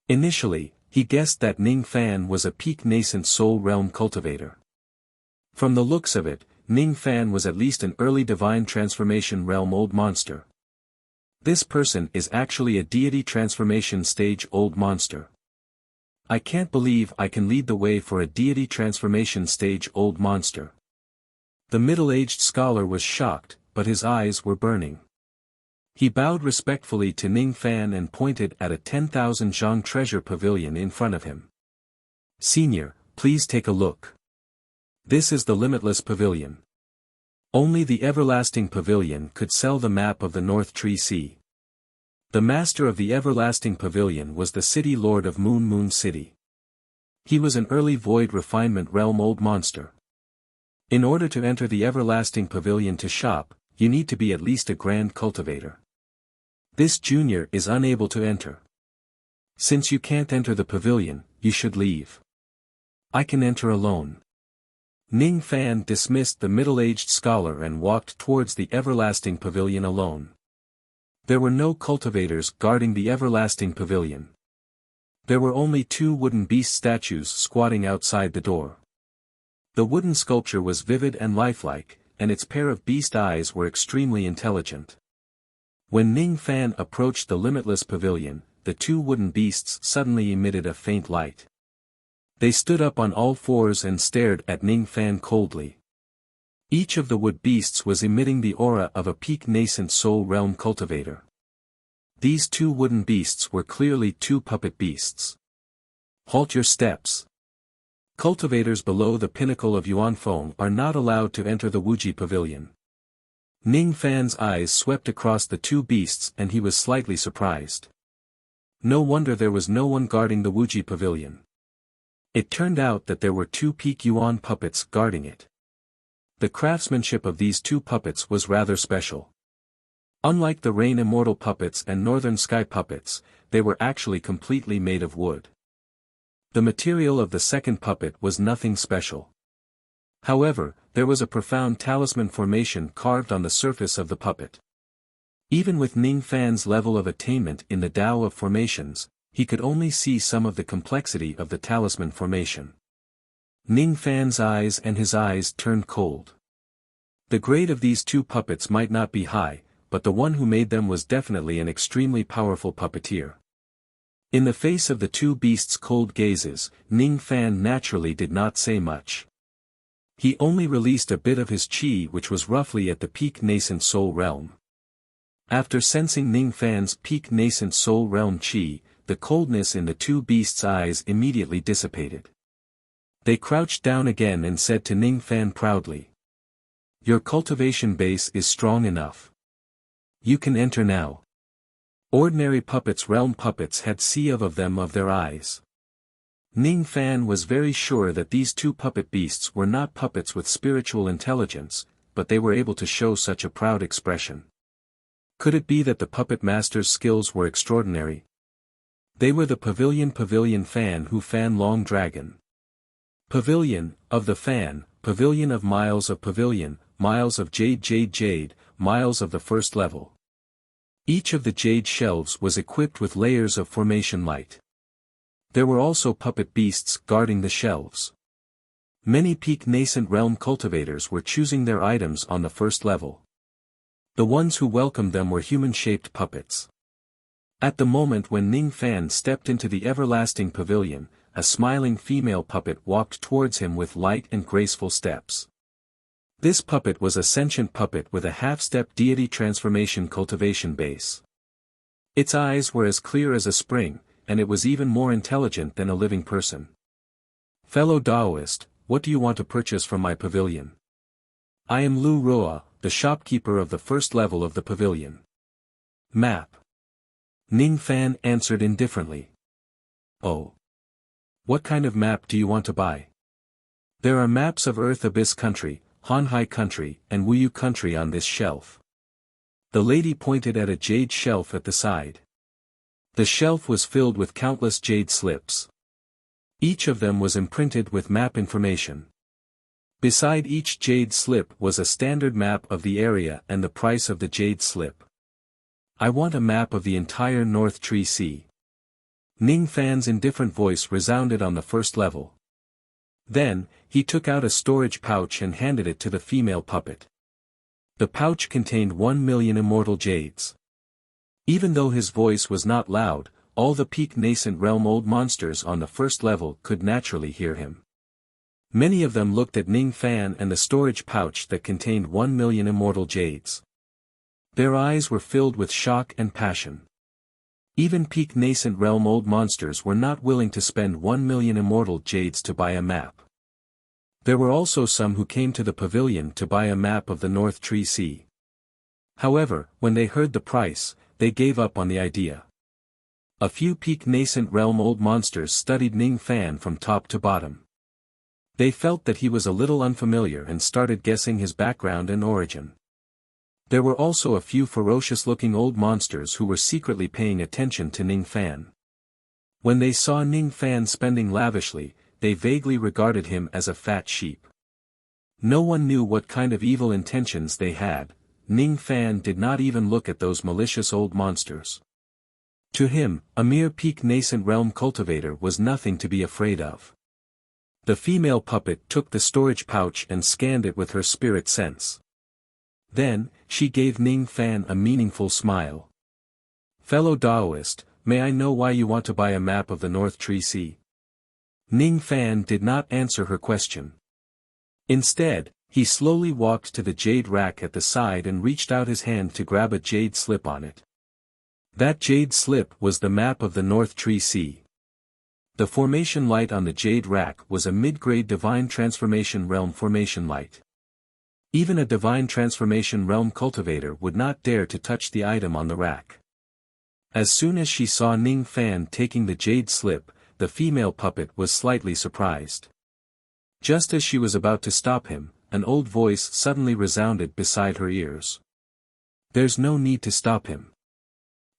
Speaker 1: Initially, he guessed that Ning Fan was a peak nascent soul realm cultivator. From the looks of it, Ning Fan was at least an early divine transformation realm old monster. This person is actually a deity transformation stage old monster. I can't believe I can lead the way for a deity transformation stage old monster. The middle-aged scholar was shocked, but his eyes were burning. He bowed respectfully to Ning Fan and pointed at a 10,000 zhang treasure pavilion in front of him. Senior, please take a look. This is the Limitless Pavilion. Only the Everlasting Pavilion could sell the map of the North Tree Sea. The master of the Everlasting Pavilion was the City Lord of Moon City. He was an early void refinement realm old monster. In order to enter the Everlasting Pavilion to shop, you need to be at least a grand cultivator. This junior is unable to enter. Since you can't enter the pavilion, you should leave. I can enter alone. Ning Fan dismissed the middle-aged scholar and walked towards the Everlasting Pavilion alone. There were no cultivators guarding the Everlasting Pavilion. There were only two wooden beast statues squatting outside the door. The wooden sculpture was vivid and lifelike, and its pair of beast eyes were extremely intelligent. When Ning Fan approached the Limitless Pavilion, the two wooden beasts suddenly emitted a faint light. They stood up on all fours and stared at Ning Fan coldly. Each of the wood beasts was emitting the aura of a peak nascent soul realm cultivator. These two wooden beasts were clearly two puppet beasts. Halt your steps. Cultivators below the pinnacle of Yuanfeng are not allowed to enter the Wuxia Pavilion. Ning Fan's eyes swept across the two beasts and he was slightly surprised. No wonder there was no one guarding the Wuxia Pavilion. It turned out that there were two peak yuan puppets guarding it. The craftsmanship of these two puppets was rather special. Unlike the Rain Immortal puppets and Northern Sky puppets, they were actually completely made of wood. The material of the second puppet was nothing special. However, there was a profound talisman formation carved on the surface of the puppet. Even with Ning Fan's level of attainment in the Tao of formations, he could only see some of the complexity of the talisman formation. Ning Fan's eyes and his eyes turned cold. The grade of these two puppets might not be high, but the one who made them was definitely an extremely powerful puppeteer. In the face of the two beasts' cold gazes, Ning Fan naturally did not say much. He only released a bit of his qi which was roughly at the peak nascent soul realm. After sensing Ning Fan's peak nascent soul realm qi, the coldness in the two beasts' eyes immediately dissipated. They crouched down again and said to Ning Fan proudly, "Your cultivation base is strong enough. You can enter now." Ordinary puppets realm puppets had sieve of them of their eyes. Ning Fan was very sure that these two puppet beasts were not puppets with spiritual intelligence, but they were able to show such a proud expression. Could it be that the puppet master's skills were extraordinary? They were the Pavilion Fan who fan Long Dragon. Pavilion, of the Fan, Pavilion of Miles of Pavilion, Miles of Jade, Miles of the first level. Each of the jade shelves was equipped with layers of formation light. There were also puppet beasts guarding the shelves. Many peak nascent realm cultivators were choosing their items on the first level. The ones who welcomed them were human-shaped puppets. At the moment when Ning Fan stepped into the everlasting pavilion, a smiling female puppet walked towards him with light and graceful steps. This puppet was a sentient puppet with a half-step deity transformation cultivation base. Its eyes were as clear as a spring, and it was even more intelligent than a living person. Fellow Daoist, what do you want to purchase from my pavilion? I am Lu Roa, the shopkeeper of the first level of the pavilion. Map. Ning Fan answered indifferently. Oh. What kind of map do you want to buy? There are maps of Earth Abyss Country, Hanhai Country, and Wuyu Country on this shelf. The lady pointed at a jade shelf at the side. The shelf was filled with countless jade slips. Each of them was imprinted with map information. Beside each jade slip was a standard map of the area and the price of the jade slip. I want a map of the entire North Tree Sea. Ning Fan's indifferent voice resounded on the first level. Then, he took out a storage pouch and handed it to the female puppet. The pouch contained 1 million immortal jades. Even though his voice was not loud, all the peak nascent realm old monsters on the first level could naturally hear him. Many of them looked at Ning Fan and the storage pouch that contained 1 million immortal jades. Their eyes were filled with shock and passion. Even peak nascent realm old monsters were not willing to spend 1 million immortal jades to buy a map. There were also some who came to the pavilion to buy a map of the North Tree Sea. However, when they heard the price, they gave up on the idea. A few peak nascent realm old monsters studied Ning Fan from top to bottom. They felt that he was a little unfamiliar and started guessing his background and origin. There were also a few ferocious-looking old monsters who were secretly paying attention to Ning Fan. When they saw Ning Fan spending lavishly, they vaguely regarded him as a fat sheep. No one knew what kind of evil intentions they had. Ning Fan did not even look at those malicious old monsters. To him, a mere peak nascent realm cultivator was nothing to be afraid of. The female puppet took the storage pouch and scanned it with her spirit sense. Then, she gave Ning Fan a meaningful smile. Fellow Daoist, may I know why you want to buy a map of the North Tree Sea? Ning Fan did not answer her question. Instead, he slowly walked to the jade rack at the side and reached out his hand to grab a jade slip on it. That jade slip was the map of the North Tree Sea. The formation light on the jade rack was a mid-grade divine transformation realm formation light. Even a divine transformation realm cultivator would not dare to touch the item on the rack. As soon as she saw Ning Fan taking the jade slip, the female puppet was slightly surprised. Just as she was about to stop him, an old voice suddenly resounded beside her ears. There's no need to stop him.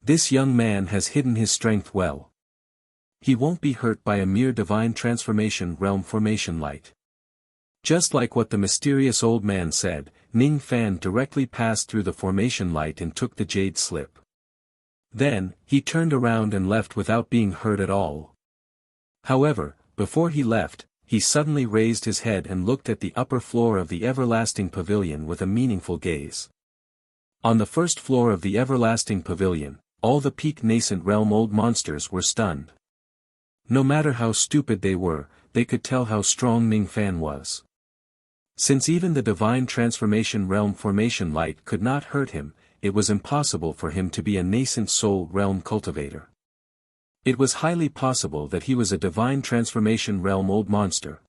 Speaker 1: This young man has hidden his strength well. He won't be hurt by a mere divine transformation realm formation light. Just like what the mysterious old man said, Ning Fan directly passed through the formation light and took the jade slip. Then, he turned around and left without being hurt at all. However, before he left, he suddenly raised his head and looked at the upper floor of the everlasting pavilion with a meaningful gaze. On the first floor of the everlasting pavilion, all the peak nascent realm old monsters were stunned. No matter how stupid they were, they could tell how strong Ning Fan was. Since even the divine transformation realm formation light could not hurt him, it was impossible for him to be a nascent soul realm cultivator. It was highly possible that he was a divine transformation realm old monster.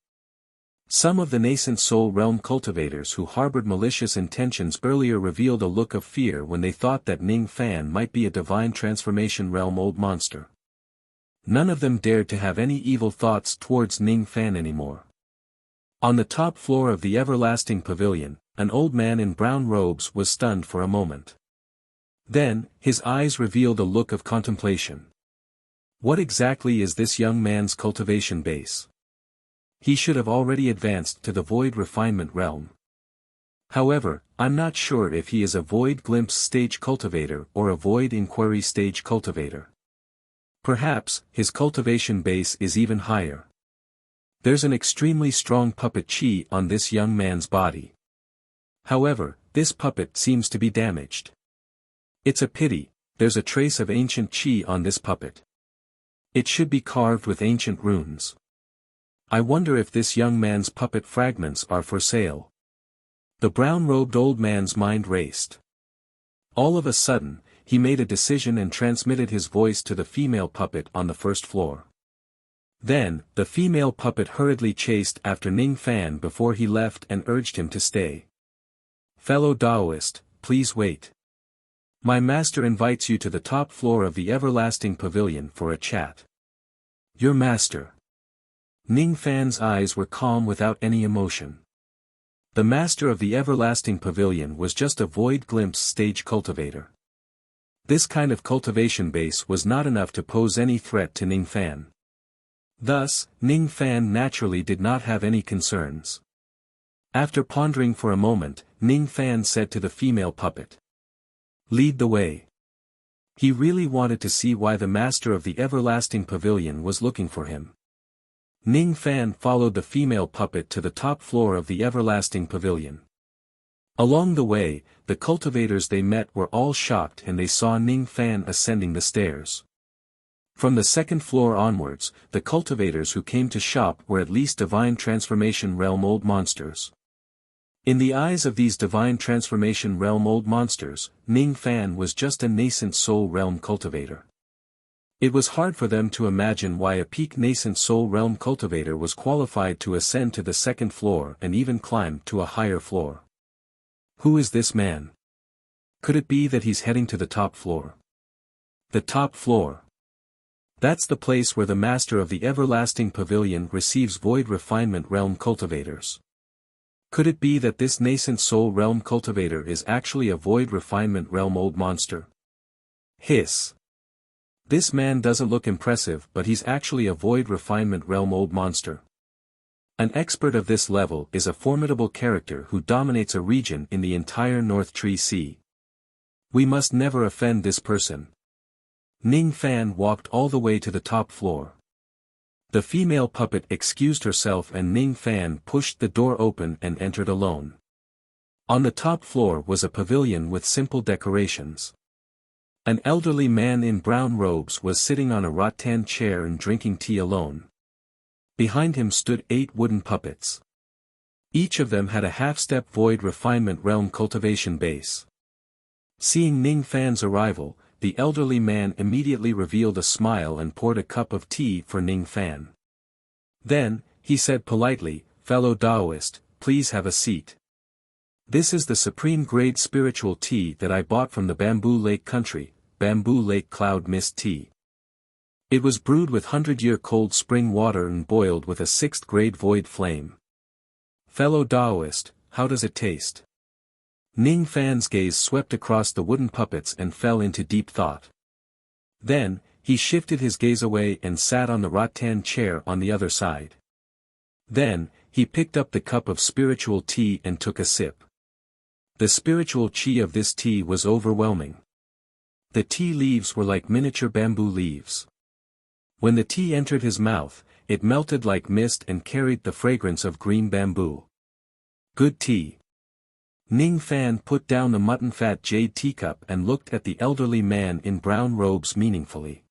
Speaker 1: Some of the nascent soul realm cultivators who harbored malicious intentions earlier revealed a look of fear when they thought that Ning Fan might be a divine transformation realm old monster. None of them dared to have any evil thoughts towards Ning Fan anymore. On the top floor of the everlasting pavilion, an old man in brown robes was stunned for a moment. Then, his eyes revealed a look of contemplation. What exactly is this young man's cultivation base? He should have already advanced to the void refinement realm. However, I'm not sure if he is a void glimpse stage cultivator or a void inquiry stage cultivator. Perhaps, his cultivation base is even higher. There's an extremely strong puppet chi on this young man's body. However, this puppet seems to be damaged. It's a pity, there's a trace of ancient chi on this puppet. It should be carved with ancient runes. I wonder if this young man's puppet fragments are for sale. The brown-robed old man's mind raced. All of a sudden, he made a decision and transmitted his voice to the female puppet on the first floor. Then, the female puppet hurriedly chased after Ning Fan before he left and urged him to stay. Fellow Taoist, please wait. My master invites you to the top floor of the everlasting pavilion for a chat. Your master. Ning Fan's eyes were calm without any emotion. The master of the everlasting pavilion was just a void glimpse stage cultivator. This kind of cultivation base was not enough to pose any threat to Ning Fan. Thus, Ning Fan naturally did not have any concerns. After pondering for a moment, Ning Fan said to the female puppet, "Lead the way." He really wanted to see why the master of the everlasting pavilion was looking for him. Ning Fan followed the female puppet to the top floor of the everlasting pavilion. Along the way, the cultivators they met were all shocked and they saw Ning Fan ascending the stairs. From the second floor onwards, the cultivators who came to shop were at least divine transformation realm old monsters. In the eyes of these divine transformation realm old monsters, Ning Fan was just a nascent soul realm cultivator. It was hard for them to imagine why a peak nascent soul realm cultivator was qualified to ascend to the second floor and even climb to a higher floor. Who is this man? Could it be that he's heading to the top floor? The top floor. That's the place where the master of the everlasting pavilion receives void refinement realm cultivators. Could it be that this nascent soul realm cultivator is actually a void refinement realm old monster? Hiss. This man doesn't look impressive, but he's actually a void refinement realm old monster. An expert of this level is a formidable character who dominates a region in the entire North Tree Sea. We must never offend this person. Ning Fan walked all the way to the top floor. The female puppet excused herself and Ning Fan pushed the door open and entered alone. On the top floor was a pavilion with simple decorations. An elderly man in brown robes was sitting on a rattan chair and drinking tea alone. Behind him stood 8 wooden puppets. Each of them had a half-step void refinement realm cultivation base. Seeing Ning Fan's arrival, the elderly man immediately revealed a smile and poured a cup of tea for Ning Fan. Then, he said politely, "Fellow Taoist, please have a seat. This is the supreme grade spiritual tea that I bought from the Bamboo Lake country, Bamboo Lake Cloud Mist Tea. It was brewed with 100-year cold spring water and boiled with a 6th grade void flame. Fellow Taoist, how does it taste?" Ning Fan's gaze swept across the wooden puppets and fell into deep thought. Then, he shifted his gaze away and sat on the rattan chair on the other side. Then, he picked up the cup of spiritual tea and took a sip. The spiritual chi of this tea was overwhelming. The tea leaves were like miniature bamboo leaves. When the tea entered his mouth, it melted like mist and carried the fragrance of green bamboo. Good tea. Ning Fan put down the mutton-fat jade teacup and looked at the elderly man in brown robes meaningfully.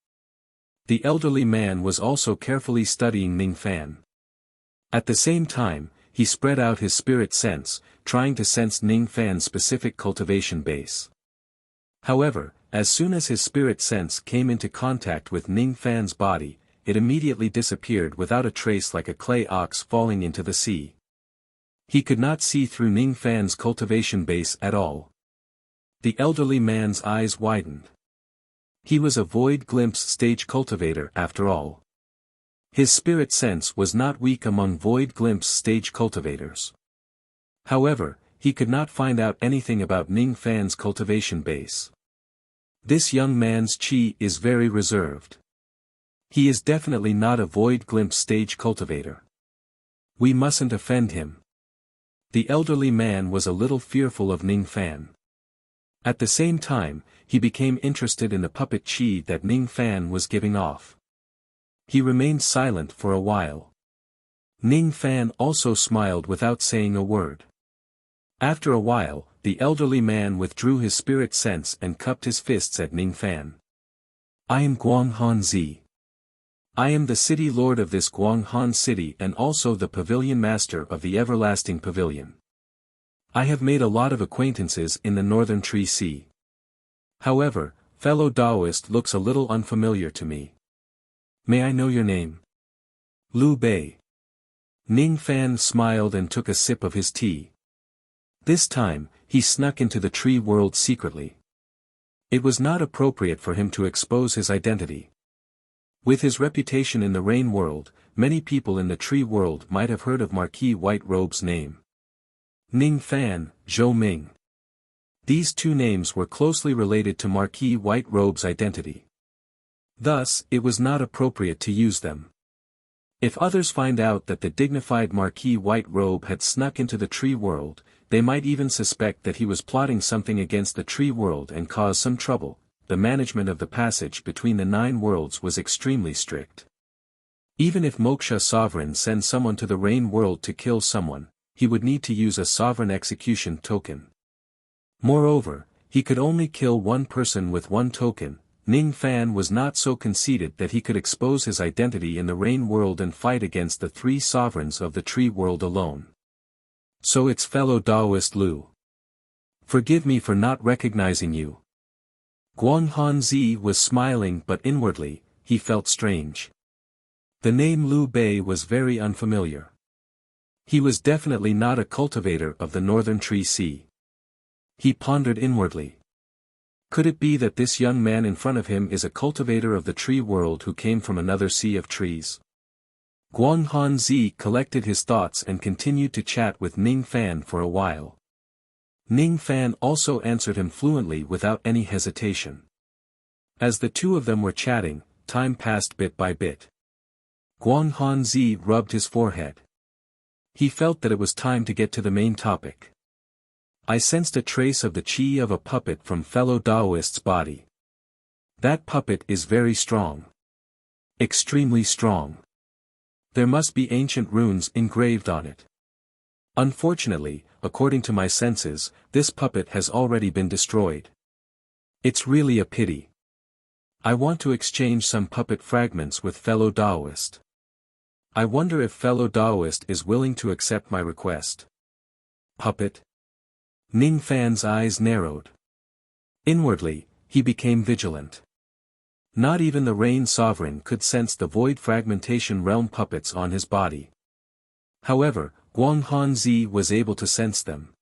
Speaker 1: The elderly man was also carefully studying Ning Fan. At the same time, he spread out his spirit sense, trying to sense Ning Fan's specific cultivation base. However, as soon as his spirit sense came into contact with Ning Fan's body, it immediately disappeared without a trace like a clay ox falling into the sea. He could not see through Ning Fan's cultivation base at all. The elderly man's eyes widened. He was a void glimpse stage cultivator after all. His spirit sense was not weak among void glimpse stage cultivators. However, he could not find out anything about Ning Fan's cultivation base. This young man's chi is very reserved. He is definitely not a void glimpse stage cultivator. We mustn't offend him. The elderly man was a little fearful of Ning Fan. At the same time, he became interested in the puppet chi that Ning Fan was giving off. He remained silent for a while. Ning Fan also smiled without saying a word. After a while, the elderly man withdrew his spirit sense and cupped his fists at Ning Fan. I am Guang Han Zi. I am the city lord of this Guang Han city and also the pavilion master of the everlasting pavilion. I have made a lot of acquaintances in the northern Tree Sea. However, fellow Taoist looks a little unfamiliar to me. May I know your name? Liu Bei. Ning Fan smiled and took a sip of his tea. This time, he snuck into the tree world secretly. It was not appropriate for him to expose his identity. With his reputation in the rain world, many people in the tree world might have heard of Marquis White Robe's name. Ning Fan, Zhou Ming. These two names were closely related to Marquis White Robe's identity. Thus, it was not appropriate to use them. If others find out that the dignified Marquis White Robe had snuck into the tree world, they might even suspect that he was plotting something against the tree world and cause some trouble. The management of the passage between the 9 worlds was extremely strict. Even if Moksha Sovereign sends someone to the rain world to kill someone, he would need to use a sovereign execution token. Moreover, he could only kill one person with one token. Ning Fan was not so conceited that he could expose his identity in the rain world and fight against the 3 sovereigns of the tree world alone. So it's fellow Taoist Liu. Forgive me for not recognizing you. Guang Han Zi was smiling but inwardly, he felt strange. The name Liu Bei was very unfamiliar. He was definitely not a cultivator of the northern Tree Sea. He pondered inwardly. Could it be that this young man in front of him is a cultivator of the tree world who came from another sea of trees? Guang Han Zi collected his thoughts and continued to chat with Ning Fan for a while. Ning Fan also answered him fluently without any hesitation. As the two of them were chatting, time passed bit by bit. Guang Han Zi rubbed his forehead. He felt that it was time to get to the main topic. I sensed a trace of the chi of a puppet from fellow Taoist's body. That puppet is very strong. Extremely strong. There must be ancient runes engraved on it. Unfortunately, according to my senses, this puppet has already been destroyed. It's really a pity. I want to exchange some puppet fragments with fellow Taoist. I wonder if fellow Taoist is willing to accept my request. Puppet? Ning Fan's eyes narrowed. Inwardly, he became vigilant. Not even the Rain Sovereign could sense the void fragmentation realm puppets on his body. However, Guang Han Zi was able to sense them.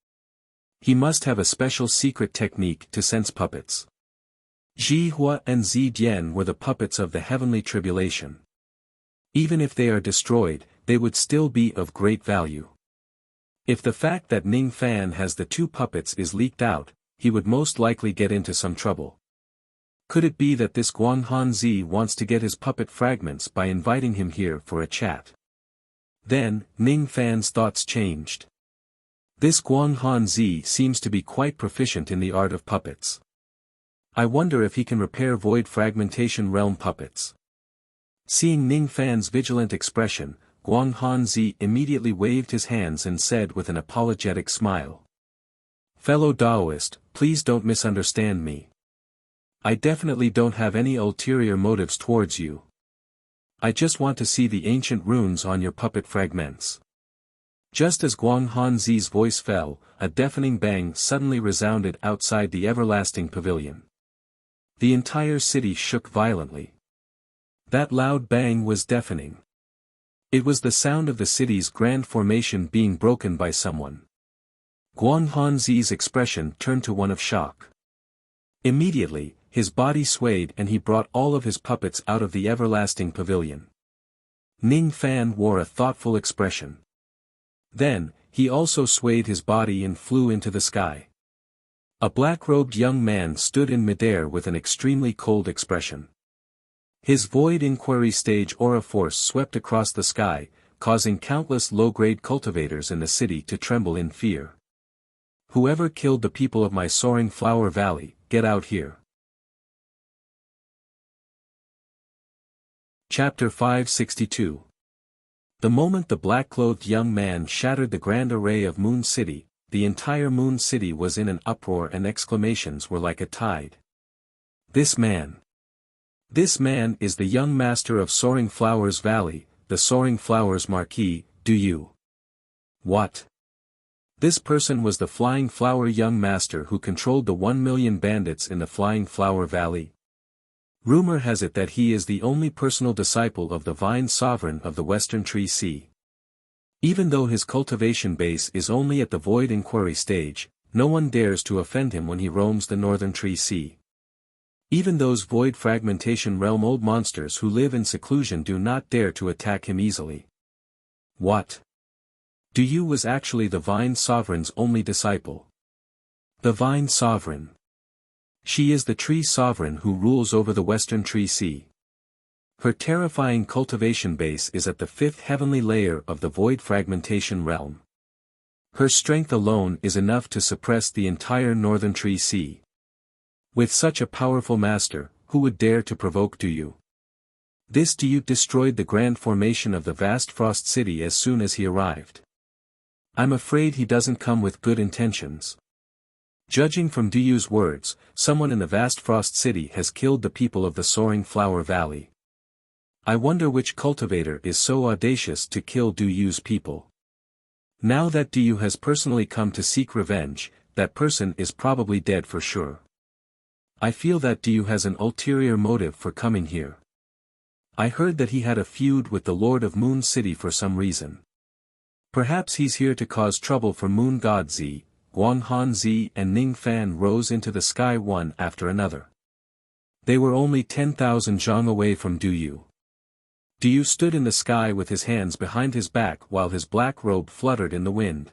Speaker 1: He must have a special secret technique to sense puppets. Ji Hua and Zi Dian were the puppets of the heavenly tribulation. Even if they are destroyed, they would still be of great value. If the fact that Ning Fan has the 2 puppets is leaked out, he would most likely get into some trouble. Could it be that this Guang Han Zi wants to get his puppet fragments by inviting him here for a chat? Then, Ning Fan's thoughts changed. This Guang Han Zi seems to be quite proficient in the art of puppets. I wonder if he can repair void fragmentation realm puppets. Seeing Ning Fan's vigilant expression, Guang Han Zi immediately waved his hands and said with an apologetic smile. Fellow Taoist, please don't misunderstand me. I definitely don't have any ulterior motives towards you. I just want to see the ancient runes on your puppet fragments. Just as Guang Han Zi's voice fell, a deafening bang suddenly resounded outside the everlasting pavilion. The entire city shook violently. That loud bang was deafening. It was the sound of the city's grand formation being broken by someone. Guang Han Zi's expression turned to one of shock. Immediately, his body swayed and he brought all of his puppets out of the everlasting pavilion. Ning Fan wore a thoughtful expression. Then, he also swayed his body and flew into the sky. A black-robed young man stood in midair with an extremely cold expression. His void inquiry stage aura force swept across the sky, causing countless low-grade cultivators in the city to tremble in fear. Whoever killed the people of my soaring flower valley, get out here. Chapter 562. The moment the black-clothed young man shattered the grand array of Moon City, the entire Moon City was in an uproar and exclamations were like a tide. This man is the young master of Soaring Flowers Valley, the Soaring Flowers Marquis, do you? What? This person was the Flying Flower young master who controlled the 1,000,000 bandits in the Flying Flower Valley. Rumor has it that he is the only personal disciple of the Vine Sovereign of the Western Tree Sea. Even though his cultivation base is only at the Void Inquiry stage, no one dares to offend him when he roams the Northern Tree Sea. Even those Void Fragmentation Realm old monsters who live in seclusion do not dare to attack him easily. What? Du Yu was actually the Vine Sovereign's only disciple. The Vine Sovereign. She is the Tree Sovereign who rules over the Western Tree Sea. Her terrifying cultivation base is at the 5th heavenly layer of the Void Fragmentation Realm. Her strength alone is enough to suppress the entire Northern Tree Sea. With such a powerful master, who would dare to provoke Du Yu? This Du Yu destroyed the grand formation of the vast Frost City as soon as he arrived. I'm afraid he doesn't come with good intentions. Judging from Du Yu's words, someone in the vast Frost City has killed the people of the Soaring Flower Valley. I wonder which cultivator is so audacious to kill Du Yu's people. Now that Du Yu has personally come to seek revenge, that person is probably dead for sure. I feel that Du Yu has an ulterior motive for coming here. I heard that he had a feud with the Lord of Moon City for some reason. Perhaps he's here to cause trouble for Moon God Zi. Guanghan Zi and Ning Fan rose into the sky one after another. They were only 10,000 zhang away from Du Yu. Du Yu stood in the sky with his hands behind his back while his black robe fluttered in the wind.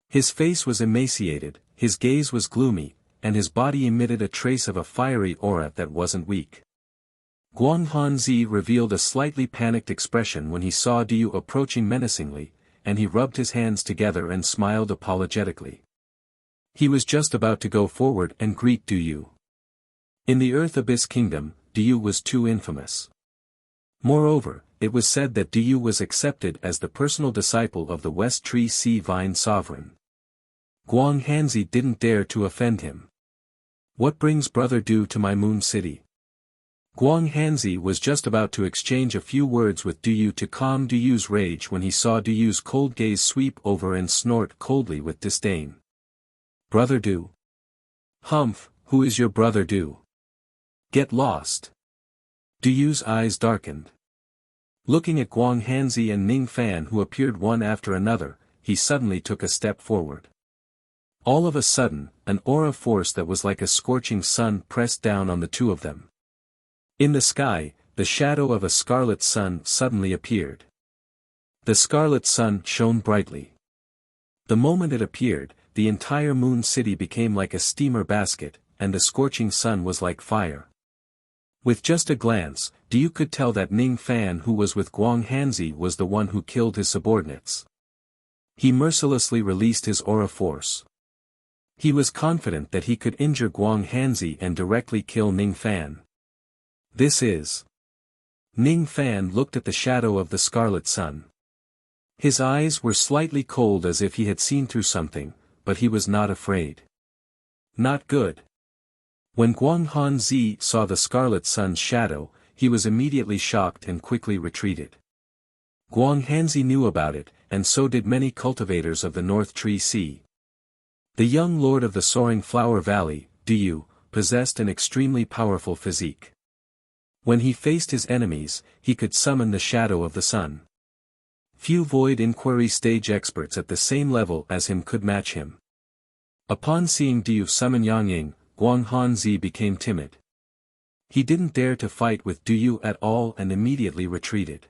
Speaker 1: His face was emaciated, his gaze was gloomy, and his body emitted a trace of a fiery aura that wasn't weak. Guanghan Zi revealed a slightly panicked expression when he saw Du Yu approaching menacingly, and he rubbed his hands together and smiled apologetically. He was just about to go forward and greet Du Yu. In the Earth Abyss Kingdom, Du Yu was too infamous. Moreover, it was said that Du Yu was accepted as the personal disciple of the West Tree Sea Vine Sovereign. Guanghan Zi didn't dare to offend him. What brings Brother Du to my Moon City? Guanghan Zi was just about to exchange a few words with Du Yu to calm Du Yu's rage when he saw Du Yu's cold gaze sweep over and snort coldly with disdain. Brother Du? Humph, who is your Brother Du? Get lost. Du Yu's eyes darkened. Looking at Guanghan Zi and Ning Fan who appeared one after another, he suddenly took a step forward. All of a sudden, an aura force that was like a scorching sun pressed down on the two of them. In the sky, the shadow of a scarlet sun suddenly appeared. The scarlet sun shone brightly. The moment it appeared, the entire Moon City became like a steamer basket, and the scorching sun was like fire. With just a glance, Du Yu could tell that Ning Fan who was with Guanghan Zi was the one who killed his subordinates. He mercilessly released his aura force. He was confident that he could injure Guanghan Zi and directly kill Ning Fan. This is. Ning Fan looked at the shadow of the scarlet sun. His eyes were slightly cold as if he had seen through something, but he was not afraid. Not good. When Guanghan Zi saw the scarlet sun's shadow, he was immediately shocked and quickly retreated. Guanghan Zi knew about it, and so did many cultivators of the North Tree Sea. The young lord of the Soaring Flower Valley, Du Yu, possessed an extremely powerful physique. When he faced his enemies, he could summon the shadow of the sun. Few Void Inquiry stage experts at the same level as him could match him. Upon seeing Du Yu summon Yangying, Guanghan Zi became timid. He didn't dare to fight with Du Yu at all and immediately retreated.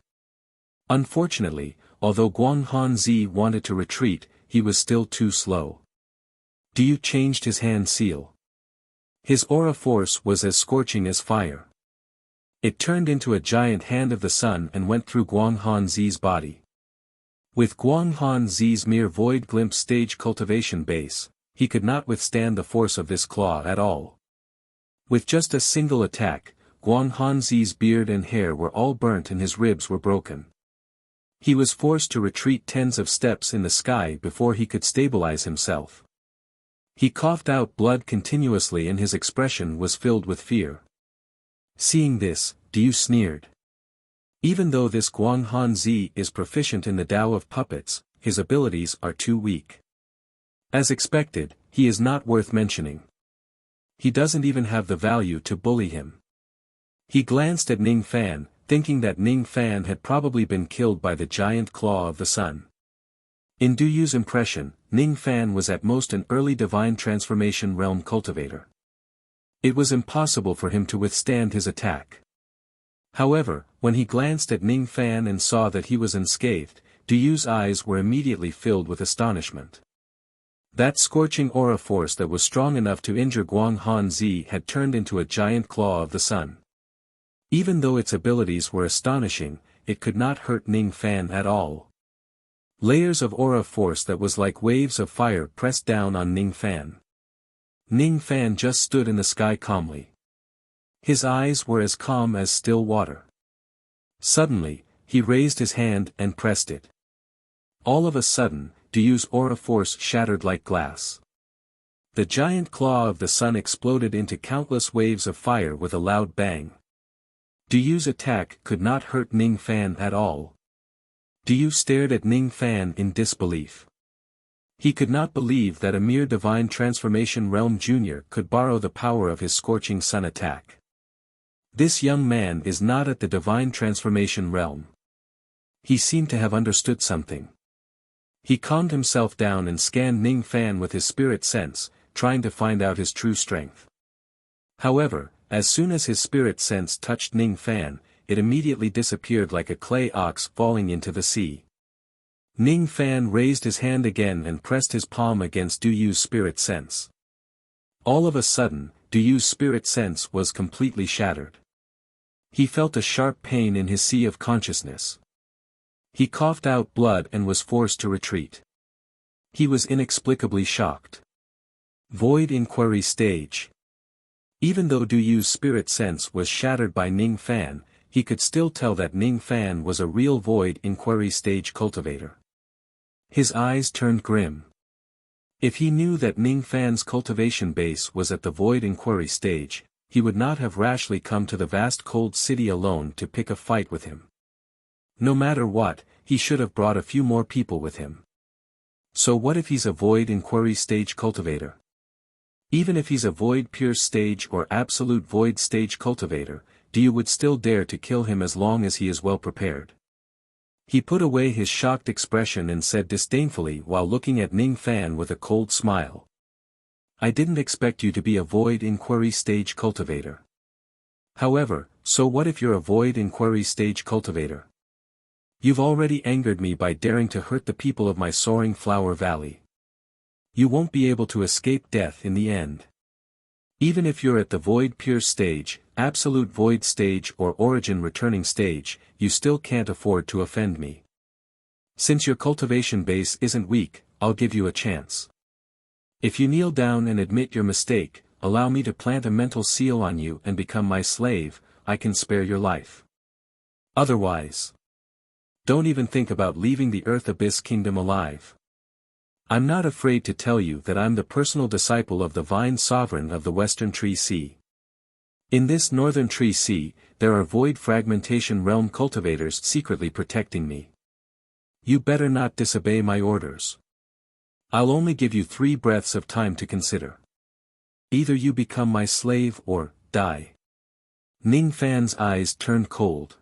Speaker 1: Unfortunately, although Guanghan Zi wanted to retreat, he was still too slow. Du Yu changed his hand seal. His aura force was as scorching as fire. It turned into a giant hand of the sun and went through Guang Hanzi's body. With Guang Hanzi's mere void glimpse stage cultivation base, he could not withstand the force of this claw at all. With just a single attack, Guang Hanzi's beard and hair were all burnt and his ribs were broken. He was forced to retreat tens of steps in the sky before he could stabilize himself. He coughed out blood continuously and his expression was filled with fear. Seeing this, Du sneered. Even though this Guang Hanzi is proficient in the Tao of puppets, his abilities are too weak. As expected, he is not worth mentioning. He doesn't even have the value to bully him. He glanced at Ning Fan, thinking that Ning Fan had probably been killed by the giant claw of the sun. In Du Yu's impression, Ning Fan was at most an early divine transformation realm cultivator. It was impossible for him to withstand his attack. However, when he glanced at Ning Fan and saw that he was unscathed, Du Yu's eyes were immediately filled with astonishment. That scorching aura force that was strong enough to injure Guang Hanzi had turned into a giant claw of the sun. Even though its abilities were astonishing, it could not hurt Ning Fan at all. Layers of aura force that was like waves of fire pressed down on Ning Fan. Ning Fan just stood in the sky calmly. His eyes were as calm as still water. Suddenly, he raised his hand and pressed it. All of a sudden, Du Yu's aura force shattered like glass. The giant claw of the sun exploded into countless waves of fire with a loud bang. Du Yu's attack could not hurt Ning Fan at all. Du Yu stared at Ning Fan in disbelief. He could not believe that a mere divine transformation realm junior could borrow the power of his scorching sun attack. This young man is not at the divine transformation realm. He seemed to have understood something. He calmed himself down and scanned Ning Fan with his spirit sense, trying to find out his true strength. However, as soon as his spirit sense touched Ning Fan, it immediately disappeared like a clay ox falling into the sea. Ning Fan raised his hand again and pressed his palm against Du Yu's spirit sense. All of a sudden, Du Yu's spirit sense was completely shattered. He felt a sharp pain in his sea of consciousness. He coughed out blood and was forced to retreat. He was inexplicably shocked. Void Inquiry Stage. Even though Du Yu's spirit sense was shattered by Ning Fan, he could still tell that Ning Fan was a real Void Inquiry Stage cultivator. His eyes turned grim. If he knew that Ning Fan's cultivation base was at the Void Inquiry Stage, he would not have rashly come to the vast cold city alone to pick a fight with him. No matter what, he should have brought a few more people with him. So what if he's a Void Inquiry Stage cultivator? Even if he's a Void Pure Stage or Absolute Void Stage cultivator, Du Yu would still dare to kill him as long as he is well prepared. He put away his shocked expression and said disdainfully while looking at Ning Fan with a cold smile. I didn't expect you to be a Void Inquiry Stage cultivator. However, so what if you're a Void Inquiry Stage cultivator? You've already angered me by daring to hurt the people of my soaring flower valley. You won't be able to escape death in the end. Even if you're at the Void Pure Stage, Absolute Void Stage or Origin Returning Stage, you still can't afford to offend me. Since your cultivation base isn't weak, I'll give you a chance. If you kneel down and admit your mistake, allow me to plant a mental seal on you and become my slave, I can spare your life. Otherwise, don't even think about leaving the Earth Abyss Kingdom alive. I'm not afraid to tell you that I'm the personal disciple of the Vine Sovereign of the Western Tree Sea. In this Northern Tree Sea, there are Void Fragmentation Realm cultivators secretly protecting me. You better not disobey my orders. I'll only give you 3 breaths of time to consider. Either you become my slave or die. Ning Fan's eyes turned cold.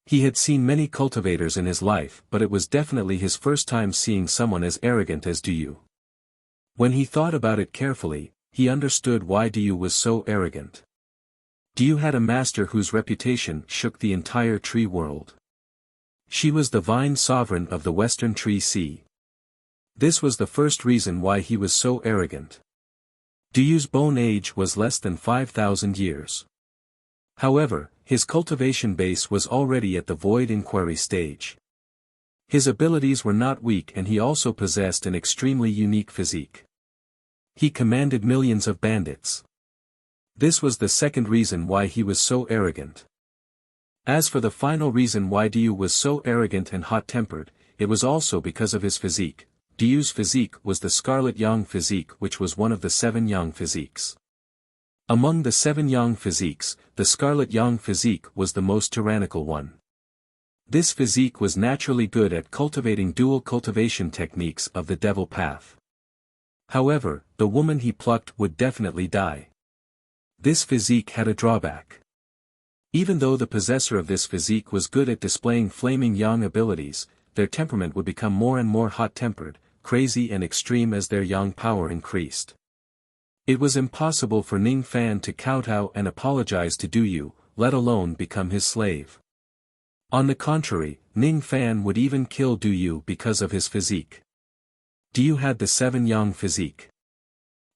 Speaker 1: He had seen many cultivators in his life, but it was definitely his first time seeing someone as arrogant as Du Yu. When he thought about it carefully, he understood why Du Yu was so arrogant. Du Yu had a master whose reputation shook the entire tree world. She was the Vine Sovereign of the Western Tree Sea. This was the first reason why he was so arrogant. Du Yu's bone age was less than 5,000 years. However, his cultivation base was already at the void inquiry stage. His abilities were not weak and he also possessed an extremely unique physique. He commanded millions of bandits. This was the second reason why he was so arrogant. As for the final reason why Du was so arrogant and hot-tempered, it was also because of his physique. Du's physique was the Scarlet Yang physique, which was one of the 7 Yang physiques. Among the 7 Yang physiques, the Scarlet Yang physique was the most tyrannical one. This physique was naturally good at cultivating dual cultivation techniques of the devil path. However, the woman he plucked would definitely die. This physique had a drawback. Even though the possessor of this physique was good at displaying flaming Yang abilities, their temperament would become more and more hot-tempered, crazy and extreme as their Yang power increased. It was impossible for Ning Fan to kowtow and apologize to Du Yu, let alone become his slave. On the contrary, Ning Fan would even kill Du Yu because of his physique. Du Yu had the 7 Yang physique.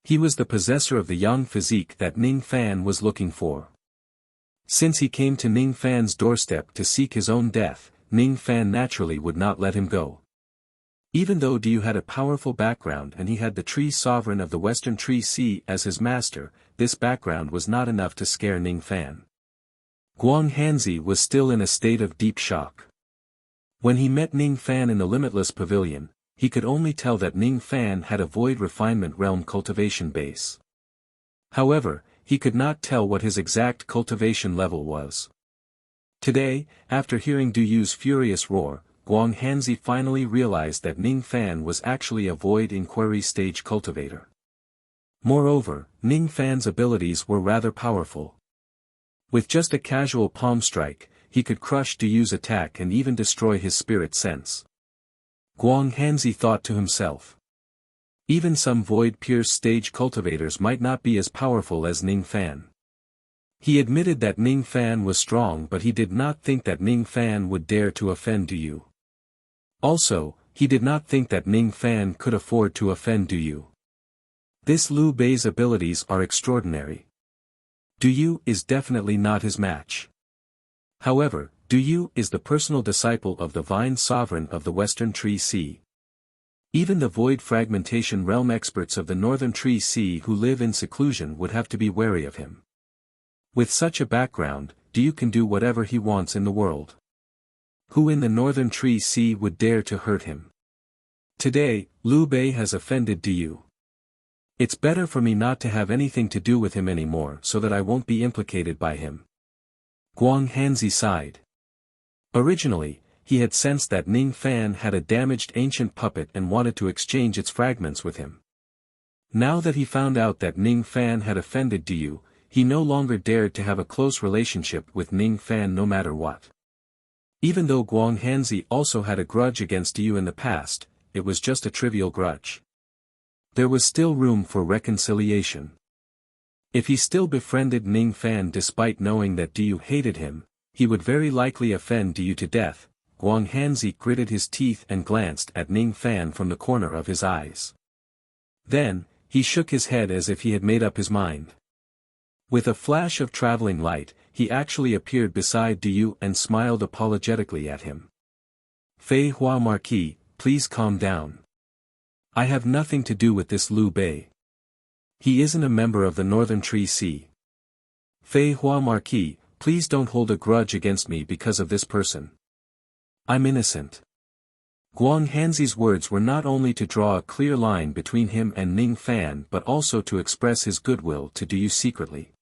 Speaker 1: He was the possessor of the Yang physique that Ning Fan was looking for. Since he came to Ning Fan's doorstep to seek his own death, Ning Fan naturally would not let him go. Even though Du Yu had a powerful background and he had the tree sovereign of the Western Tree Sea as his master, this background was not enough to scare Ning Fan. Guang Hanzi was still in a state of deep shock. When he met Ning Fan in the Limitless Pavilion, he could only tell that Ning Fan had a void refinement realm cultivation base. However, he could not tell what his exact cultivation level was. Today, after hearing Du Yu's furious roar, Guang Hanzi finally realized that Ning Fan was actually a void inquiry stage cultivator. Moreover, Ning Fan's abilities were rather powerful. With just a casual palm strike, he could crush Du Yu's attack and even destroy his spirit sense. Guang Hanzi thought to himself. Even some void-pierced stage cultivators might not be as powerful as Ning Fan. He admitted that Ning Fan was strong, but he did not think that Ning Fan would dare to offend Du Yu. Also, he did not think that Ning Fan could afford to offend Du Yu. This Liu Bei's abilities are extraordinary. Du Yu is definitely not his match. However, Du Yu is the personal disciple of the Vine Sovereign of the Western Tree Sea. Even the void fragmentation realm experts of the Northern Tree Sea who live in seclusion would have to be wary of him. With such a background, Du Yu can do whatever he wants in the world. Who in the Northern Tree Sea would dare to hurt him? Today, Liu Bei has offended Du Yu. It's better for me not to have anything to do with him anymore so that I won't be implicated by him. Guang Hanzi sighed. Originally, he had sensed that Ning Fan had a damaged ancient puppet and wanted to exchange its fragments with him. Now that he found out that Ning Fan had offended Du Yu, he no longer dared to have a close relationship with Ning Fan no matter what. Even though Guang Hanzi also had a grudge against Du Yu in the past, it was just a trivial grudge. There was still room for reconciliation. If he still befriended Ning Fan despite knowing that Du Yu hated him, he would very likely offend Du Yu to death. Guang Hanzi gritted his teeth and glanced at Ning Fan from the corner of his eyes. Then, he shook his head as if he had made up his mind. With a flash of traveling light, he actually appeared beside Du Yu and smiled apologetically at him. Fei Hua Marquis, please calm down. I have nothing to do with this Liu Bei. He isn't a member of the Northern Tree Sea. Fei Hua Marquis, please don't hold a grudge against me because of this person. I'm innocent. Guang Hanzi's words were not only to draw a clear line between him and Ning Fan but also to express his goodwill to Du Yu secretly.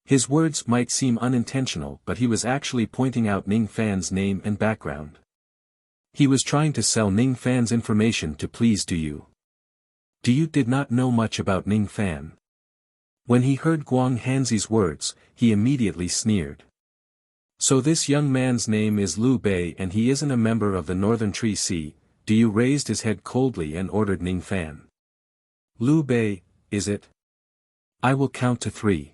Speaker 1: His words might seem unintentional, but he was actually pointing out Ning Fan's name and background. He was trying to sell Ning Fan's information to please Du Yu. Du Yu did not know much about Ning Fan. When he heard Guang Hanzi's words, he immediately sneered. So this young man's name is Liu Bei and he isn't a member of the Northern Tree Sea. Du Yu raised his head coldly and ordered Ning Fan. Liu Bei, is it? I will count to 3.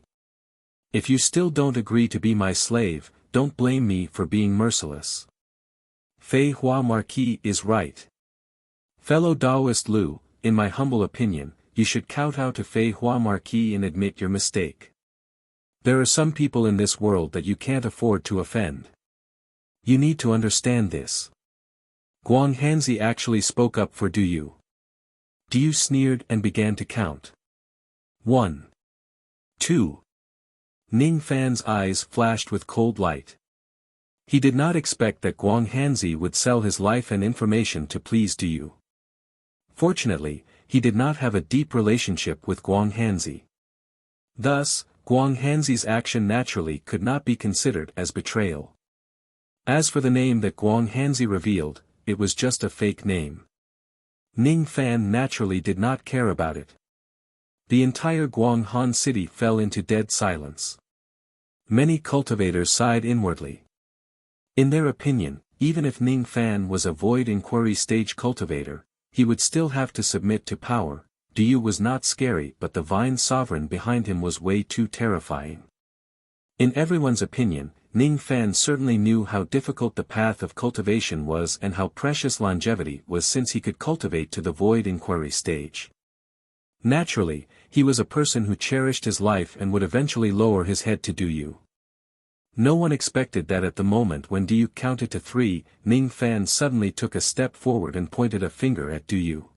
Speaker 1: If you still don't agree to be my slave, don't blame me for being merciless. Fei Hua Marquis is right. Fellow Taoist Liu, in my humble opinion, you should kowtow to Fei Hua Marquis and admit your mistake. There are some people in this world that you can't afford to offend. You need to understand this. Guang Hanzi actually spoke up for Du Yu. Du Yu sneered and began to count. 1. 2. Ning Fan's eyes flashed with cold light. He did not expect that Guang Hanzi would sell his life and information to please Du Yu. Fortunately, he did not have a deep relationship with Guang Hanzi. Thus, Guang Hanzi's action naturally could not be considered as betrayal. As for the name that Guang Hanzi revealed, it was just a fake name. Ning Fan naturally did not care about it. The entire Guanghan city fell into dead silence. Many cultivators sighed inwardly. In their opinion, even if Ning Fan was a void inquiry stage cultivator, he would still have to submit to power. Du Yu was not scary, but the Vine Sovereign behind him was way too terrifying. In everyone's opinion, Ning Fan certainly knew how difficult the path of cultivation was and how precious longevity was, since he could cultivate to the void inquiry stage. Naturally, he was a person who cherished his life and would eventually lower his head to Du Yu. No one expected that at the moment when Du Yu counted to 3, Ning Fan suddenly took a step forward and pointed a finger at Du Yu.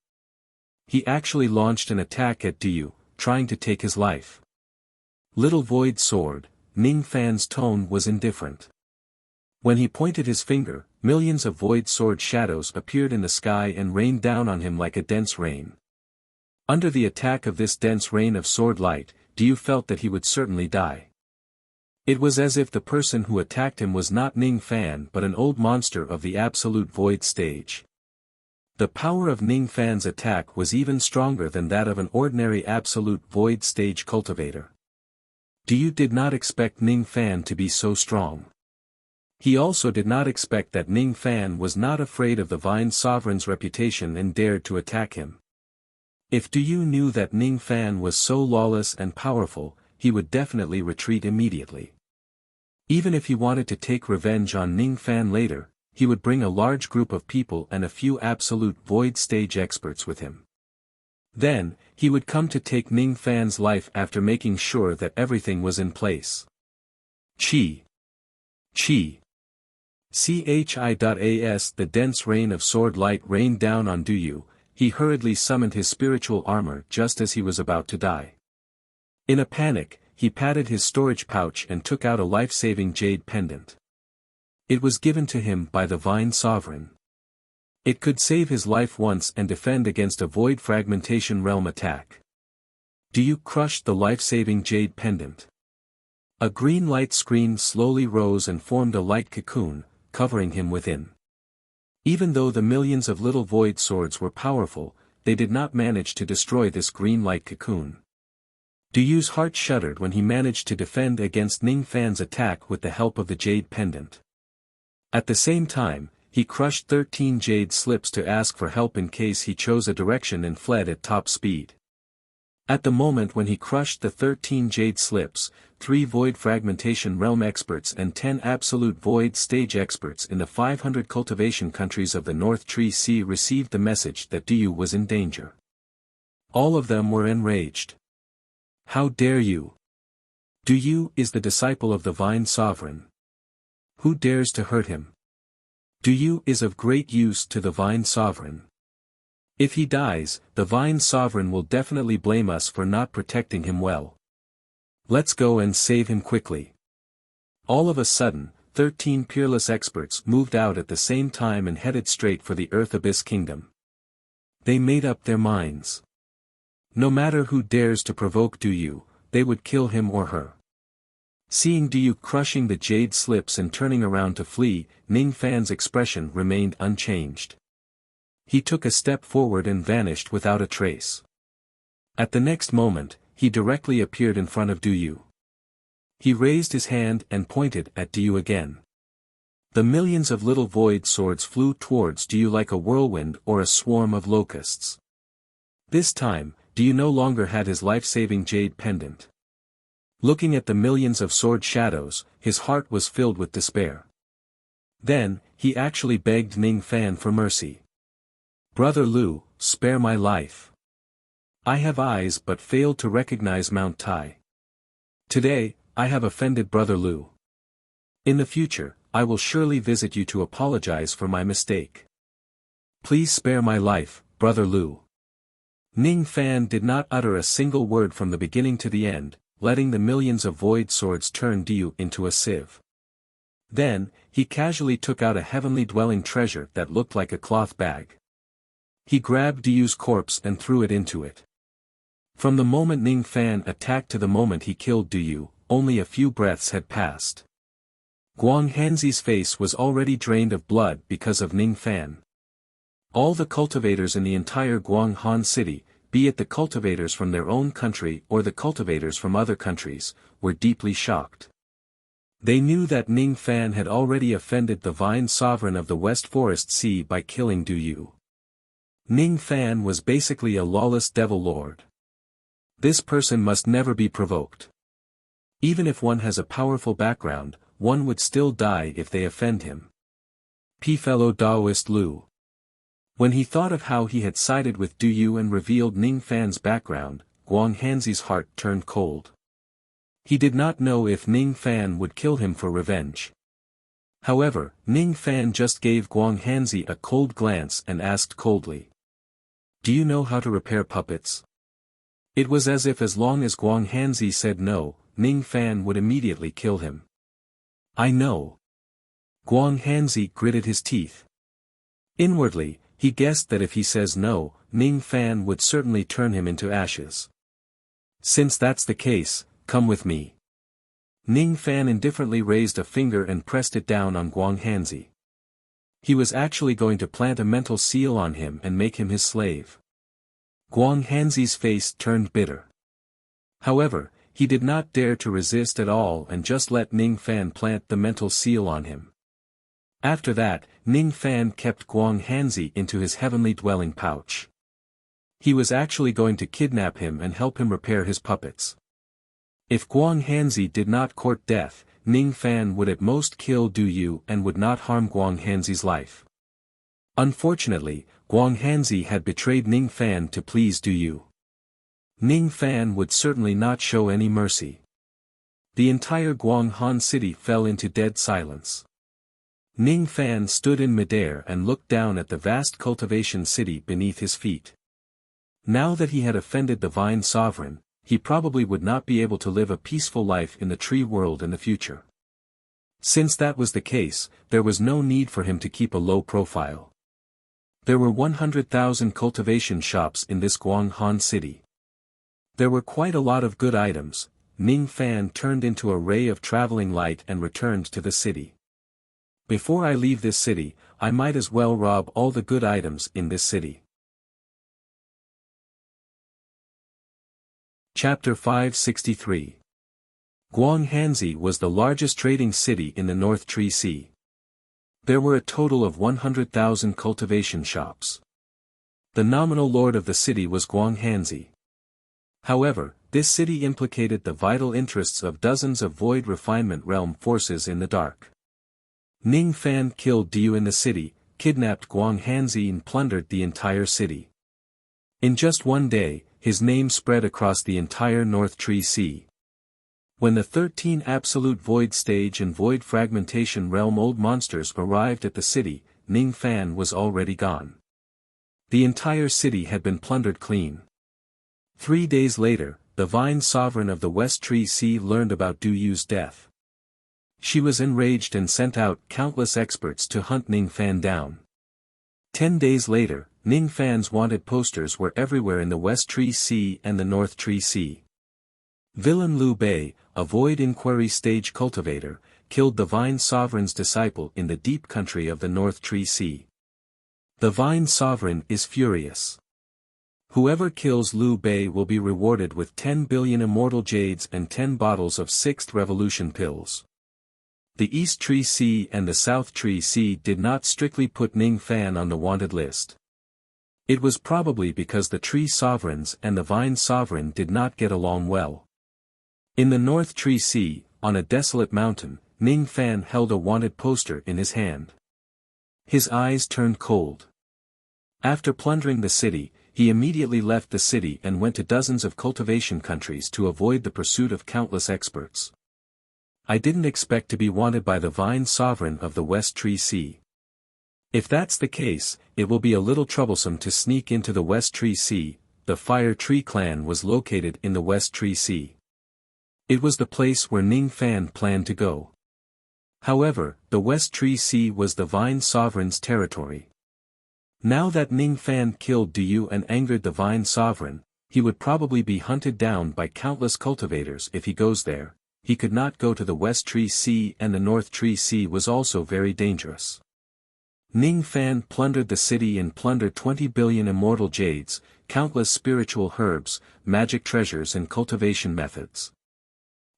Speaker 1: He actually launched an attack at Du Yu, trying to take his life. Little Void Sword. Ning Fan's tone was indifferent. When he pointed his finger, millions of void sword shadows appeared in the sky and rained down on him like a dense rain. Under the attack of this dense rain of sword light, Du Yu felt that he would certainly die. It was as if the person who attacked him was not Ning Fan but an old monster of the absolute void stage. The power of Ning Fan's attack was even stronger than that of an ordinary absolute void stage cultivator. Du Yu did not expect Ning Fan to be so strong. He also did not expect that Ning Fan was not afraid of the Vine Sovereign's reputation and dared to attack him. If Du Yu knew that Ning Fan was so lawless and powerful, he would definitely retreat immediately. Even if he wanted to take revenge on Ning Fan later, he would bring a large group of people and a few absolute void stage experts with him. Then, he would come to take Ning Fan's life after making sure that everything was in place. Chi. Chi. Chi.as the dense rain of sword light rained down on Du Yu. He hurriedly summoned his spiritual armor just as he was about to die. In a panic, he patted his storage pouch and took out a life-saving jade pendant. It was given to him by the Vine Sovereign. It could save his life once and defend against a void fragmentation realm attack. Du Yu crushed the life-saving jade pendant. A green light screen slowly rose and formed a light cocoon, covering him within. Even though the millions of little void swords were powerful, they did not manage to destroy this green light cocoon. Du Yu's heart shuddered when he managed to defend against Ning Fan's attack with the help of the jade pendant. At the same time, he crushed 13 jade slips to ask for help in case he chose a direction and fled at top speed. At the moment when he crushed the 13 jade slips, 3 void fragmentation realm experts and 10 absolute void stage experts in the 500 cultivation countries of the North Tree Sea received the message that Du Yu was in danger. All of them were enraged. How dare you? Du Yu is the disciple of the Vine Sovereign. Who dares to hurt him? Du Yu is of great use to the Vine Sovereign. If he dies, the Vine Sovereign will definitely blame us for not protecting him well. Let's go and save him quickly. All of a sudden, 13 peerless experts moved out at the same time and headed straight for the Earth Abyss Kingdom. They made up their minds. No matter who dares to provoke Du Yu, they would kill him or her. Seeing Du Yu crushing the jade slips and turning around to flee, Ning Fan's expression remained unchanged. He took a step forward and vanished without a trace. At the next moment, he directly appeared in front of Du Yu. He raised his hand and pointed at Du Yu again. The millions of little void swords flew towards Du Yu like a whirlwind or a swarm of locusts. This time, Du Yu no longer had his life-saving jade pendant. Looking at the millions of sword shadows, his heart was filled with despair. Then, he actually begged Ning Fan for mercy. Brother Lu, spare my life. I have eyes but failed to recognize Mount Tai. Today, I have offended Brother Lu. In the future, I will surely visit you to apologize for my mistake. Please spare my life, Brother Lu. Ning Fan did not utter a single word from the beginning to the end, letting the millions of void swords turn Diu into a sieve. Then, he casually took out a heavenly dwelling treasure that looked like a cloth bag. He grabbed Diu's corpse and threw it into it. From the moment Ning Fan attacked to the moment he killed Diu, only a few breaths had passed. Guang Hanzi's face was already drained of blood because of Ning Fan. All the cultivators in the entire Guang Han city, be it the cultivators from their own country or the cultivators from other countries, were deeply shocked. They knew that Ning Fan had already offended the Vine Sovereign of the West Forest Sea by killing Du Yu. Ning Fan was basically a lawless devil lord. This person must never be provoked. Even if one has a powerful background, one would still die if they offend him. Fellow Taoist Lu. When he thought of how he had sided with Du Yu and revealed Ning Fan's background, Guang Hanzi's heart turned cold. He did not know if Ning Fan would kill him for revenge. However, Ning Fan just gave Guang Hanzi a cold glance and asked coldly, "Do you know how to repair puppets?" It was as if as long as Guang Hanzi said no, Ning Fan would immediately kill him. "I know." Guang Hanzi gritted his teeth. Inwardly, he guessed that if he says no, Ning Fan would certainly turn him into ashes. "Since that's the case, come with me." Ning Fan indifferently raised a finger and pressed it down on Guang Hanzi. He was actually going to plant a mental seal on him and make him his slave. Guang Hanzi's face turned bitter. However, he did not dare to resist at all and just let Ning Fan plant the mental seal on him. After that, Ning Fan kept Guang Hanzi into his heavenly dwelling pouch. He was actually going to kidnap him and help him repair his puppets. If Guang Hanzi did not court death, Ning Fan would at most kill Du Yu and would not harm Guang Hanzi's life. Unfortunately, Guang Hanzi had betrayed Ning Fan to please Du Yu. Ning Fan would certainly not show any mercy. The entire Guang Han city fell into dead silence. Ning Fan stood in midair and looked down at the vast cultivation city beneath his feet. Now that he had offended the Vine Sovereign, he probably would not be able to live a peaceful life in the tree world in the future. Since that was the case, there was no need for him to keep a low profile. There were 100,000 cultivation shops in this Guang Han city. There were quite a lot of good items. Ning Fan turned into a ray of traveling light and returned to the city. "Before I leave this city, I might as well rob all the good items in this city." Chapter 563. Guang Hanzi was the largest trading city in the North Tree Sea. There were a total of 100,000 cultivation shops. The nominal lord of the city was Guang Hanzi. However, this city implicated the vital interests of dozens of void refinement realm forces in the dark. Ning Fan killed Diu in the city, kidnapped Guang Hanzi and plundered the entire city. In just one day, his name spread across the entire North Tree Sea. When the 13 Absolute Void Stage and Void Fragmentation Realm Old Monsters arrived at the city, Ning Fan was already gone. The entire city had been plundered clean. 3 days later, the Vine Sovereign of the West Tree Sea learned about Du Yu's death. She was enraged and sent out countless experts to hunt Ning Fan down. 10 days later, Ning Fan's wanted posters were everywhere in the West Tree Sea and the North Tree Sea. Villain Liu Bei, a void inquiry stage cultivator, killed the Vine Sovereign's disciple in the deep country of the North Tree Sea. The Vine Sovereign is furious. Whoever kills Liu Bei will be rewarded with 10 billion immortal jades and 10 bottles of 6th Revolution pills. The East Tree Sea and the South Tree Sea did not strictly put Ning Fan on the wanted list. It was probably because the Tree Sovereigns and the Vine Sovereign did not get along well. In the North Tree Sea, on a desolate mountain, Ning Fan held a wanted poster in his hand. His eyes turned cold. After plundering the city, he immediately left the city and went to dozens of cultivation countries to avoid the pursuit of countless experts. I didn't expect to be wanted by the Vine Sovereign of the West Tree Sea. If that's the case, it will be a little troublesome to sneak into the West Tree Sea. The Fire Tree clan was located in the West Tree Sea. It was the place where Ning Fan planned to go. However, the West Tree Sea was the Vine Sovereign's territory. Now that Ning Fan killed Du and angered the Vine Sovereign, he would probably be hunted down by countless cultivators if he goes there. He could not go to the West Tree Sea, and the North Tree Sea was also very dangerous. Ning Fan plundered the city and plundered 20 billion immortal jades, countless spiritual herbs, magic treasures and cultivation methods.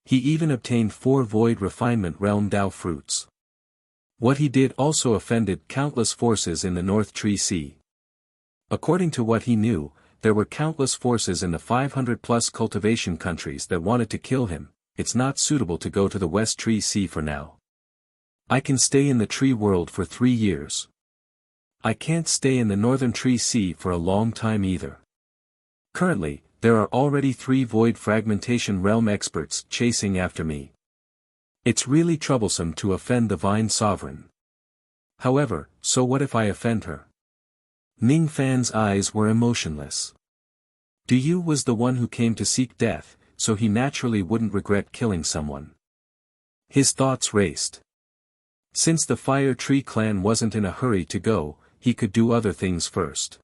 Speaker 1: He even obtained 4 void refinement realm Dao fruits. What he did also offended countless forces in the North Tree Sea. According to what he knew, there were countless forces in the 500-plus cultivation countries that wanted to kill him. It's not suitable to go to the West Tree Sea for now. I can stay in the tree world for 3 years. I can't stay in the Northern Tree Sea for a long time either. Currently, there are already 3 void fragmentation realm experts chasing after me. It's really troublesome to offend the Vine Sovereign. However, so what if I offend her? Ning Fan's eyes were emotionless. Du was the one who came to seek death, so he naturally wouldn't regret killing someone. His thoughts raced. Since the Fire Tree clan wasn't in a hurry to go, he could do other things first.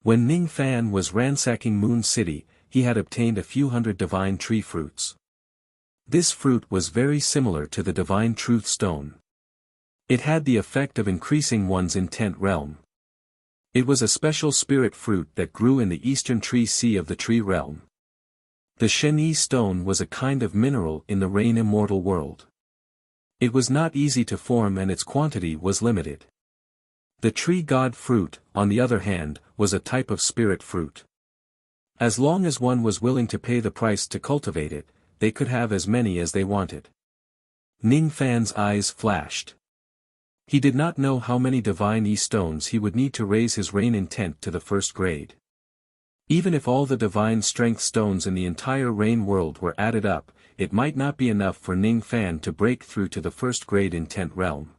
Speaker 1: When Ning Fan was ransacking Moon City, he had obtained a few hundred divine tree fruits. This fruit was very similar to the divine truth stone. It had the effect of increasing one's intent realm. It was a special spirit fruit that grew in the Eastern Tree Sea of the Tree Realm. The Shenyi stone was a kind of mineral in the Rain Immortal world. It was not easy to form and its quantity was limited. The Tree God fruit, on the other hand, was a type of spirit fruit. As long as one was willing to pay the price to cultivate it, they could have as many as they wanted. Ning Fan's eyes flashed. He did not know how many divine stones he would need to raise his rain intent to the 1st grade. Even if all the divine strength stones in the entire rain world were added up, it might not be enough for Ning Fan to break through to the 1st grade intent realm.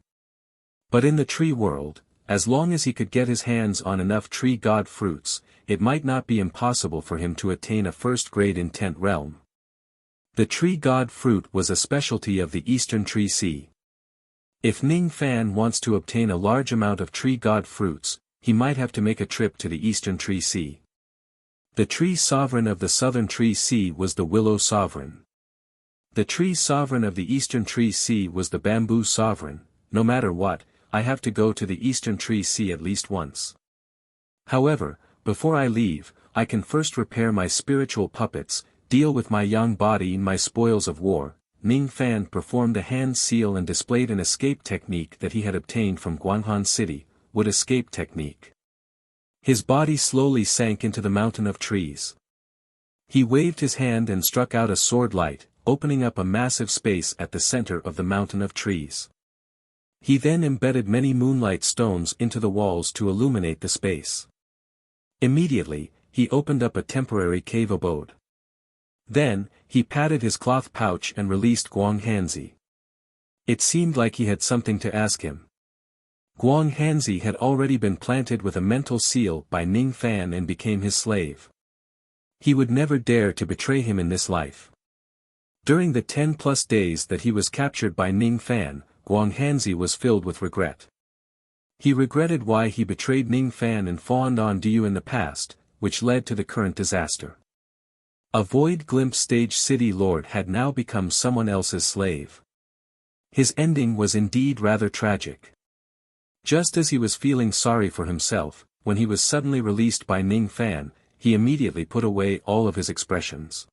Speaker 1: But in the tree world, as long as he could get his hands on enough tree god fruits, it might not be impossible for him to attain a 1st grade intent realm. The tree god fruit was a specialty of the Eastern Tree Sea. If Ning Fan wants to obtain a large amount of tree god fruits, he might have to make a trip to the Eastern Tree Sea. The tree sovereign of the Southern Tree Sea was the Willow Sovereign. The tree sovereign of the Eastern Tree Sea was the Bamboo Sovereign. No matter what, I have to go to the Eastern Tree Sea at least once. However, before I leave, I can first repair my spiritual puppets, deal with my young body and my spoils of war. Ning Fan performed a hand seal and displayed an escape technique that he had obtained from Guanghan City, wood escape technique. His body slowly sank into the mountain of trees. He waved his hand and struck out a sword light, opening up a massive space at the center of the mountain of trees. He then embedded many moonlight stones into the walls to illuminate the space. Immediately, he opened up a temporary cave abode. Then, he patted his cloth pouch and released Guang Hanzi. It seemed like he had something to ask him. Guang Hanzi had already been planted with a mental seal by Ning Fan and became his slave. He would never dare to betray him in this life. During the 10+ days that he was captured by Ning Fan, Guang Hanzi was filled with regret. He regretted why he betrayed Ning Fan and fawned on Du in the past, which led to the current disaster. A void glimpse stage city lord had now become someone else's slave. His ending was indeed rather tragic. Just as he was feeling sorry for himself, when he was suddenly released by Ning Fan, he immediately put away all of his expressions.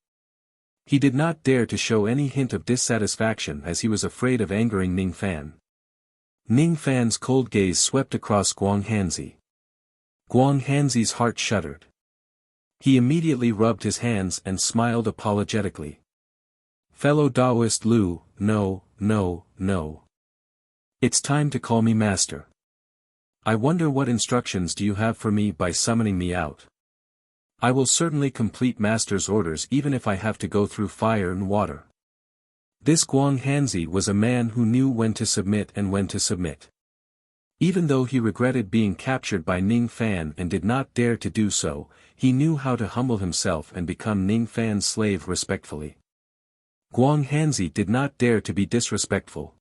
Speaker 1: He did not dare to show any hint of dissatisfaction as he was afraid of angering Ning Fan. Ning Fan's cold gaze swept across Guang Hanzi. Guang Hanzi's heart shuddered. He immediately rubbed his hands and smiled apologetically. Fellow Taoist Lu, no. It's time to call me master. I wonder what instructions do you have for me by summoning me out? I will certainly complete master's orders even if I have to go through fire and water. This Guang Hanzi was a man who knew when to submit and when to submit. Even though he regretted being captured by Ning Fan and did not dare to do so, he knew how to humble himself and become Ning Fan's slave respectfully. Guang Hanzi did not dare to be disrespectful.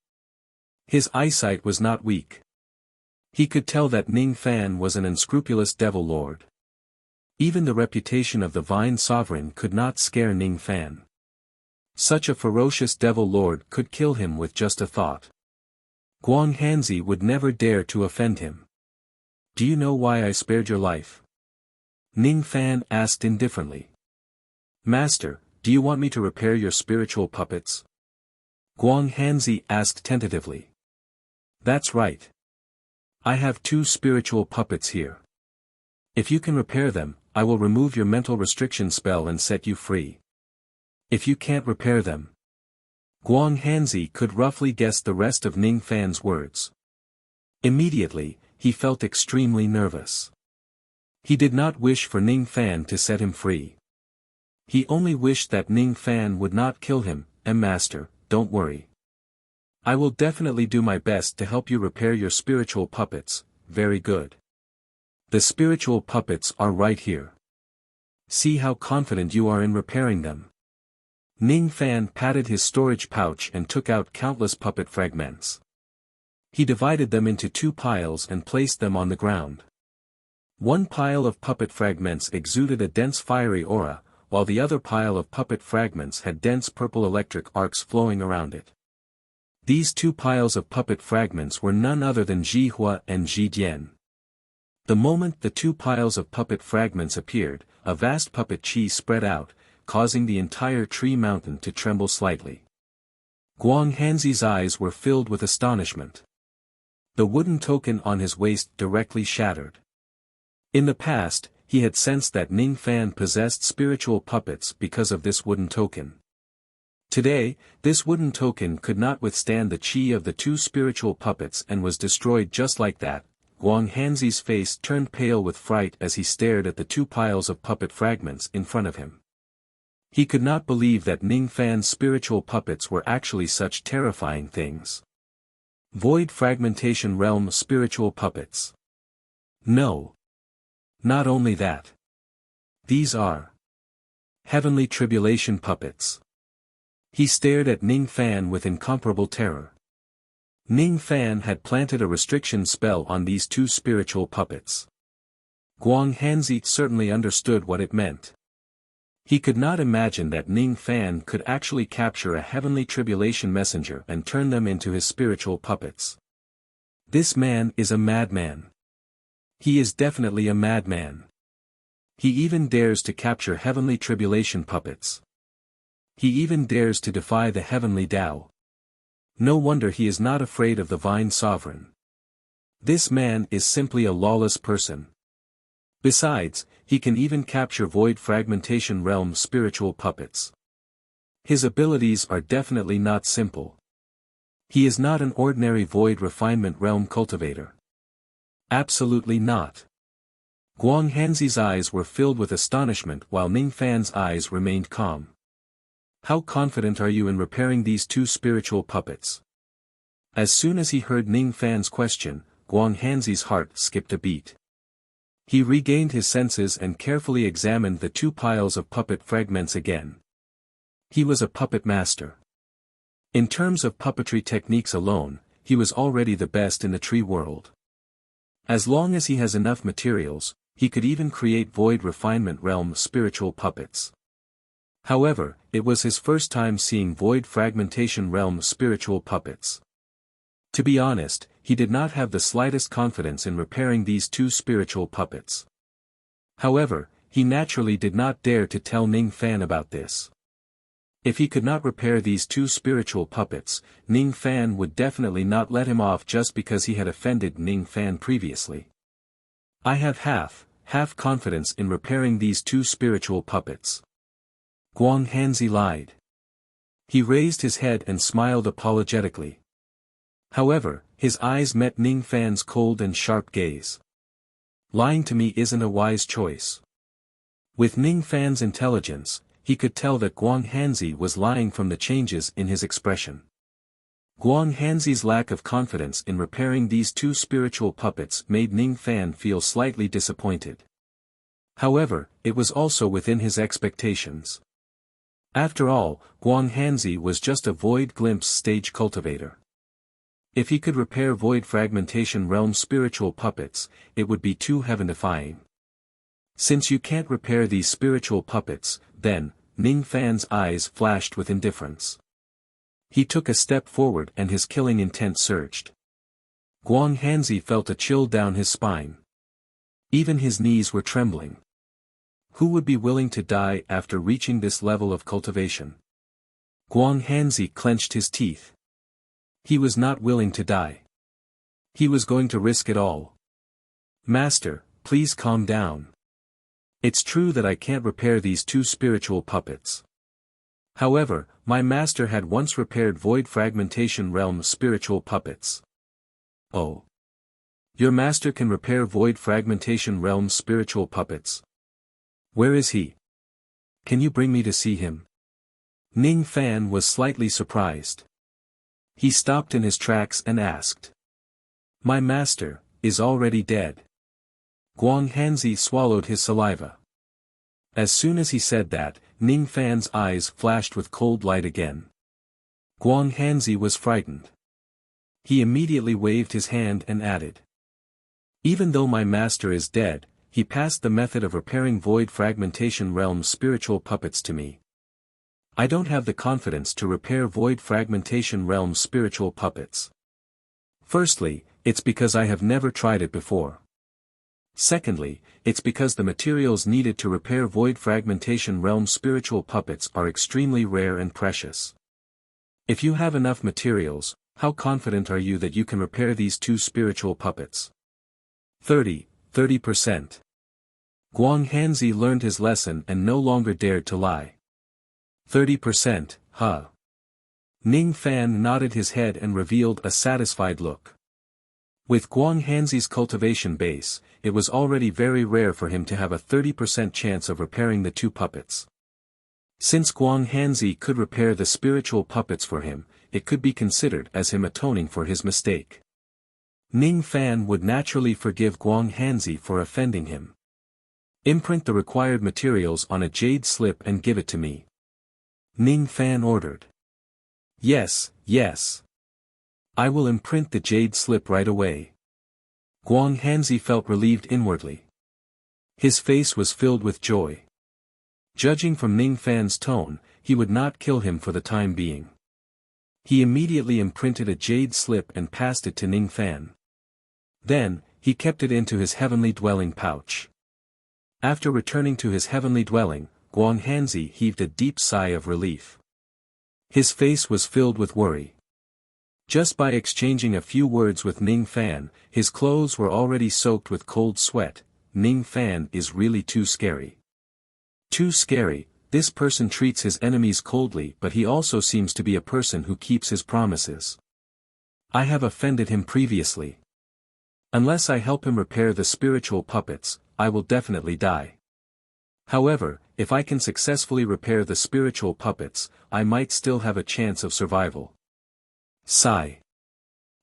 Speaker 1: His eyesight was not weak. He could tell that Ning Fan was an unscrupulous devil lord. Even the reputation of the Vine Sovereign could not scare Ning Fan. Such a ferocious devil lord could kill him with just a thought. Guang Hanzi would never dare to offend him. "Do you know why I spared your life?" Ning Fan asked indifferently. "Master, do you want me to repair your spiritual puppets?" Guang Hanzi asked tentatively. "That's right. I have 2 spiritual puppets here. If you can repair them, I will remove your mental restriction spell and set you free. If you can't repair them..." Guang Hanzi could roughly guess the rest of Ning Fan's words. Immediately, he felt extremely nervous. He did not wish for Ning Fan to set him free. He only wished that Ning Fan would not kill him. "Master, don't worry. I will definitely do my best to help you repair your spiritual puppets." "Very good. The spiritual puppets are right here. See how confident you are in repairing them." Ning Fan patted his storage pouch and took out countless puppet fragments. He divided them into 2 piles and placed them on the ground. One pile of puppet fragments exuded a dense fiery aura, while the other pile of puppet fragments had dense purple electric arcs flowing around it. These 2 piles of puppet fragments were none other than Ji Hua and Ji Dian. The moment the 2 piles of puppet fragments appeared, a vast puppet chi spread out, causing the entire tree mountain to tremble slightly. Guang Hanzi's eyes were filled with astonishment. The wooden token on his waist directly shattered. In the past, he had sensed that Ning Fan possessed spiritual puppets because of this wooden token. Today, this wooden token could not withstand the chi of the 2 spiritual puppets and was destroyed just like that. Guang Hanzi's face turned pale with fright as he stared at the 2 piles of puppet fragments in front of him. He could not believe that Ning Fan's spiritual puppets were actually such terrifying things. Void Fragmentation Realm spiritual puppets. No. Not only that. These are Heavenly Tribulation puppets. He stared at Ning Fan with incomparable terror. Ning Fan had planted a restriction spell on these 2 spiritual puppets. Guang Hanzi certainly understood what it meant. He could not imagine that Ning Fan could actually capture a heavenly tribulation messenger and turn them into his spiritual puppets. This man is a madman. He is definitely a madman. He even dares to capture heavenly tribulation puppets. He even dares to defy the heavenly Tao. No wonder he is not afraid of the Vine Sovereign. This man is simply a lawless person. Besides, he can even capture Void Fragmentation Realm spiritual puppets. His abilities are definitely not simple. He is not an ordinary Void Refinement Realm cultivator. Absolutely not. Guang Hanzi's eyes were filled with astonishment while Ning Fan's eyes remained calm. "How confident are you in repairing these 2 spiritual puppets?" As soon as he heard Ning Fan's question, Guang Hanzi's heart skipped a beat. He regained his senses and carefully examined the 2 piles of puppet fragments again. He was a puppet master. In terms of puppetry techniques alone, he was already the best in the tree world. As long as he has enough materials, he could even create Void Refinement Realm spiritual puppets. However, it was his first time seeing Void Fragmentation Realm spiritual puppets. To be honest, he did not have the slightest confidence in repairing these 2 spiritual puppets. However, he naturally did not dare to tell Ning Fan about this. If he could not repair these 2 spiritual puppets, Ning Fan would definitely not let him off just because he had offended Ning Fan previously. "I have half confidence in repairing these 2 spiritual puppets." Guang Hanzi lied. He raised his head and smiled apologetically. However, his eyes met Ning Fan's cold and sharp gaze. Lying to me isn't a wise choice. With Ning Fan's intelligence, he could tell that Guang Hanzi was lying from the changes in his expression. Guang Hanzi's lack of confidence in repairing these two spiritual puppets made Ning Fan feel slightly disappointed. However, it was also within his expectations. After all, Guang Hanzi was just a void glimpse stage cultivator. If he could repair void fragmentation realm spiritual puppets, it would be too heaven-defying. Since you can't repair these spiritual puppets, then, Ning Fan's eyes flashed with indifference. He took a step forward and his killing intent surged. Guang Hanzi felt a chill down his spine. Even his knees were trembling. Who would be willing to die after reaching this level of cultivation? Guang Hanzi clenched his teeth. He was not willing to die. He was going to risk it all. Master, please calm down. It's true that I can't repair these two spiritual puppets. However, my master had once repaired void fragmentation realm spiritual puppets. Oh. Your master can repair void fragmentation realm spiritual puppets. Where is he? Can you bring me to see him? Ning Fan was slightly surprised. He stopped in his tracks and asked. My master is already dead. Guang Hanzi swallowed his saliva. As soon as he said that, Ning Fan's eyes flashed with cold light again. Guang Hanzi was frightened. He immediately waved his hand and added. Even though my master is dead, he passed the method of repairing void fragmentation realm spiritual puppets to me. I don't have the confidence to repair void fragmentation realm spiritual puppets. Firstly, it's because I have never tried it before. Secondly, it's because the materials needed to repair void fragmentation realm spiritual puppets are extremely rare and precious. If you have enough materials, how confident are you that you can repair these two spiritual puppets? 30%. Guang Hanzi learned his lesson and no longer dared to lie. 30%, huh? Ning Fan nodded his head and revealed a satisfied look. With Guang Hanzi's cultivation base, it was already very rare for him to have a 30% chance of repairing the two puppets. Since Guang Hanzi could repair the spiritual puppets for him, it could be considered as him atoning for his mistake. Ning Fan would naturally forgive Guang Hanzi for offending him. Imprint the required materials on a jade slip and give it to me. Ning Fan ordered. Yes. I will imprint the jade slip right away. Guang Hanzi felt relieved inwardly. His face was filled with joy. Judging from Ning Fan's tone, he would not kill him for the time being. He immediately imprinted a jade slip and passed it to Ning Fan. Then, he kept it into his heavenly dwelling pouch. After returning to his heavenly dwelling, Guang Hanzi heaved a deep sigh of relief. His face was filled with worry. Just by exchanging a few words with Ning Fan, his clothes were already soaked with cold sweat. Ning Fan is really too scary. Too scary, this person treats his enemies coldly, but he also seems to be a person who keeps his promises. I have offended him previously. Unless I help him repair the spiritual puppets, I will definitely die. However, if I can successfully repair the spiritual puppets, I might still have a chance of survival. Sigh.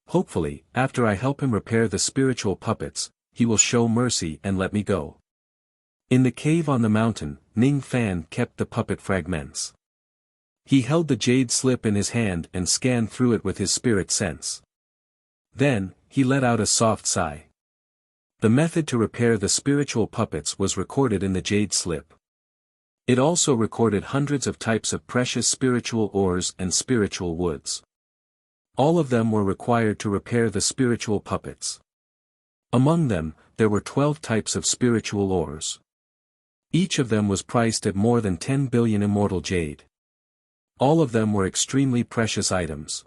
Speaker 1: Hopefully, after I help him repair the spiritual puppets, he will show mercy and let me go. In the cave on the mountain, Ning Fan kept the puppet fragments. He held the jade slip in his hand and scanned through it with his spirit sense. Then, he let out a soft sigh. The method to repair the spiritual puppets was recorded in the jade slip. It also recorded hundreds of types of precious spiritual ores and spiritual woods. All of them were required to repair the spiritual puppets. Among them, there were 12 types of spiritual ores. Each of them was priced at more than 10 billion immortal jade. All of them were extremely precious items.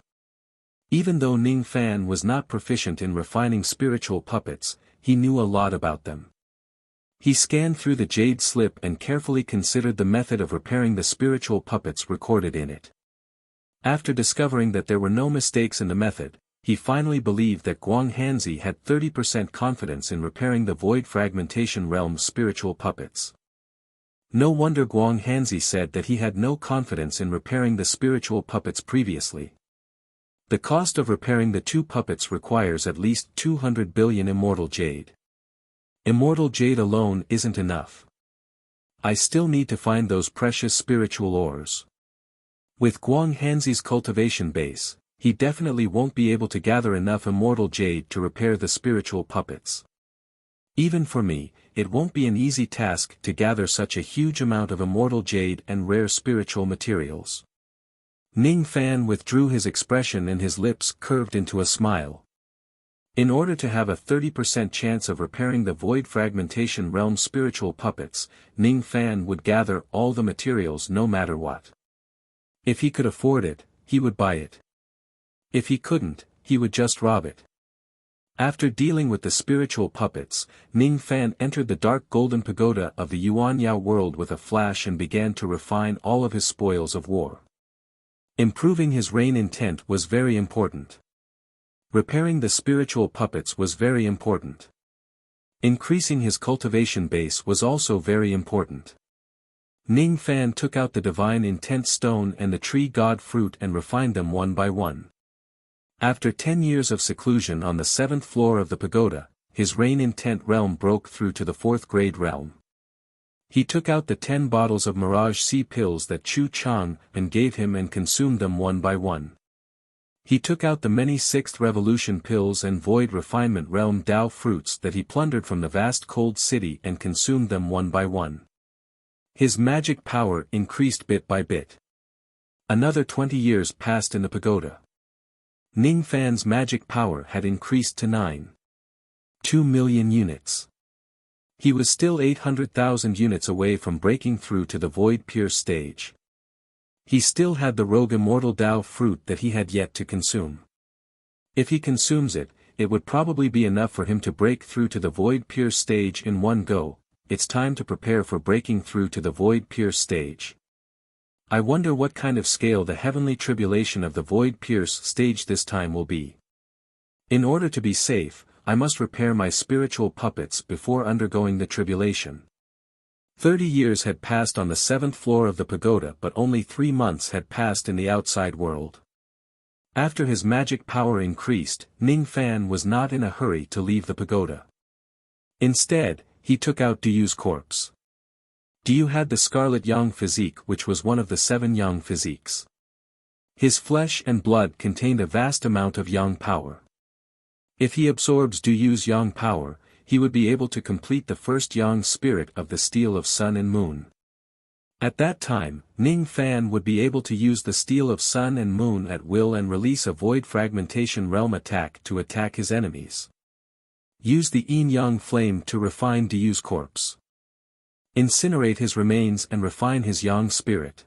Speaker 1: Even though Ning Fan was not proficient in refining spiritual puppets, he knew a lot about them. He scanned through the jade slip and carefully considered the method of repairing the spiritual puppets recorded in it. After discovering that there were no mistakes in the method, he finally believed that Guang Hanzi had 30% confidence in repairing the void fragmentation realm's spiritual puppets. No wonder Guang Hanzi said that he had no confidence in repairing the spiritual puppets previously. The cost of repairing the two puppets requires at least 200 billion immortal jade. Immortal jade alone isn't enough. I still need to find those precious spiritual ores. With Guang Hanzi's cultivation base, he definitely won't be able to gather enough immortal jade to repair the spiritual puppets. Even for me, it won't be an easy task to gather such a huge amount of immortal jade and rare spiritual materials. Ning Fan withdrew his expression and his lips curved into a smile. In order to have a 30% chance of repairing the Void Fragmentation Realm spiritual puppets, Ning Fan would gather all the materials no matter what. If he could afford it, he would buy it. If he couldn't, he would just rob it. After dealing with the spiritual puppets, Ning Fan entered the dark golden pagoda of the Yuanyao world with a flash and began to refine all of his spoils of war. Improving his rain intent was very important. Repairing the spiritual puppets was very important. Increasing his cultivation base was also very important. Ning Fan took out the divine intent stone and the tree god fruit and refined them one by one. After 10 years of seclusion on the 7th floor of the pagoda, his rain intent realm broke through to the 4th grade realm. He took out the 10 bottles of Mirage Sea pills that Chu Chang and gave him and consumed them one by one. He took out the many 6th Revolution pills and Void Refinement Realm Dao fruits that he plundered from the vast cold city and consumed them one by one. His magic power increased bit by bit. Another 20 years passed in the pagoda. Ning Fan's magic power had increased to 9.2 million units. He was still 800,000 units away from breaking through to the Void Pierce stage. He still had the Rogue Immortal Dao fruit that he had yet to consume. If he consumes it, it would probably be enough for him to break through to the Void Pierce stage in one go. It's time to prepare for breaking through to the Void Pierce stage. I wonder what kind of scale the heavenly tribulation of the Void Pierce stage this time will be. In order to be safe, I must repair my spiritual puppets before undergoing the tribulation. 30 years had passed on the 7th floor of the pagoda, but only 3 months had passed in the outside world. After his magic power increased, Ning Fan was not in a hurry to leave the pagoda. Instead, he took out Duyu's corpse. Duyu had the Scarlet Yang physique, which was one of the 7 Yang physiques. His flesh and blood contained a vast amount of Yang power. If he absorbs Duyu's Yang power, he would be able to complete the first Yang spirit of the Steel of Sun and Moon. At that time, Ning Fan would be able to use the Steel of Sun and Moon at will and release a Void Fragmentation Realm attack to attack his enemies. Use the Yin Yang flame to refine Duyu's corpse. Incinerate his remains and refine his Yang spirit.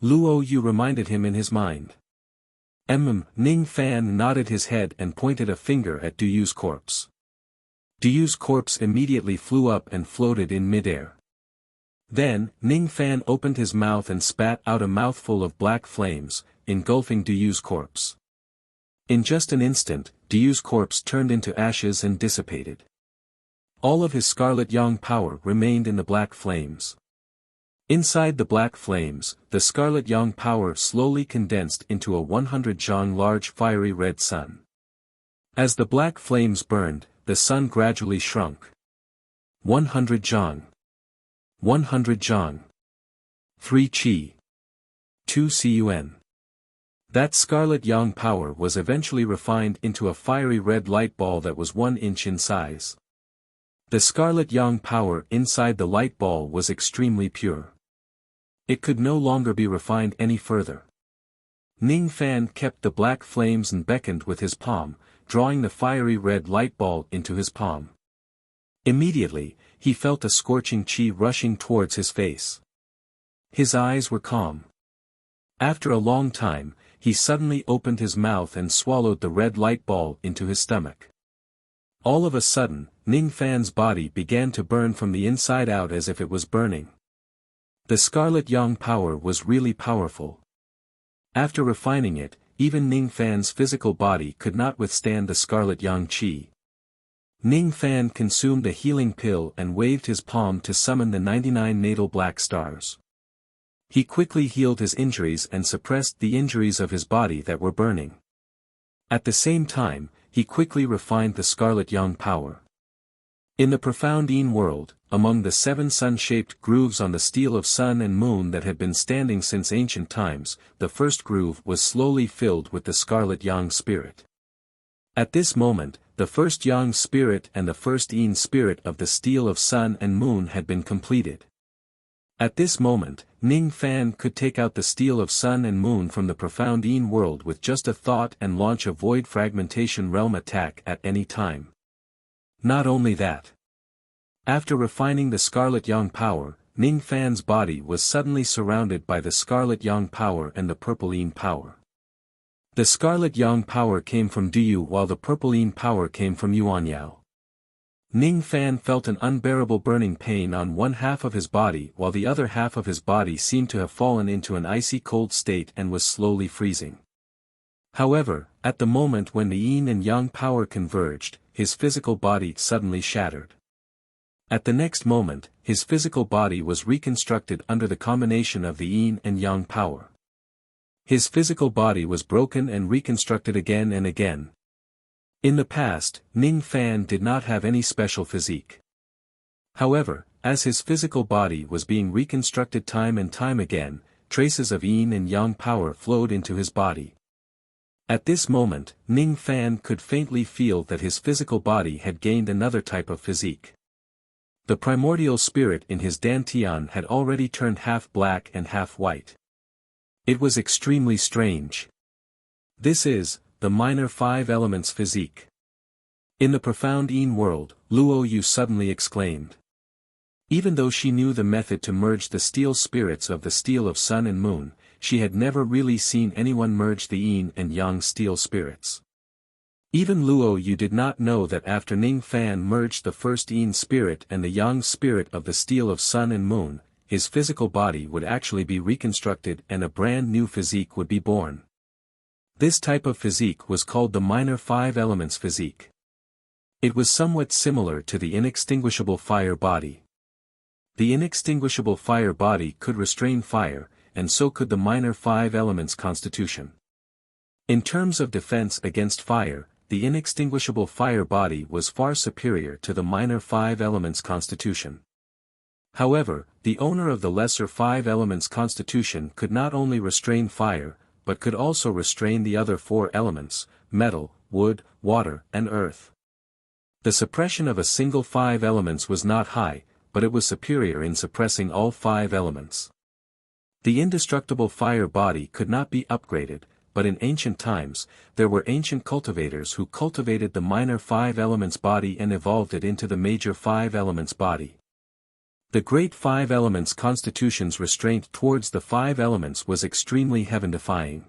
Speaker 1: Luo Yu reminded him in his mind. Ning Fan nodded his head and pointed a finger at Duyu's corpse. Duyu's corpse immediately flew up and floated in midair. Then, Ning Fan opened his mouth and spat out a mouthful of black flames, engulfing Duyu's corpse. In just an instant, Duyu's corpse turned into ashes and dissipated. All of his Scarlet Yang power remained in the black flames. Inside the black flames, the Scarlet Yang power slowly condensed into a 100 zhang large fiery red sun. As the black flames burned, the sun gradually shrunk. 100 zhang. 100 zhang. 3 qi. 2 cun. That Scarlet Yang power was eventually refined into a fiery red light ball that was 1 inch in size. The Scarlet Yang power inside the light ball was extremely pure. It could no longer be refined any further. Ning Fan kept the black flames and beckoned with his palm, drawing the fiery red light ball into his palm. Immediately, he felt a scorching qi rushing towards his face. His eyes were calm. After a long time, he suddenly opened his mouth and swallowed the red light ball into his stomach. All of a sudden, Ning Fan's body began to burn from the inside out as if it was burning. The Scarlet Yang power was really powerful. After refining it, even Ning Fan's physical body could not withstand the Scarlet Yang qi. Ning Fan consumed a healing pill and waved his palm to summon the 99 natal black stars. He quickly healed his injuries and suppressed the injuries of his body that were burning. At the same time, he quickly refined the Scarlet Yang power. In the profound Yin world, among the 7 sun-shaped grooves on the steel of sun and moon that had been standing since ancient times, the first groove was slowly filled with the Scarlet Yang spirit. At this moment, the first Yang spirit and the first Yin spirit of the steel of sun and moon had been completed. At this moment, Ning Fan could take out the steel of sun and moon from the profound Yin world with just a thought and launch a void fragmentation realm attack at any time. Not only that. After refining the Scarlet Yang power, Ning Fan's body was suddenly surrounded by the Scarlet Yang power and the Purple Yin power. The Scarlet Yang power came from Duyu while the Purple Yin power came from Yuanyao. Ning Fan felt an unbearable burning pain on one half of his body while the other half of his body seemed to have fallen into an icy cold state and was slowly freezing. However, at the moment when the Yin and Yang power converged, his physical body suddenly shattered. At the next moment, his physical body was reconstructed under the combination of the Yin and Yang power. His physical body was broken and reconstructed again and again. In the past, Ning Fan did not have any special physique. However, as his physical body was being reconstructed time and time again, traces of Yin and Yang power flowed into his body. At this moment, Ning Fan could faintly feel that his physical body had gained another type of physique. The primordial spirit in his dantian had already turned half black and half white. It was extremely strange. This is the minor 5 elements physique. In the profound Yin world, Luo Yu suddenly exclaimed. Even though she knew the method to merge the steel spirits of the steel of sun and moon, she had never really seen anyone merge the Yin and Yang steel spirits. Even Luo Yu did not know that after Ning Fan merged the first Yin spirit and the Yang spirit of the steel of sun and moon, his physical body would actually be reconstructed and a brand new physique would be born. This type of physique was called the minor 5 elements physique. It was somewhat similar to the inextinguishable fire body. The inextinguishable fire body could restrain fire, and so could the minor 5 elements constitution. In terms of defense against fire, the inextinguishable fire body was far superior to the minor 5 elements constitution. However, the owner of the lesser 5 elements constitution could not only restrain fire, but could also restrain the other 4 elements, metal, wood, water, and earth. The suppression of a single 5 elements was not high, but it was superior in suppressing all 5 elements. The indestructible fire body could not be upgraded, but in ancient times, there were ancient cultivators who cultivated the minor 5 elements body and evolved it into the major 5 elements body. The great 5 elements constitution's restraint towards the 5 elements was extremely heaven-defying.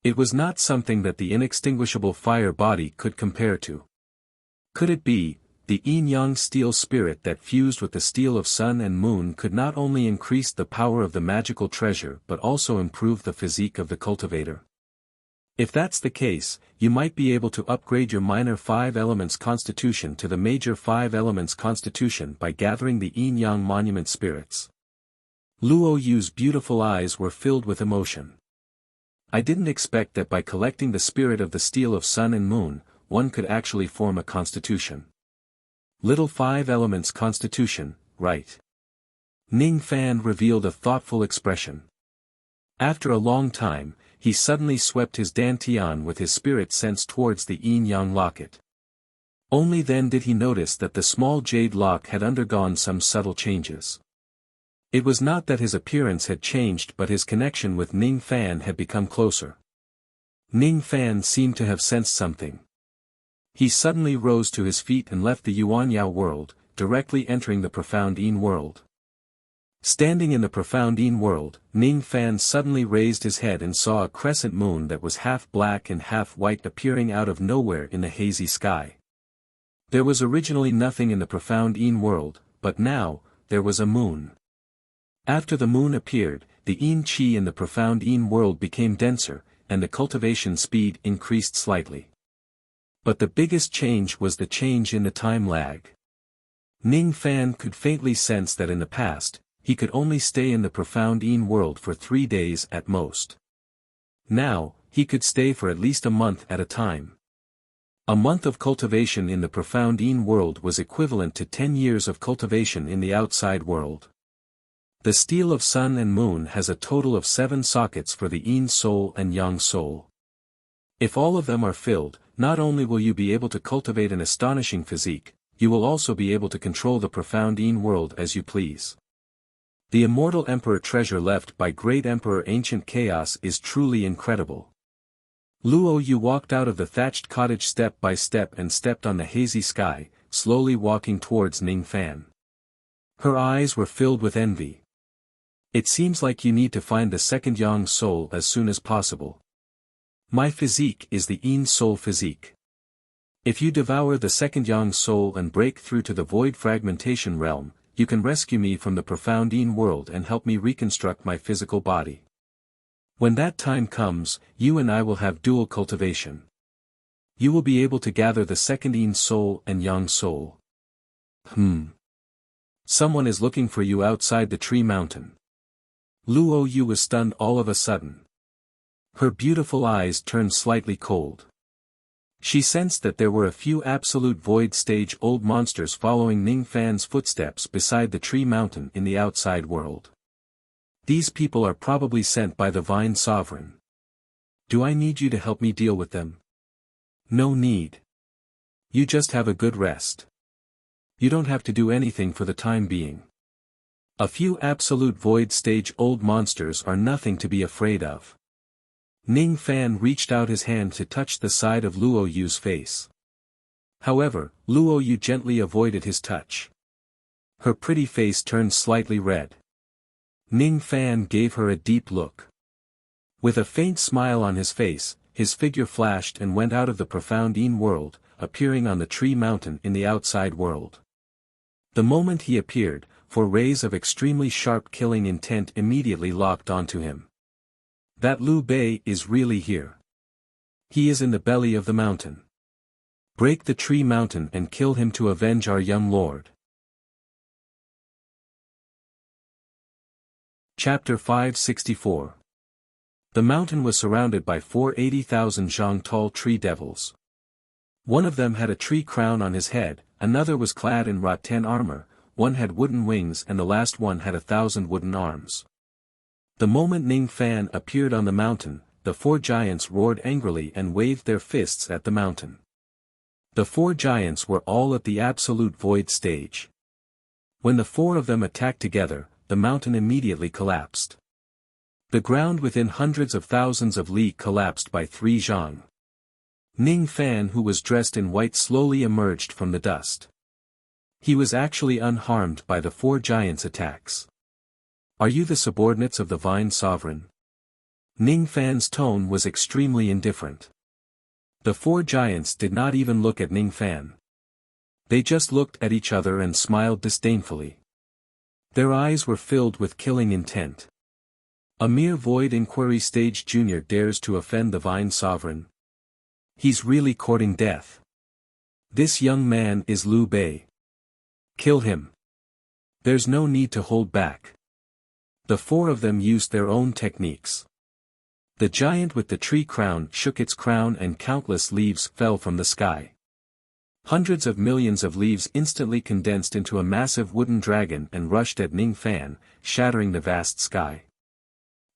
Speaker 1: It was not something that the inextinguishable fire body could compare to. Could it be, the yin-yang steel spirit that fused with the steel of sun and moon could not only increase the power of the magical treasure but also improve the physique of the cultivator? If that's the case, you might be able to upgrade your minor 5 elements constitution to the major 5 elements constitution by gathering the yin-yang monument spirits. Luo Yu's beautiful eyes were filled with emotion. I didn't expect that by collecting the spirit of the steel of sun and moon, one could actually form a constitution. Little 5 elements constitution, right? Ning Fan revealed a thoughtful expression. After a long time, he suddenly swept his dantian with his spirit sense towards the yin-yang locket. Only then did he notice that the small jade lock had undergone some subtle changes. It was not that his appearance had changed but his connection with Ning Fan had become closer. Ning Fan seemed to have sensed something. He suddenly rose to his feet and left the Yuanyao world, directly entering the profound Yin world. Standing in the profound Yin world, Ning Fan suddenly raised his head and saw a crescent moon that was half black and half white appearing out of nowhere in the hazy sky. There was originally nothing in the profound Yin world, but now, there was a moon. After the moon appeared, the Yin Qi in the profound Yin world became denser, and the cultivation speed increased slightly. But the biggest change was the change in the time lag. Ning Fan could faintly sense that in the past, he could only stay in the profound Yin world for 3 days at most. Now, he could stay for at least a month at a time. A month of cultivation in the profound Yin world was equivalent to 10 years of cultivation in the outside world. The steel of sun and moon has a total of 7 sockets for the Yin soul and Yang soul. If all of them are filled, not only will you be able to cultivate an astonishing physique, you will also be able to control the profound Yin world as you please. The immortal emperor treasure left by great emperor ancient chaos is truly incredible. Luo Yu walked out of the thatched cottage step by step and stepped on the hazy sky, slowly walking towards Ning Fan. Her eyes were filled with envy. It seems like you need to find the second Yang soul as soon as possible. My physique is the Yin soul physique. If you devour the second Yang soul and break through to the void fragmentation realm, you can rescue me from the profound Yin world and help me reconstruct my physical body. When that time comes, you and I will have dual cultivation. You will be able to gather the second Yin soul and Yang soul. Someone is looking for you outside the tree mountain. Luo Yu was stunned all of a sudden. Her beautiful eyes turned slightly cold. She sensed that there were a few absolute void stage old monsters following Ning Fan's footsteps beside the tree mountain in the outside world. These people are probably sent by the Vine Sovereign. Do I need you to help me deal with them? No need. You just have a good rest. You don't have to do anything for the time being. A few absolute void stage old monsters are nothing to be afraid of. Ning Fan reached out his hand to touch the side of Luo Yu's face. However, Luo Yu gently avoided his touch. Her pretty face turned slightly red. Ning Fan gave her a deep look. With a faint smile on his face, his figure flashed and went out of the profound Yin world, appearing on the tree mountain in the outside world. The moment he appeared, 4 rays of extremely sharp killing intent immediately locked onto him. That Liu Bei is really here. He is in the belly of the mountain. Break the tree mountain and kill him to avenge our young lord. Chapter 564. The mountain was surrounded by 480,000 zhang tall tree devils. One of them had a tree crown on his head, another was clad in rattan armor, one had wooden wings and the last one had 1,000 wooden arms. The moment Ning Fan appeared on the mountain, the 4 giants roared angrily and waved their fists at the mountain. The 4 giants were all at the absolute void stage. When the 4 of them attacked together, the mountain immediately collapsed. The ground within hundreds of thousands of li collapsed by 3 zhang. Ning Fan, who was dressed in white, slowly emerged from the dust. He was actually unharmed by the 4 giants' attacks. Are you the subordinates of the Vine Sovereign? Ning Fan's tone was extremely indifferent. The 4 giants did not even look at Ning Fan. They just looked at each other and smiled disdainfully. Their eyes were filled with killing intent. A mere void inquiry stage junior dares to offend the Vine Sovereign. He's really courting death. This young man is Liu Bei. Kill him. There's no need to hold back. The 4 of them used their own techniques. The giant with the tree crown shook its crown and countless leaves fell from the sky. Hundreds of millions of leaves instantly condensed into a massive wooden dragon and rushed at Ning Fan, shattering the vast sky.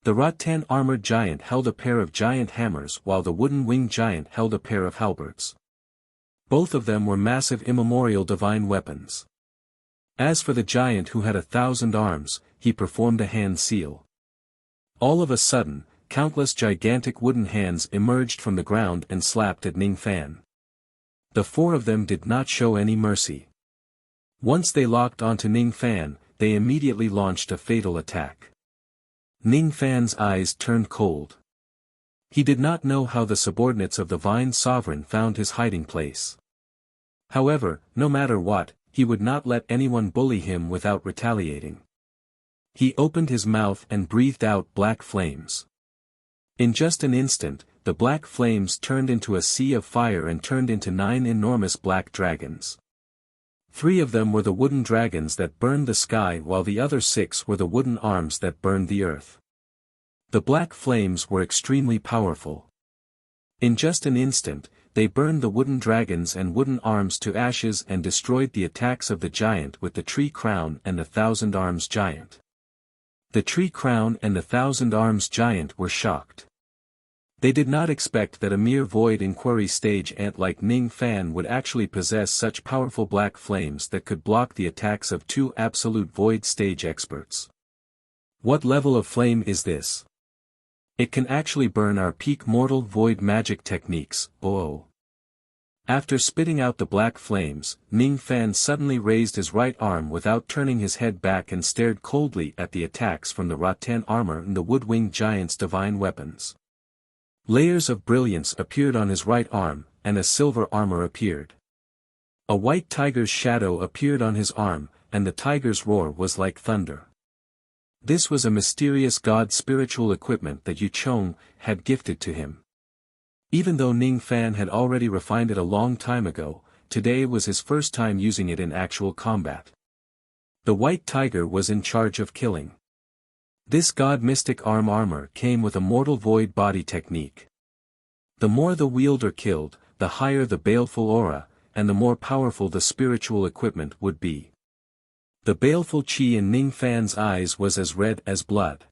Speaker 1: The rattan armored giant held a pair of giant hammers while the wooden winged giant held a pair of halberds. Both of them were massive immemorial divine weapons. As for the giant who had 1,000 arms, he performed a hand seal. All of a sudden, countless gigantic wooden hands emerged from the ground and slapped at Ning Fan. The 4 of them did not show any mercy. Once they locked onto Ning Fan, they immediately launched a fatal attack. Ning Fan's eyes turned cold. He did not know how the subordinates of the Vine Sovereign found his hiding place. However, no matter what, he would not let anyone bully him without retaliating. He opened his mouth and breathed out black flames. In just an instant, the black flames turned into a sea of fire and turned into 9 enormous black dragons. 3 of them were the wooden dragons that burned the sky, while the other 6 were the wooden arms that burned the earth. The black flames were extremely powerful. In just an instant, they burned the wooden dragons and wooden arms to ashes and destroyed the attacks of the giant with the tree crown and the 1,000 arms giant. The tree crown and the 1,000 arms giant were shocked. They did not expect that a mere void inquiry stage ant like Ning Fan would actually possess such powerful black flames that could block the attacks of 2 absolute void stage experts. What level of flame is this? It can actually burn our peak mortal void magic techniques. Oh. After spitting out the black flames, Ning Fan suddenly raised his right arm without turning his head back and stared coldly at the attacks from the rattan armor and the wood-winged giant's divine weapons. Layers of brilliance appeared on his right arm, and a silver armor appeared. A white tiger's shadow appeared on his arm, and the tiger's roar was like thunder. This was a mysterious god's spiritual equipment that Yu Chong had gifted to him. Even though Ning Fan had already refined it a long time ago, today was his first time using it in actual combat. The white tiger was in charge of killing. This god mystic arm armor came with a mortal void body technique. The more the wielder killed, the higher the baleful aura, and the more powerful the spiritual equipment would be. The baleful chi in Ning Fan's eyes was as red as blood.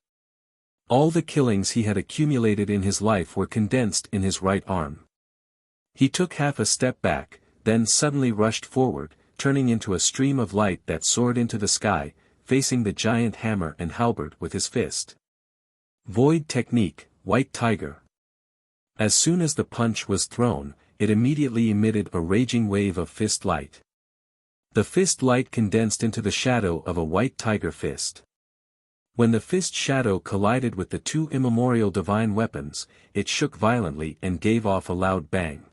Speaker 1: All the killings he had accumulated in his life were condensed in his right arm. He took half a step back, then suddenly rushed forward, turning into a stream of light that soared into the sky, facing the giant hammer and halberd with his fist. Void technique, white tiger. As soon as the punch was thrown, it immediately emitted a raging wave of fist light. The fist light condensed into the shadow of a white tiger fist. When the fist shadow collided with the 2 immemorial divine weapons, it shook violently and gave off a loud bang.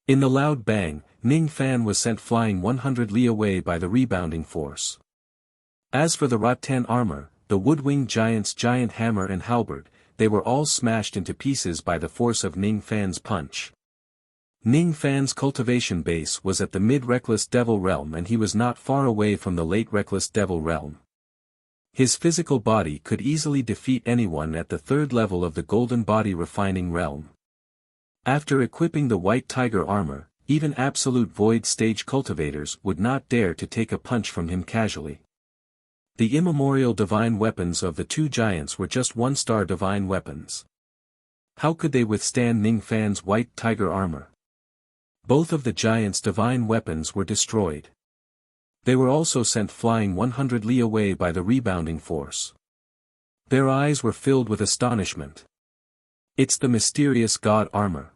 Speaker 1: In the loud bang, Ning Fan was sent flying 100 li away by the rebounding force. As for the rattan armor, the wood-winged giant's giant hammer and halberd, they were all smashed into pieces by the force of Ning Fan's punch. Ning Fan's cultivation base was at the mid-reckless devil realm, and he was not far away from the late reckless devil realm. His physical body could easily defeat anyone at the 3rd level of the golden body refining realm. After equipping the white tiger armor, even absolute void stage cultivators would not dare to take a punch from him casually. The immemorial divine weapons of the 2 giants were just 1-star divine weapons. How could they withstand Ning Fan's white tiger armor? Both of the giants' divine weapons were destroyed. They were also sent flying 100 li away by the rebounding force. Their eyes were filled with astonishment. It's the mysterious god armor.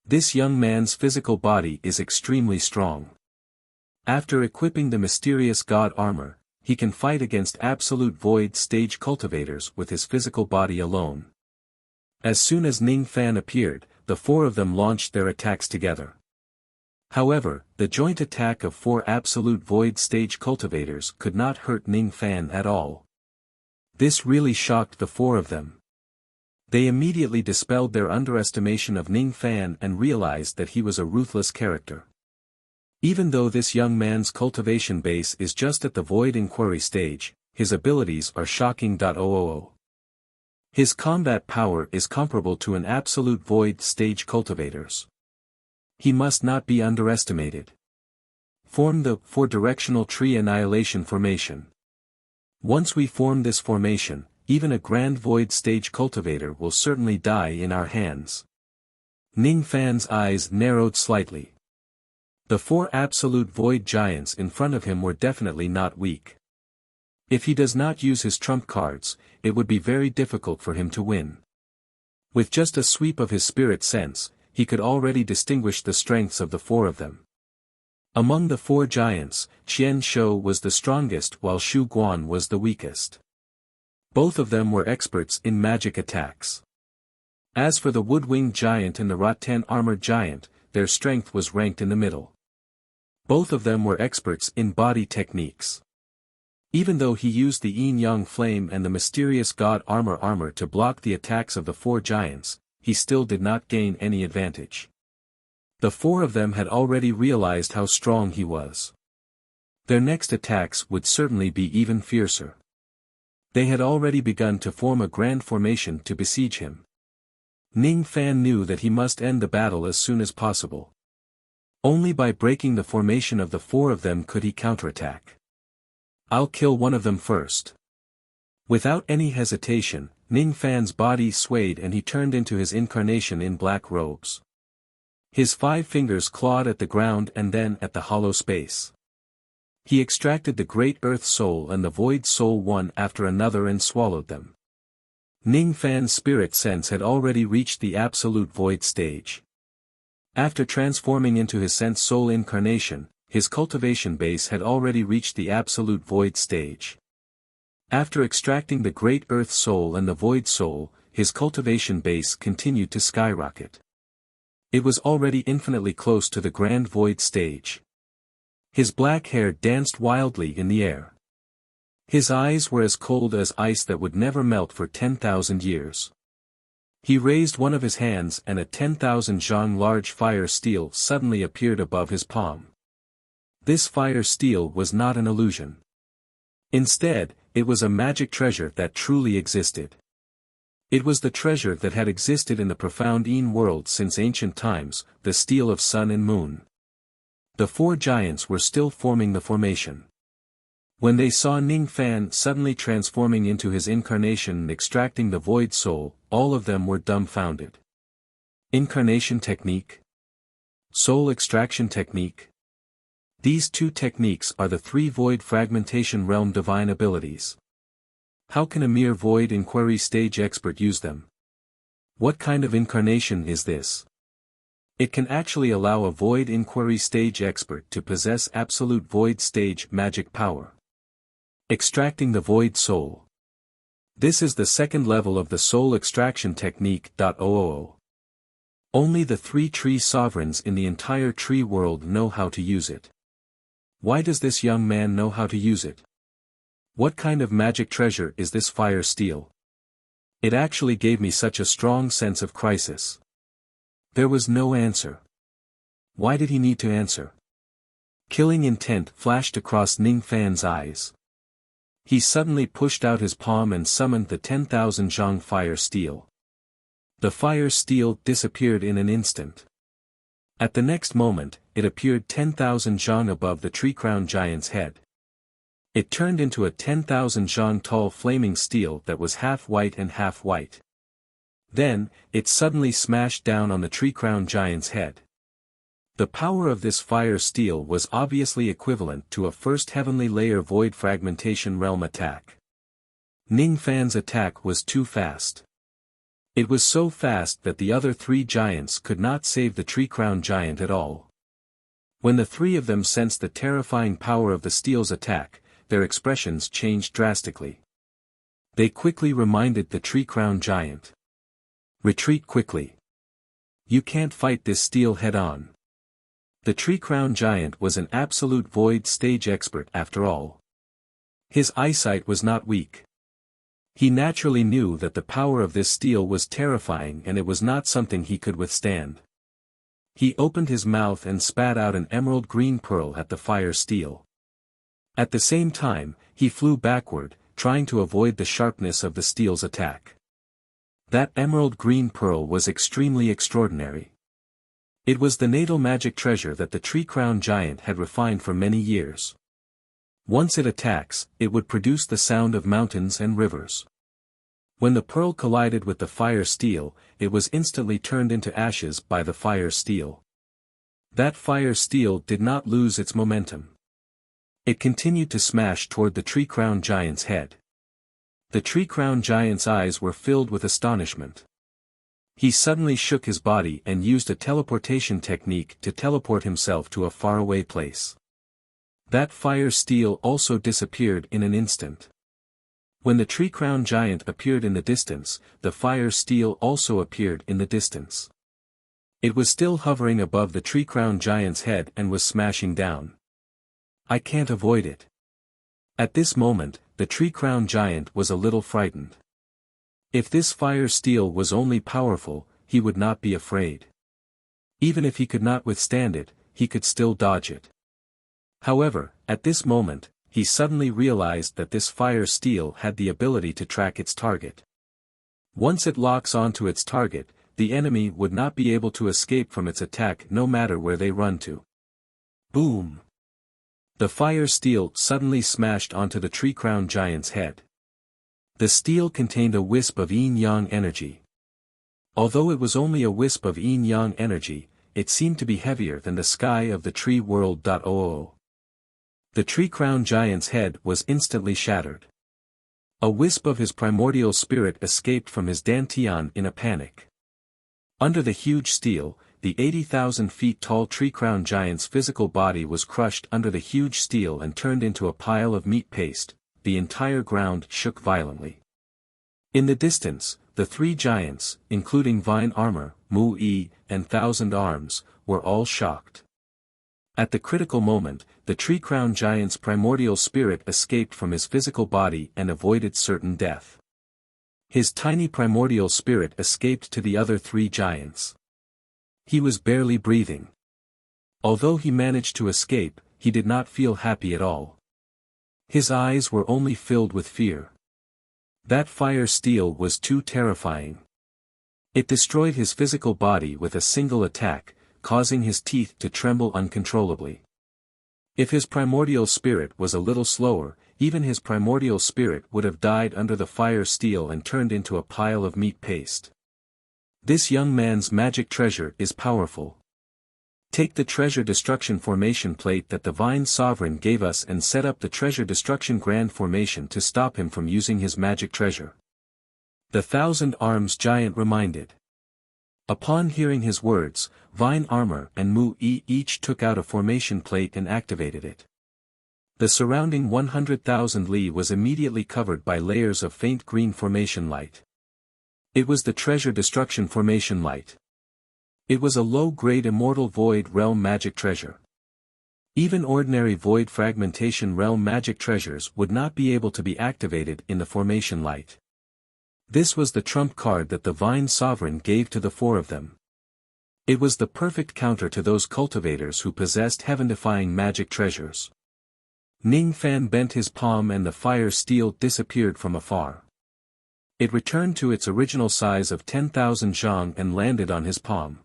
Speaker 1: This young man's physical body is extremely strong. After equipping the mysterious god armor, he can fight against absolute void stage cultivators with his physical body alone. As soon as Ning Fan appeared, the 4 of them launched their attacks together. However, the joint attack of 4 absolute void stage cultivators could not hurt Ning Fan at all. This really shocked the 4 of them. They immediately dispelled their underestimation of Ning Fan and realized that he was a ruthless character. Even though this young man's cultivation base is just at the void inquiry stage, his abilities are shocking. His combat power is comparable to an absolute void stage cultivator's. He must not be underestimated. Form the 4-directional tree annihilation formation. Once we form this formation, even a grand void stage cultivator will certainly die in our hands. Ning Fan's eyes narrowed slightly. The 4 absolute void giants in front of him were definitely not weak. If he does not use his trump cards, it would be very difficult for him to win. With just a sweep of his spirit sense, he could already distinguish the strengths of the 4 of them. Among the 4 giants, Qian Shou was the strongest while Shu Guan was the weakest. Both of them were experts in magic attacks. As for the wood-winged giant and the rattan armored giant, their strength was ranked in the middle. Both of them were experts in body techniques. Even though he used the yin-yang flame and the mysterious god armor to block the attacks of the 4 giants, he still did not gain any advantage. The four of them had already realized how strong he was. Their next attacks would certainly be even fiercer. They had already begun to form a grand formation to besiege him. Ning Fan knew that he must end the battle as soon as possible. Only by breaking the formation of the four of them could he counterattack. "I'll kill one of them first." Without any hesitation, Ning Fan's body swayed and he turned into his incarnation in black robes. His 5 fingers clawed at the ground and then at the hollow space. He extracted the great earth soul and the void soul one after another and swallowed them. Ning Fan's spirit sense had already reached the absolute void stage. After transforming into his sense soul incarnation, his cultivation base had already reached the absolute void stage. After extracting the great earth soul and the void soul, his cultivation base continued to skyrocket. It was already infinitely close to the grand void stage. His black hair danced wildly in the air. His eyes were as cold as ice that would never melt for 10,000 years. He raised one of his hands and a 10,000 zhang large fire steel suddenly appeared above his palm. This fire steel was not an illusion. Instead, it was a magic treasure that truly existed. It was the treasure that had existed in the profound Yin world since ancient times, the steel of sun and moon. The 4 giants were still forming the formation. When they saw Ning Fan suddenly transforming into his incarnation and extracting the void soul, all of them were dumbfounded. Incarnation technique? Soul extraction technique? These 2 techniques are the 3 void fragmentation realm divine abilities. How can a mere void inquiry stage expert use them? What kind of incarnation is this? It can actually allow a void inquiry stage expert to possess absolute void stage magic power. Extracting the void soul. This is the second level of the soul extraction technique. Only the 3 tree sovereigns in the entire tree world know how to use it. Why does this young man know how to use it? What kind of magic treasure is this fire steel? It actually gave me such a strong sense of crisis. There was no answer. Why did he need to answer? Killing intent flashed across Ning Fan's eyes. He suddenly pushed out his palm and summoned the 10,000 zhang fire steel. The fire steel disappeared in an instant. At the next moment, it appeared 10,000 zhang above the tree-crowned giant's head. It turned into a 10,000 zhang tall flaming steel that was half white and half white. Then, it suddenly smashed down on the tree-crowned giant's head. The power of this fire steel was obviously equivalent to a first heavenly layer void fragmentation realm attack. Ning Fan's attack was too fast. It was so fast that the other 3 giants could not save the tree-crowned giant at all. When the 3 of them sensed the terrifying power of the steel's attack, their expressions changed drastically. They quickly reminded the tree-crowned giant. "Retreat quickly. You can't fight this steel head-on." The tree-crowned giant was an absolute void stage expert after all. His eyesight was not weak. He naturally knew that the power of this steel was terrifying and it was not something he could withstand. He opened his mouth and spat out an emerald green pearl at the fire steel. At the same time, he flew backward, trying to avoid the sharpness of the steel's attack. That emerald green pearl was extremely extraordinary. It was the natal magic treasure that the tree-crowned giant had refined for many years. Once it attacks, it would produce the sound of mountains and rivers. When the pearl collided with the fire steel, it was instantly turned into ashes by the fire steel. That fire steel did not lose its momentum. It continued to smash toward the tree-crowned giant's head. The tree-crowned giant's eyes were filled with astonishment. He suddenly shook his body and used a teleportation technique to teleport himself to a faraway place. That fire steel also disappeared in an instant. When the tree-crowned giant appeared in the distance, the fire steel also appeared in the distance. It was still hovering above the tree-crowned giant's head and was smashing down. "I can't avoid it." At this moment, the tree-crowned giant was a little frightened. If this fire steel was only powerful, he would not be afraid. Even if he could not withstand it, he could still dodge it. However, at this moment, he suddenly realized that this fire steel had the ability to track its target. Once it locks onto its target, the enemy would not be able to escape from its attack no matter where they run to. Boom! The fire steel suddenly smashed onto the tree-crowned giant's head. The steel contained a wisp of yin-yang energy. Although it was only a wisp of yin-yang energy, it seemed to be heavier than the sky of the tree world. The tree-crowned giant's head was instantly shattered. A wisp of his primordial spirit escaped from his dantian in a panic. Under the huge steel, the 80,000 feet tall tree-crowned giant's physical body was crushed under the huge steel and turned into a pile of meat paste. The entire ground shook violently. In the distance, the three giants, including Vine Armor, Mu-E, and Thousand Arms, were all shocked. At the critical moment, the tree-crowned giant's primordial spirit escaped from his physical body and avoided certain death. His tiny primordial spirit escaped to the other three giants. He was barely breathing. Although he managed to escape, he did not feel happy at all. His eyes were only filled with fear. That fire steel was too terrifying. It destroyed his physical body with a single attack, causing his teeth to tremble uncontrollably. If his primordial spirit was a little slower, even his primordial spirit would have died under the fire steel and turned into a pile of meat paste. This young man's magic treasure is powerful. Take the treasure destruction formation plate that the Vine Sovereign gave us and set up the treasure destruction grand formation to stop him from using his magic treasure. The Thousand Arms giant reminded. Upon hearing his words, Vine Armor and Mu-E each took out a formation plate and activated it. The surrounding 100,000 li was immediately covered by layers of faint green formation light. It was the treasure destruction formation light. It was a low-grade immortal void realm magic treasure. Even ordinary void fragmentation realm magic treasures would not be able to be activated in the formation light. This was the trump card that the Vine Sovereign gave to the four of them. It was the perfect counter to those cultivators who possessed heaven-defying magic treasures. Ning Fan bent his palm and the fire steel disappeared from afar. It returned to its original size of 10,000 zhang and landed on his palm.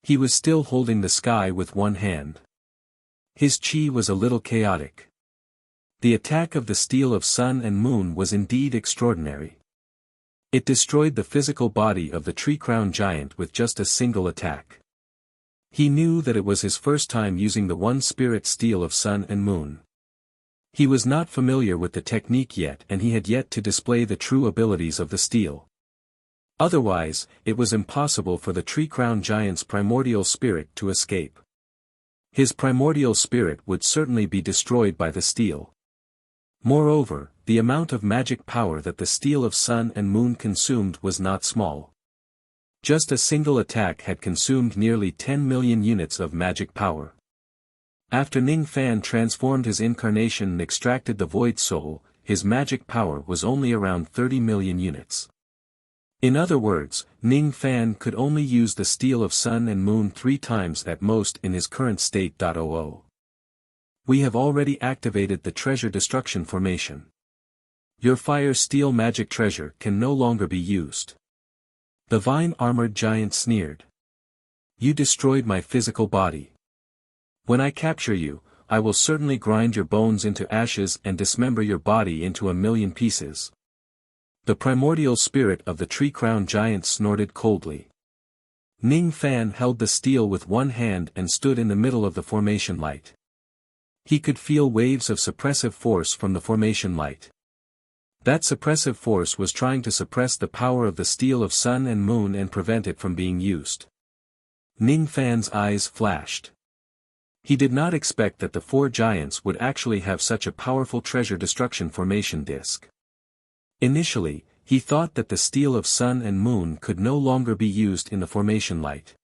Speaker 1: He was still holding the sky with one hand. His chi was a little chaotic. The attack of the steel of sun and moon was indeed extraordinary. It destroyed the physical body of the tree-crowned giant with just a single attack. He knew that it was his first time using the one-spirit steel of sun and moon. He was not familiar with the technique yet and he had yet to display the true abilities of the steel. Otherwise, it was impossible for the tree-crowned giant's primordial spirit to escape. His primordial spirit would certainly be destroyed by the steel. Moreover, the amount of magic power that the steel of sun and moon consumed was not small. Just a single attack had consumed nearly 10 million units of magic power. After Ning Fan transformed his incarnation and extracted the Void Soul, his magic power was only around 30 million units. In other words, Ning Fan could only use the steel of sun and moon 3 times at most in his current state. We have already activated the treasure destruction formation. Your fire steel magic treasure can no longer be used. The vine-armored giant sneered. You destroyed my physical body. When I capture you, I will certainly grind your bones into ashes and dismember your body into 1,000,000 pieces. The primordial spirit of the tree-crowned giant snorted coldly. Ning Fan held the steel with one hand and stood in the middle of the formation light. He could feel waves of suppressive force from the formation light. That suppressive force was trying to suppress the power of the steel of sun and moon and prevent it from being used. Ning Fan's eyes flashed. He did not expect that the 4 giants would actually have such a powerful treasure destruction formation disc. Initially, he thought that the steel of sun and moon could no longer be used in the formation light.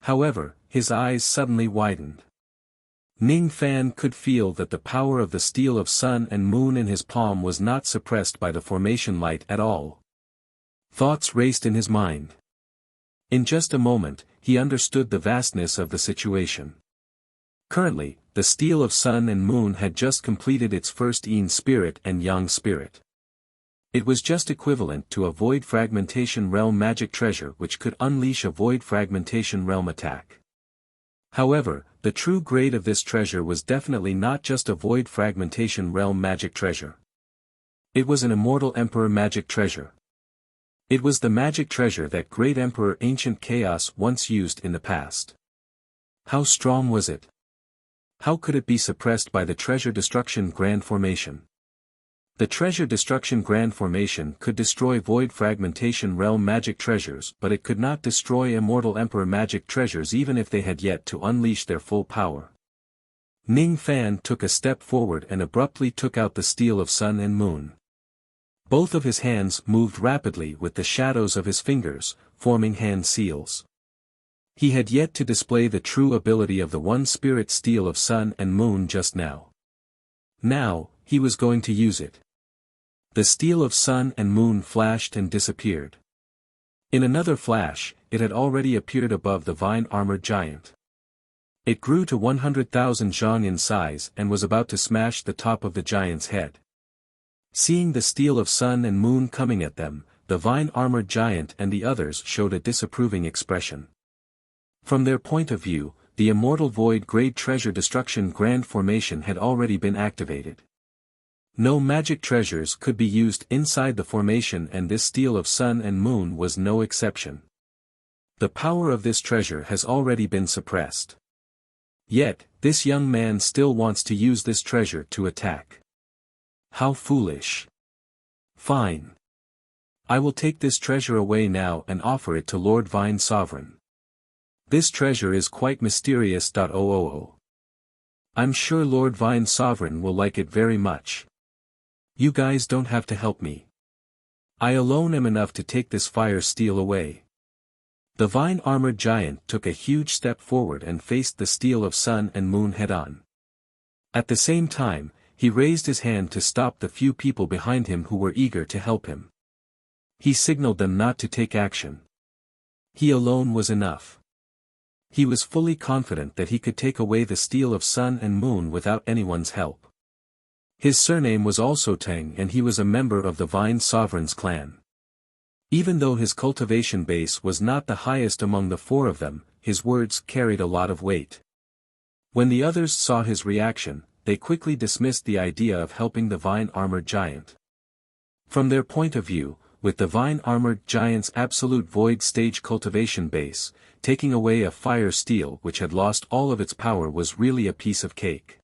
Speaker 1: However, his eyes suddenly widened. Ning Fan could feel that the power of the steel of sun and moon in his palm was not suppressed by the formation light at all. Thoughts raced in his mind. In just a moment, he understood the vastness of the situation. Currently, the steel of sun and moon had just completed its first yin spirit and yang spirit. It was just equivalent to a void fragmentation realm magic treasure which could unleash a void fragmentation realm attack. However, the true grade of this treasure was definitely not just a void fragmentation realm magic treasure. It was an immortal emperor magic treasure. It was the magic treasure that great emperor ancient chaos once used in the past. How strong was it? How could it be suppressed by the treasure destruction grand formation? The treasure destruction grand formation could destroy void fragmentation realm magic treasures, but it could not destroy immortal emperor magic treasures even if they had yet to unleash their full power. Ning Fan took a step forward and abruptly took out the steel of sun and moon. Both of his hands moved rapidly with the shadows of his fingers, forming hand seals. He had yet to display the true ability of the one spirit steel of sun and moon just now. Now, he was going to use it. The steel of sun and moon flashed and disappeared. In another flash, it had already appeared above the vine-armored giant. It grew to 100,000 zhang in size and was about to smash the top of the giant's head. Seeing the steel of sun and moon coming at them, the vine-armored giant and the others showed a disapproving expression. From their point of view, the immortal void grade treasure destruction grand formation had already been activated. No magic treasures could be used inside the formation, and this steel of sun and moon was no exception. The power of this treasure has already been suppressed. Yet, this young man still wants to use this treasure to attack. How foolish. Fine. I will take this treasure away now and offer it to Lord Vine Sovereign. This treasure is quite mysterious. I'm sure Lord Vine Sovereign will like it very much. You guys don't have to help me. I alone am enough to take this fire steel away. The vine-armored giant took a huge step forward and faced the steel of sun and moon head-on. At the same time, he raised his hand to stop the few people behind him who were eager to help him. He signaled them not to take action. He alone was enough. He was fully confident that he could take away the steel of sun and moon without anyone's help. His surname was also Tang, and he was a member of the Vine Sovereign's clan. Even though his cultivation base was not the highest among the four of them, his words carried a lot of weight. When the others saw his reaction, they quickly dismissed the idea of helping the vine-armored giant. From their point of view, with the vine-armored giant's absolute void stage cultivation base, taking away a fire steel which had lost all of its power was really a piece of cake.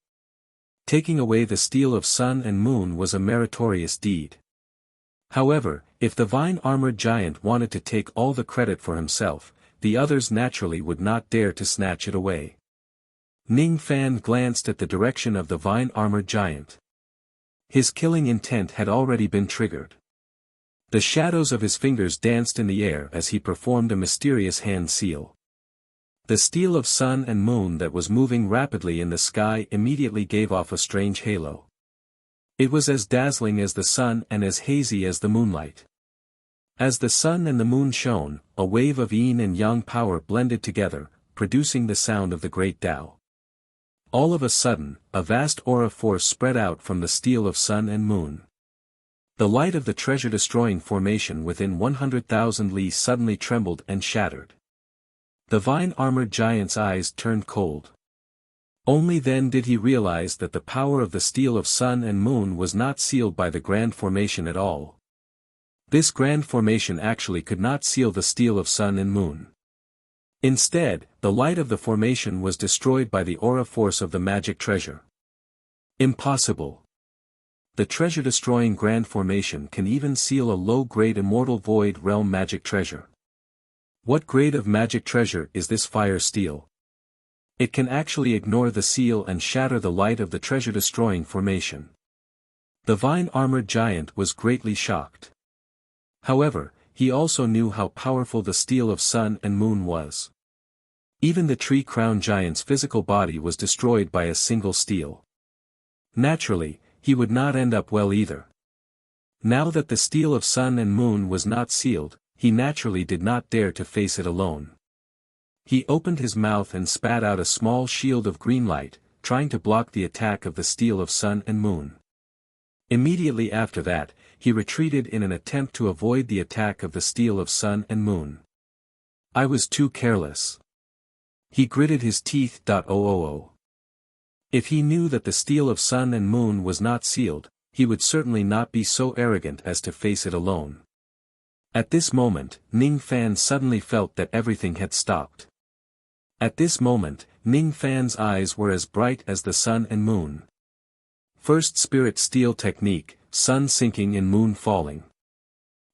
Speaker 1: Taking away the steel of sun and moon was a meritorious deed. However, if the vine-armored giant wanted to take all the credit for himself, the others naturally would not dare to snatch it away. Ning Fan glanced at the direction of the vine-armored giant. His killing intent had already been triggered. The shadows of his fingers danced in the air as he performed a mysterious hand seal. The steel of sun and moon that was moving rapidly in the sky immediately gave off a strange halo. It was as dazzling as the sun and as hazy as the moonlight. As the sun and the moon shone, a wave of yin and yang power blended together, producing the sound of the great Tao. All of a sudden, a vast aura force spread out from the steel of sun and moon. The light of the treasure-destroying formation within 100,000 li suddenly trembled and shattered. The vine-armored giant's eyes turned cold. Only then did he realize that the power of the steel of sun and moon was not sealed by the grand formation at all. This grand formation actually could not seal the steel of sun and moon. Instead, the light of the formation was destroyed by the aura force of the magic treasure. Impossible. The treasure-destroying grand formation can even seal a low-grade immortal void realm magic treasure. What grade of magic treasure is this fire steel? It can actually ignore the seal and shatter the light of the treasure-destroying formation. The vine-armored giant was greatly shocked. However, he also knew how powerful the steel of sun and moon was. Even the tree-crowned giant's physical body was destroyed by a single steel. Naturally, he would not end up well either. Now that the steel of sun and moon was not sealed, he naturally did not dare to face it alone. He opened his mouth and spat out a small shield of green light, trying to block the attack of the steel of sun and moon. Immediately after that, he retreated in an attempt to avoid the attack of the steel of sun and moon. I was too careless. He gritted his teeth. If he knew that the steel of sun and moon was not sealed, he would certainly not be so arrogant as to face it alone. At this moment, Ning Fan suddenly felt that everything had stopped. At this moment, Ning Fan's eyes were as bright as the sun and moon. First spirit steel technique, sun sinking and moon falling.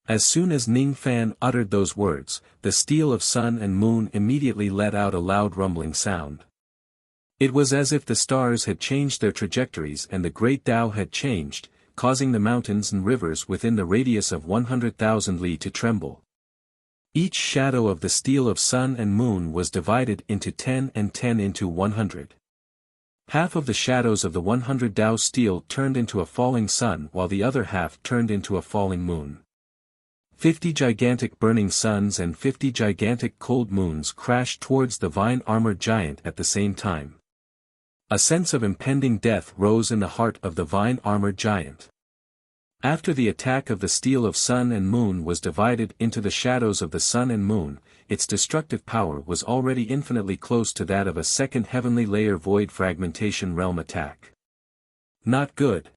Speaker 1: As soon as Ning Fan uttered those words, the steel of sun and moon immediately let out a loud rumbling sound. It was as if the stars had changed their trajectories and the great Tao had changed, causing the mountains and rivers within the radius of 100,000 li to tremble. Each shadow of the steel of sun and moon was divided into 10 and 10 into 100. Half of the shadows of the 100 Tao steel turned into a falling sun while the other half turned into a falling moon. 50 gigantic burning suns and 50 gigantic cold moons crashed towards the vine-armored giant at the same time. A sense of impending death rose in the heart of the vine-armored giant. After the attack of the steel of sun and moon was divided into the shadows of the sun and moon, its destructive power was already infinitely close to that of a second heavenly layer void fragmentation realm attack. Not good.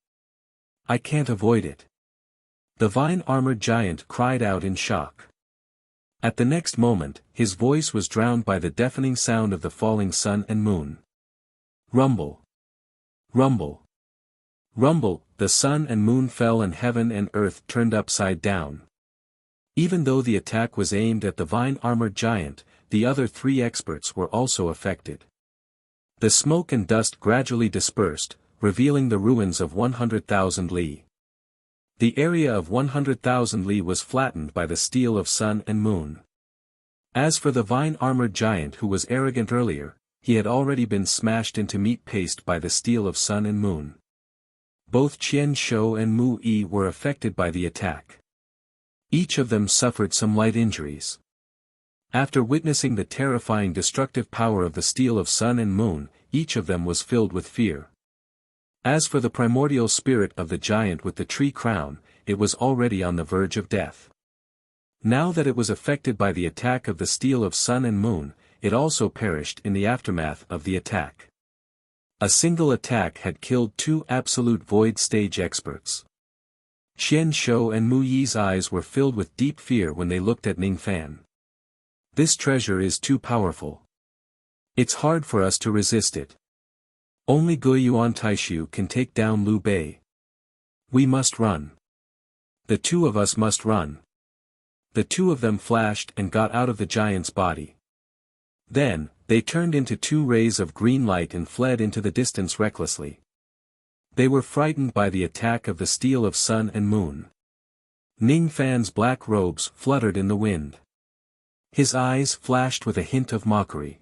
Speaker 1: I can't avoid it. The vine-armored giant cried out in shock. At the next moment, his voice was drowned by the deafening sound of the falling sun and moon. Rumble. Rumble. Rumble, the sun and moon fell and heaven and earth turned upside down. Even though the attack was aimed at the vine-armored giant, the other three experts were also affected. The smoke and dust gradually dispersed, revealing the ruins of 100,000 li. The area of 100,000 li was flattened by the steel of sun and moon. As for the vine-armored giant who was arrogant earlier, he had already been smashed into meat paste by the steel of sun and moon. Both Qian Shou and Mu Yi were affected by the attack. Each of them suffered some light injuries. After witnessing the terrifying destructive power of the steel of sun and moon, each of them was filled with fear. As for the primordial spirit of the giant with the tree crown, it was already on the verge of death. Now that it was affected by the attack of the steel of sun and moon, it also perished in the aftermath of the attack. A single attack had killed two absolute void stage experts. Qian Shou and Mu Yi's eyes were filled with deep fear when they looked at Ning Fan. This treasure is too powerful. It's hard for us to resist it. Only Guiyuan Taishu can take down Liu Bei. We must run. The two of us must run. The two of them flashed and got out of the giant's body. Then, they turned into two rays of green light and fled into the distance recklessly. They were frightened by the attack of the steel of sun and moon. Ning Fan's black robes fluttered in the wind. His eyes flashed with a hint of mockery.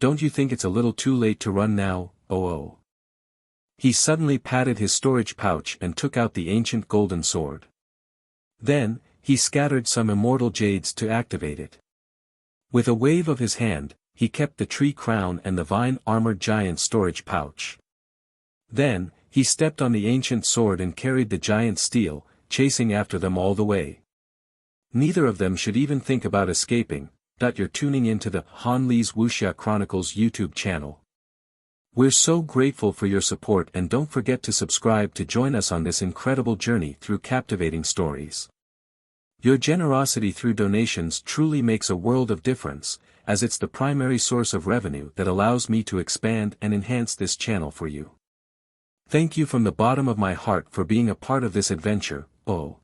Speaker 1: Don't you think it's a little too late to run now, oh? He suddenly patted his storage pouch and took out the ancient golden sword. Then, he scattered some immortal jades to activate it. With a wave of his hand, he kept the tree crown and the vine-armored giant storage pouch. Then, he stepped on the ancient sword and carried the giant steel, chasing after them all the way. Neither of them should even think about escaping. You're tuning into the Han Li's Wuxia Chronicles YouTube channel. We're so grateful for your support, and don't forget to subscribe to join us on this incredible journey through captivating stories. Your generosity through donations truly makes a world of difference, as it's the primary source of revenue that allows me to expand and enhance this channel for you. Thank you from the bottom of my heart for being a part of this adventure, oh.